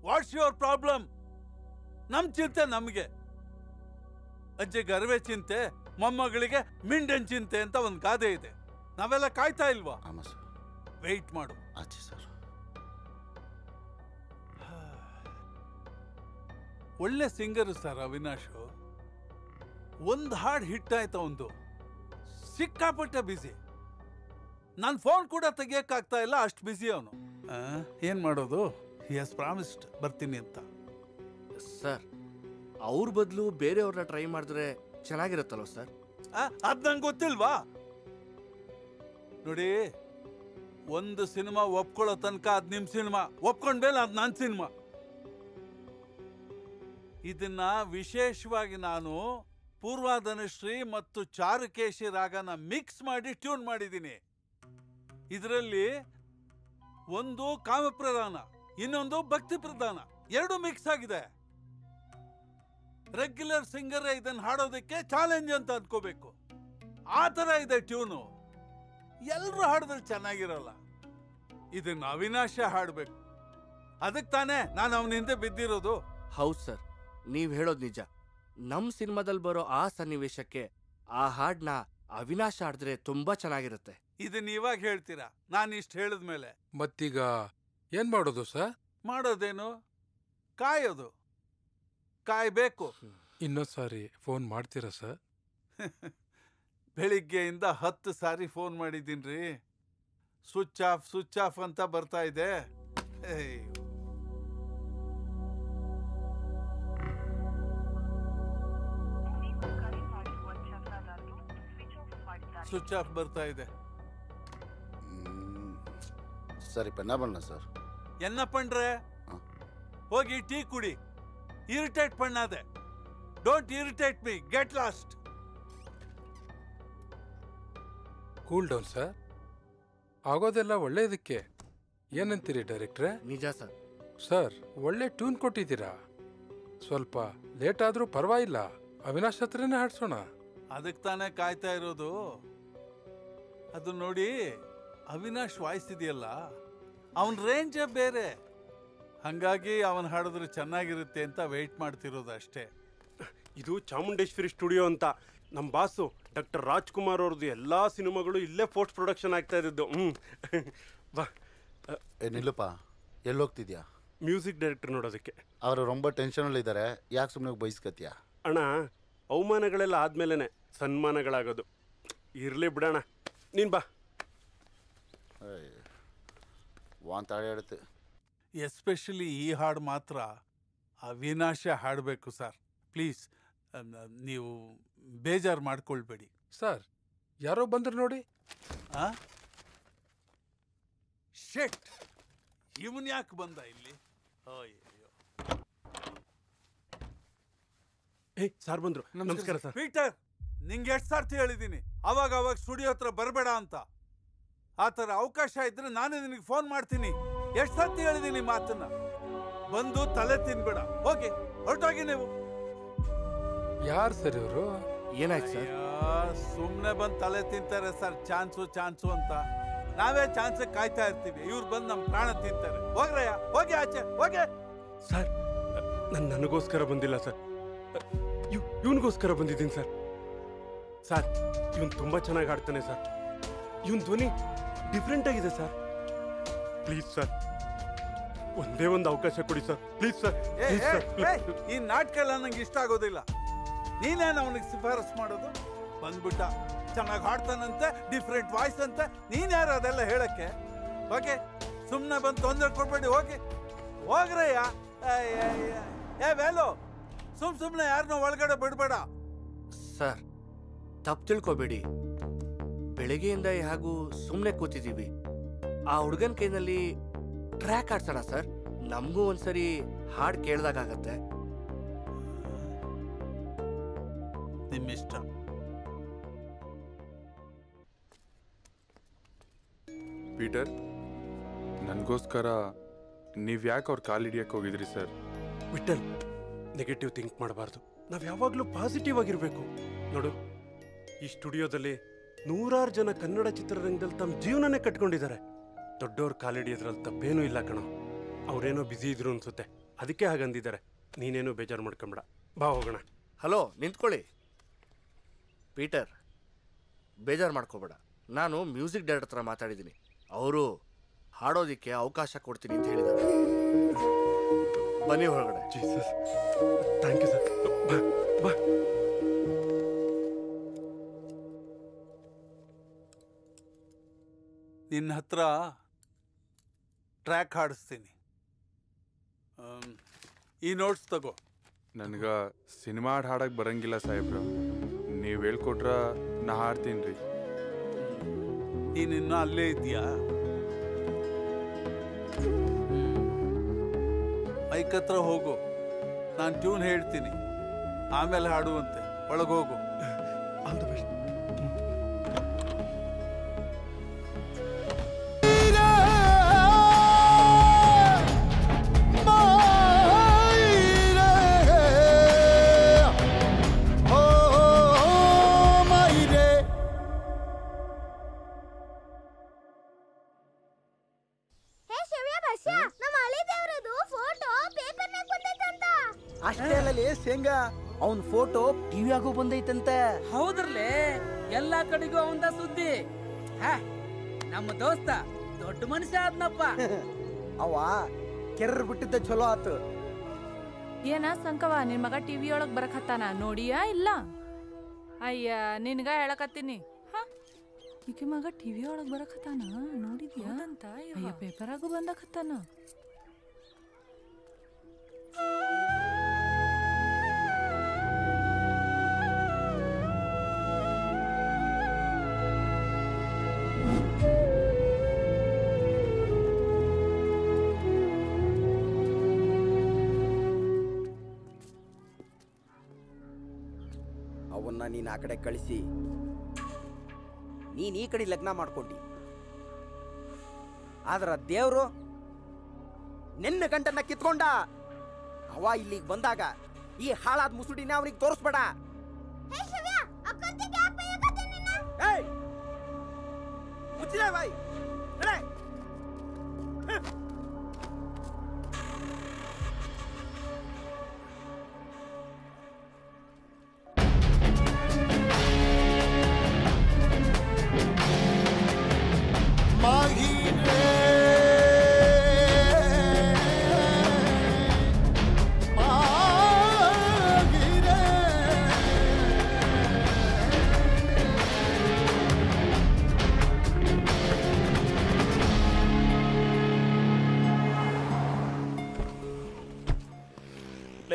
What's your problem? ನಮ್ ಚಿಂತೆ ನಮ್ಗೆ. ಅಜ್ಜಿಗೆ ಅರವೆ ಚಿಂತೆ, ಮೊಮ್ಮಗಳಿಗೆ ಮಿಂಡನ್ ಚಿಂತೆ ಅಂತ ಒಂದು ಗಾದೆ ಇದೆ. ನಾವೆಲ್ಲ ಕಾಯ್ತಾ ಇಲ್ವಾ? ವೆಯ್ಟ್ ಮಾಡು. ಸರ್, ಒಳ್ಳೆ ಸಿಂಗರ್ ಸರ್ ಅವಿನಾಶ್. ಒಂದು ಹಾಡು ಹಿಟ್ ಆಯ್ತು, ಒಂದು ಸಿಕ್ಕಾಪಟ್ಟೆ ಬಿಸಿ. ನಾನು ಫೋನ್ ಕೂಡ ತೆಗಿಯಕ್ಕಾಗ್ತಾ ಇಲ್ಲ, ಅಷ್ಟು ಬಿಸಿ ಅವನು. ಏನ್ ಮಾಡೋದು? ಹಿ ಹ್ಯಾಸ್ ಪ್ರಾಮಿಸ್ಡ್ ಬರ್ತೀನಿ ಅಂತ. ಸರ್, ಅವ್ರ ಬದಲು ಬೇರೆಯವ್ರನ್ನ ಟ್ರೈ ಮಾಡಿದ್ರೆ ಚೆನ್ನಾಗಿರುತ್ತಲ್ವ ಸರ್? ಅದ್ ನಂಗೆ ಗೊತ್ತಿಲ್ವಾ? ನೋಡಿ, ಒಂದು ಸಿನಿಮಾ ಒಪ್ಕೊಳ್ಳೋ ತನಕ ಅದ್ ನಿಮ್ ಸಿನಿಮಾ, ಒಪ್ಕೊಂಡ್ಮೇಲೆ ಅದ್ ನನ್ನ ಸಿನಿಮಾ. ಇದನ್ನ ವಿಶೇಷವಾಗಿ ನಾನು ಪೂರ್ವಾಧನಶ್ರೀ ಮತ್ತು ಚಾರುಕೇಶಿ ರಾಗನ ಮಿಕ್ಸ್ ಮಾಡಿ ಟ್ಯೂನ್ ಮಾಡಿದ್ದೀನಿ. ಇದರಲ್ಲಿ ಒಂದು ಕಾಮಪ್ರಧಾನ, ಇನ್ನೊಂದು ಭಕ್ತಿ ಪ್ರಧಾನ, ಎರಡು ಮಿಕ್ಸ್ ಆಗಿದೆ. ರೆಗ್ಯುಲರ್ ಸಿಂಗರ್ ಇದನ್ನ ಹಾಡೋದಕ್ಕೆ ಚಾಲೆಂಜ್ ಅಂತ ಅನ್ಕೋಬೇಕು. ಆ ತರ ಇದೆ ಟ್ಯೂನು. ಎಲ್ರು ಹಾಡಿದ್ರೆ ಚೆನ್ನಾಗಿರಲ್ಲ. ಇದನ್ನ ಅವಿನಾಶ ಹಾಡ್ಬೇಕು. ಅದಕ್ಕೆ ತಾನೇ ನಾನು ಅವನ ಹಿಂದೆ ಬಿದ್ದಿರೋದು. ಹೌದು ಸರ್, ನೀವ್ ಹೇಳೋದು ನಿಜ. ನಮ್ ಸಿನಿಮಾದಲ್ಲಿ ಬರೋ ಆ ಸನ್ನಿವೇಶಕ್ಕೆ ಆ ಹಾಡ್ನ ಅವಿನಾಶ ಹಾಡಿದ್ರೆ ತುಂಬಾ ಚೆನ್ನಾಗಿರುತ್ತೆ. ಇದನ್ನ ಇವಾಗ ಹೇಳ್ತೀರಾ, ನಾನು ಇಷ್ಟು ಹೇಳಿದ್ಮೇಲೆ? ಮತ್ತೀಗ ಏನ್ ಮಾಡೋದು ಸರ್? ಮಾಡೋದೇನು? ಕಾಯೋದು. ಕಾಯ್ಬೇಕು. ಇನ್ನೊಂದು ಸಾರಿ ಫೋನ್ ಮಾಡ್ತೀರಾ ಸರ್? ಬೆಳಿಗ್ಗೆಯಿಂದ 10 ಸಾರಿ ಫೋನ್ ಮಾಡಿದ್ದೀನ್ರಿ. ಸ್ವಿಚ್ ಆಫ್ ಅಂತ ಬರ್ತಾ ಇದೆ. ಸ್ವಿಚ್ ಆಫ್ ಬರ್ತಾ ಇದೆ. ಸರಿ, ಪೆನ್ನ ಬಣ್ಣ ಸರ್. ಎನ್ನ ಪಂಡ್ರೆ, ಹೋಗಿ ಟೀ ಕುಡಿ. ಇರಿಟೇಟ್ ಪಣ್ಣಾದೆ. Don't irritate me, get lost. Cool down sir. ಆಗೋದೆಲ್ಲ ಒಳ್ಳೆಯದಕ್ಕೆ. ಏನಂತೀರಿ ಡೈರೆಕ್ಟ್ರೆ? ನಿಜ ಸರ್. ಸರ್, ಒಳ್ಳೆ ಟ್ಯೂನ್ ಕೊಟ್ಟಿದ್ದೀರಾ. ಸ್ವಲ್ಪ ಲೇಟ್ ಆದ್ರೂ ಪರವಾಗಿಲ್ಲ, ಅವಿನಾಶ್ ಹತ್ರನೇ ಹಾಡ್ಸೋಣ. ಅದಕ್ಕೆ ತಾನೇ ಕಾಯ್ತಾ ಇರೋದು. ಅದು ನೋಡಿ, ಅವಿನಾಶ್ ವಾಯ್ಸ್ ಇದೆಯಲ್ಲ, ಅವನ್ ರೇಂಜೇ ಬೇರೆ. ಹಂಗಾಗಿ ಅವನ್ ಹಾಡಿದ್ರೆ ಚೆನ್ನಾಗಿರುತ್ತೆ ಅಂತ ವೆಯ್ಟ್ ಮಾಡ್ತಿರೋದು ಅಷ್ಟೇ. ಇದು ಚಾಮುಂಡೇಶ್ವರಿ ಸ್ಟುಡಿಯೋ ಅಂತ ನಮ್ಮ ಬಾಸು ಡಾಕ್ಟರ್ ರಾಜ್ಕುಮಾರ್ ಅವ್ರದ್ದು ಎಲ್ಲಾ ಸಿನಿಮಾಗಳು ಇಲ್ಲೇ ಪೋಸ್ಟ್ ಪ್ರೊಡಕ್ಷನ್ ಆಗ್ತಾ ಇದ್ದು. ಬಾ. ನಿಲ್ಲಪ್ಪ, ಎಲ್ಲಿ ಹೋಗ್ತಿದ್ಯಾ? ಮ್ಯೂಸಿಕ್ ಡೈರೆಕ್ಟರ್ ನೋಡೋದಕ್ಕೆ. ಅವರು ரொம்ப ಟೆನ್ಷನಲ್ಲಿದ್ದಾರೆ, ಯಾಕೆ ಸುಮ್ಮನೆ ಬಯಸ್ಕತ್ಯಾ? ಅಣ್ಣ, ಅವಮಾನಗಳೆಲ್ಲ ಆದ್ಮೇಲೆ ಸನ್ಮಾನಗಳಾಗೋದು. ಇರ್ಲಿ ಬಿಡೋಣ, ನೀನ್ ಬಾ. ವಾಂತಾಡುತ್ತೆ. ಎಸ್ಪೆಷಲಿ ಈ ಹಾಡು ಮಾತ್ರ ಅವಿನಾಶ ಹಾಡಬೇಕು ಸರ್. ಪ್ಲೀಸ್, ನೀವು ಬೇಜಾರು ಮಾಡ್ಕೊಳ್ಬೇಡಿ ಸರ್. ಯಾರೋ ಬಂದ್ರು ನೋಡಿ. ಶೆಟ್, ಇವನ್ ಯಾಕೆ ಬಂದ ಇಲ್ಲಿ? ಸಾರ್ ಬಂದ್ರು. ನಮಸ್ಕಾರ ಸರ್. ಪೀಟರ್, ನಿಂಗೆ ಎಷ್ಟು ಸರ್ತಿ ಹೇಳಿದ್ದೀನಿ ಅವಾಗ ಸ್ಟುಡಿಯೋ ಹತ್ರ ಬರಬೇಡ ಅಂತ. ಆ ಥರ ಅವಕಾಶ ಇದ್ರೆ ನಾನೇ ನಿನಗೆ ಫೋನ್ ಮಾಡ್ತೀನಿ. ಎಷ್ಟು ಸರ್ತಿ ಹೇಳಿದ್ದೀನಿ ಮಾತನ್ನ. ಬಂದು ತಲೆ ತಿನ್ಬೇಡ. ಹೋಗಿ, ಹೊರಟೋಗಿ ನೀವು. ಯಾರು ಸರ್ ಇವರು? ಏನಾಯ್ತು ಸರ್? ಸುಮ್ಮನೆ ಬಂದು ತಲೆ ತಿಂತಾರೆ ಸರ್. ಚಾನ್ಸು ಅಂತ ನಾವೇ ಚಾನ್ಸ್ ಕಾಯ್ತಾ ಇರ್ತೀವಿ. ಇವ್ರು ಬಂದು ನಮ್ಮ ಪ್ರಾಣ ತಿಂತಾರೆ. ಹೋಗ್ರಯ್ಯ, ಹೋಗಿ ಆಚೆ ಹೋಗಿ. ಸರ್, ನನಗೋಸ್ಕರ ಬಂದಿಲ್ಲ ಸರ್, ಇವನಿಗೋಸ್ಕರ ಬಂದಿದ್ದೀನಿ ಸರ್. ಸರ್, ಇವನ್ ತುಂಬಾ ಚೆನ್ನಾಗಿ ಆಡ್ತಾನೆ ಸರ್. ಇವನ್ ಧ್ವನಿ ಡಿಫ್ರೆಂಟ್ ಆಗಿದೆ ಸರ್. ಪ್ಲೀಸ್ ಸರ್, ಒಂದೇ ಒಂದು ಅವಕಾಶ ಕೊಡಿ ಸರ್. Please sir. ಈ ನಾಟಕ ಎಲ್ಲ ನಂಗೆ ಇಷ್ಟ ಆಗೋದಿಲ್ಲ. ನೀನೇನು ಅವನಿಗೆ ಶಿಫಾರಸ್ ಮಾಡೋದು? ಬಂದ್ಬಿಟ್ಟ, ಚೆನ್ನಾಗಿ ಹಾಡ್ತಾನಂತೆ, ಡಿಫ್ರೆಂಟ್ ವಾಯ್ಸ್ ಅಂತ. ನೀನ್ ಯಾರು ಅದೆಲ್ಲ ಹೇಳಕ್ಕೆ? ಓಕೆ, ಸುಮ್ಮನೆ ಬಂದು ತೊಂದರೆ ಕೊಡ್ಬೇಡಿ. ಹೋಗ್ರಯ್ಯ. ವೇಲು, ಸುಮ್ಮನೆ ಯಾರನ್ನೋ ಒಳಗಡೆ ಬಿಡ್ಬೇಡ. ಸರ್, ತಪ್ಪು ತಿಳ್ಕೊಬೇಡಿ. ಬೆಳಗ್ಗೆಯಿಂದ ಹಾಗೂ ಸುಮ್ಮನೆ ಕೂತಿದ್ದೀವಿ. ಆ ಹುಡುಗನ ಕೈನಲ್ಲಿ ಟ್ರ್ಯಾಕ್ ಆಡ್ಸೋಣ ಸರ್. ನಮಗೂ ಒಂದ್ಸರಿ ಹಾಡು ಕೇಳ್ದಾಗತ್ತೆ. ನಿಮ್ಮಿಷ್ಟ. ಪೀಟರ್, ನನಗೋಸ್ಕರ ನೀವು ಯಾಕೆ ಅವ್ರ ಕಾಲು ಹಿಡಿಯಕ್ಕೆ ಹೋಗಿದ್ರಿ ಸರ್? ವಿಠಲ್, ನೆಗೆಟಿವ್ ಥಿಂಕ್ ಮಾಡಬಾರ್ದು. ನಾವು ಯಾವಾಗಲೂ ಪಾಸಿಟಿವ್ ಆಗಿರಬೇಕು. ನೋಡು, ಈ ಸ್ಟುಡಿಯೋದಲ್ಲಿ 100 ಜನ ಕನ್ನಡ ಚಿತ್ರರಂಗದಲ್ಲಿ ತಮ್ಮ ಜೀವನನೇ ಕಟ್ಕೊಂಡಿದ್ದಾರೆ. ದೊಡ್ಡವ್ರ ಕಾಲಿಡಿಯೋದ್ರಲ್ಲಿ ತಪ್ಪೇನೂ ಇಲ್ಲ ಕಣೋ. ಅವರೇನೋ ಬ್ಯುಸಿ ಇದ್ರು ಅನ್ಸುತ್ತೆ, ಅದಕ್ಕೆ ಹಾಗಂದಿದ್ದಾರೆ. ನೀನೇನೋ ಬೇಜಾರು ಮಾಡ್ಕೊಂಬೇಡ, ಬಾ ಹೋಗೋಣ. ಹಲೋ, ನಿಂತ್ಕೊಳ್ಳಿ. ಪೀಟರ್, ಬೇಜಾರು ಮಾಡ್ಕೋಬೇಡ. ನಾನು ಮ್ಯೂಸಿಕ್ ಡೈರೆಕ್ಟರ್ ಹತ್ರ ಮಾತಾಡಿದ್ದೀನಿ. ಅವರು ಹಾಡೋದಿಕ್ಕೆ ಅವಕಾಶ ಕೊಡ್ತೀನಿ ಅಂತ ಹೇಳಿದ್ದಾರೆ. ಬನ್ನಿ ಹೊರಗಡೆ. Jesus, thank you sir. ಬಾ. ನಿನ್ನ ಹತ್ರ ಟ್ರ್ಯಾಕ್ ಹಾಡಿಸ್ತೀನಿ. ಈ ನೋಟ್ಸ್ ತಗೋ. ನನಗೆ ಸಿನಿಮಾ ಹಾಡಕ್ಕೆ ಬರಂಗಿಲ್ಲ ಸಾಹೇಬ್ರ. ನೀವು ಹೇಳ್ಕೊಟ್ರ ನಾ ಹಾಡ್ತೀನಿ ರೀ. ನೀನಿನ್ನ ಅಲ್ಲೇ ಇದೆಯಾ? ಮೈಕ್ ಹತ್ರ ಹೋಗು. ನಾನು ಟ್ಯೂನ್ ಹೇಳ್ತೀನಿ, ಆಮೇಲೆ ಹಾಡುವಂತೆ. ಒಳಗೋಗು. All the best. ಅಷ್ಟೇ ಅಲ್ಲಲ್ಲಿ ಶೇಂಗಾ, ಅವನ್ ಫೋಟೋ ಟಿವಿಯಾಗೂ ಬಂದೈತಂತೆ. ಹೌದ್ರಲ್ಲೇ, ಎಲ್ಲಾ ಕಡೆಗೂ ಅವಂದ ಸುದ್ದಿ. ನಮ್ಮ ದೋಸ್ತ ದೊಡ್ಡ ಮನುಷ್ಯ ಆದ್ನಪ್ಪ. ಅವ ಕೆರ್ರ ಬಿಟ್ಟಿದ್ದ ಚಲೋ ಆತು. ಏನ ಸಂಕವ, ನಿನ್ ಮಗ ಟಿವಿ ಒಳಗ್ ಬರಕತ್ತಾನ ನೋಡಿಯಾ ಇಲ್ಲ? ಅಯ್ಯ, ನಿನ್ಗ ಹೇಳಕತ್ತೀನಿ. ಈಕೆ ಮಗ ಟಿವಿ ಒಳಗ್ ಬರಕತ್ತಾನ ನೋಡಿದ್ಯಾ ಅಂತ? ಅಯ್ಯ, ಪೇಪರಾಗೂ ಬಂದಕತ್ತಾನ. ಅವನ್ನ ನೀನ್ ಆ ಕಡೆ ಕಳಿಸಿ ನೀನ್ ಈ ಕಡೆ ಲಗ್ನ ಮಾಡ್ಕೊಂಡಿ. ಆದ್ರ ದೇವ್ರು ನಿನ್ನ ಗಂಟನ್ನ ಕಿತ್ಕೊಂಡ. ಅವ ಇಲ್ಲಿಗೆ ಬಂದಾಗ ಈ ಹಾಳಾದ ಮುಸುಡಿನ ಅವನಿಗೆ ತೋರಿಸ್ಬೇಡ. ಮುಚ್ಚಿದೆ ಬಾಯ್.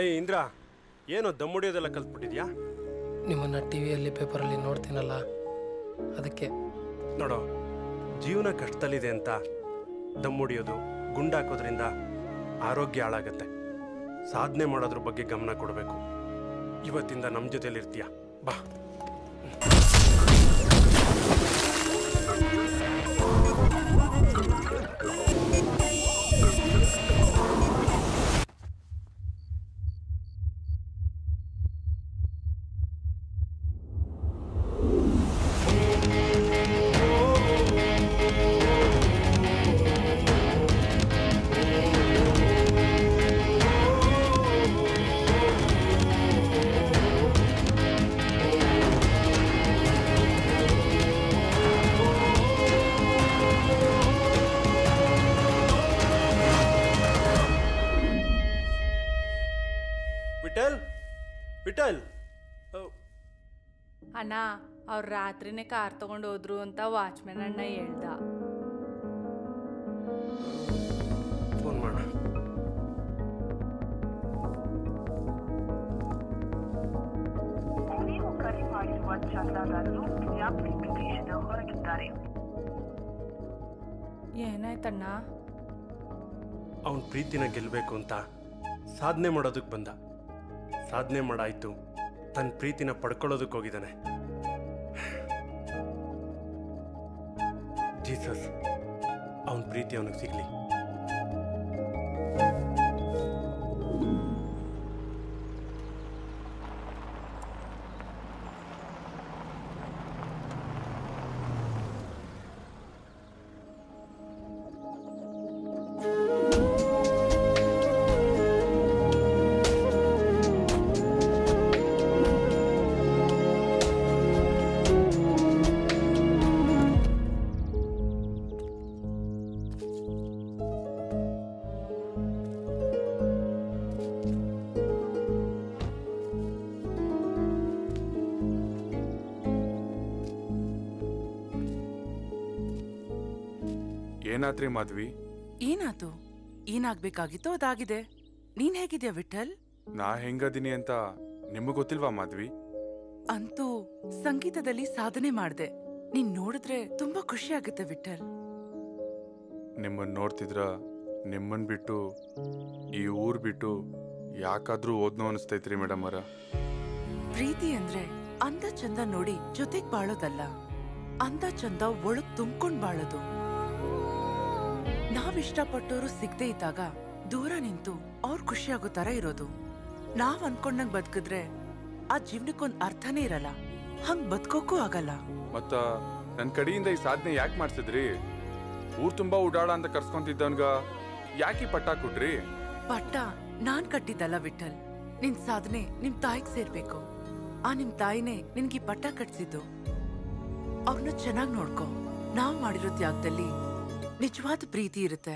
ಏಯ್ ಇಂದ್ರ, ಏನೋ ದಮ್ಮುಡಿಯೋದೆಲ್ಲ ಕಲ್ತ್ಬಿಟ್ಟಿದ್ಯಾ? ನಿಮ್ಮನ್ನ ಟಿವಿಯಲ್ಲಿ ಪೇಪರಲ್ಲಿ ನೋಡ್ತೀನಲ್ಲ, ಅದಕ್ಕೆ. ನೋಡೋ, ಜೀವನ ಕಷ್ಟದಲ್ಲಿದೆ ಅಂತ ದಮ್ಮುಡಿಯೋದು, ಗುಂಡಾಕೋದ್ರಿಂದ ಆರೋಗ್ಯ ಹಾಳಾಗತ್ತೆ. ಸಾಧನೆ ಮಾಡೋದ್ರ ಬಗ್ಗೆ ಗಮನ ಕೊಡಬೇಕು. ಇವತ್ತಿಂದ ನಮ್ಮ ಜೊತೆಲಿರ್ತೀಯ, ಬಾ. ವಿಠಲ್, ಅಣ್ಣ, ಅವ್ರು ರಾತ್ರಿನೇ ಕಾರ್ ತಗೊಂಡು ಹೋದ್ರು ಅಂತ ವಾಚ್ಮ್ಯಾನ್ ಅಣ್ಣ ಹೇಳ್ದ. ಫೋನ್ ಮಾಡ. ನೀವು ಕರೆ ಮಾಡಿರುವ ಚಂದಾದಾರರು ವ್ಯಾಪ್ತಿ ಪ್ರದೇಶದ ಹೊರಗಿದ್ದಾರೆ. ಏನಾಯ್ತಣ್ಣ? ಅವನ ಪ್ರೀತಿನ ಗೆಲ್ಲಬೇಕು ಅಂತ ಸಾಧನೆ ಮಾಡೋದಕ್ಕೆ ಬಂದ. ಸಾಧನೆ ಮಾಡಾಯ್ತು, ತನ್ನ ಪ್ರೀತಿನ ಪಡ್ಕೊಳ್ಳೋದಕ್ಕೆ ಹೋಗಿದ್ದಾನೆ. ಜೀಸಸ್, ಅವನ ಪ್ರೀತಿ ಅವನಿಗೆ ಸಿಗ್ಲಿ. ಏನಾತ್ರಿ ಮಾಧವಿ? ಏನಾತು? ಏನಾಗ್ಬೇಕಾಗಿತ್ತು ಅದಾಗಿದೆ. ನೀನ್ ಹೇಗಿದ್ಯಾ ವಿಠಲ್? ನಾ ಹೆಂಗದೀನಿ ಅಂತ ನಿಮಗ್ ಗೊತ್ತಿಲ್ವಾ ಮಾಧವಿ? ಅಂತೂ ಸಂಗೀತದಲ್ಲಿ ಸಾಧನೆ ಮಾಡ್ದೆ. ನೀನ್ ನೋಡಿದ್ರೆ ತುಂಬಾ ಖುಷಿ ಆಗುತ್ತೆ ವಿಠಲ್. ನಿಮ್ಮನ್ ನೋಡ್ತಿದ್ರ ನಿಮ್ಮನ್ ಬಿಟ್ಟು ಈ ಊರ್ ಬಿಟ್ಟು ಯಾಕಾದ್ರೂ ಓದ್ನೋ ಅನಿಸ್ತೈತ್ರಿ ಮೇಡಮ್ ಅವರ. ಪ್ರೀತಿ ಅಂದ್ರೆ ಅಂದ ಚಂದ ನೋಡಿ ಜೊತೆಗ್ ಬಾಳೋದಲ್ಲ, ಅಂದ ಚಂದ ಒಳಗ್ ತುಂಬ್ಕೊಂಡ್ ಬಾಳೋದು. ನಾವ್ ಇಷ್ಟಪಟ್ಟೋರು ಸಿಗದೆ ಇದ್ದಾಗ ದೂರ ನಿಂತು ಅವ್ರ ಖುಷಿ ಆಗೋ ತರ ಇರೋದು. ನಾವ್ ಅನ್ಕೊಂಡಂಗ್ ಬದುಕಿದ್ರೆ ಆ ಜೀವನಕ್ಕೊಂದ್ ಅರ್ಥನೇ ಇರಲ್ಲ, ಹಂಗ್ ಬದುಕೋಕ್ಕೂ ಆಗಲ್ಲ. ಮತ್ತ ನನ್ ಕಡೆಯಿಂದ ಈ ಸಾಧನೆ ಯಾಕೆ ಮಾಡ್ಸಿದ್ರಿ? ಊರ್ ತುಂಬಾ ಉಡಾಳ ಅಂತ ಕರ್ಸ್ಕೊಂತಿದ್ದವನ್ಗ ಯಾಕೆ ಪಟ್ಟ ಕೊಟ್ರಿ? ಪಟ್ಟ ನಾನ್ ಕಟ್ಟಿದ್ದಲ್ಲ ವಿಠಲ್. ನಿನ್ ಸಾಧನೆ ನಿಮ್ ತಾಯಿಗ್ ಸೇರ್ಬೇಕು. ಆ ನಿಮ್ ತಾಯಿನೇ ನಿನ್ಗೆ ಪಟ್ಟ ಕಟ್ಸಿದ್ದು. ಅವ್ರನ್ನ ಚೆನ್ನಾಗ್ ನೋಡ್ಕೊ. ನಾವ್ ಮಾಡಿರೋ ತ್ಯಾಗದಲ್ಲಿ ನಿಜವಾದ ಪ್ರೀತಿ ಇರುತ್ತೆ.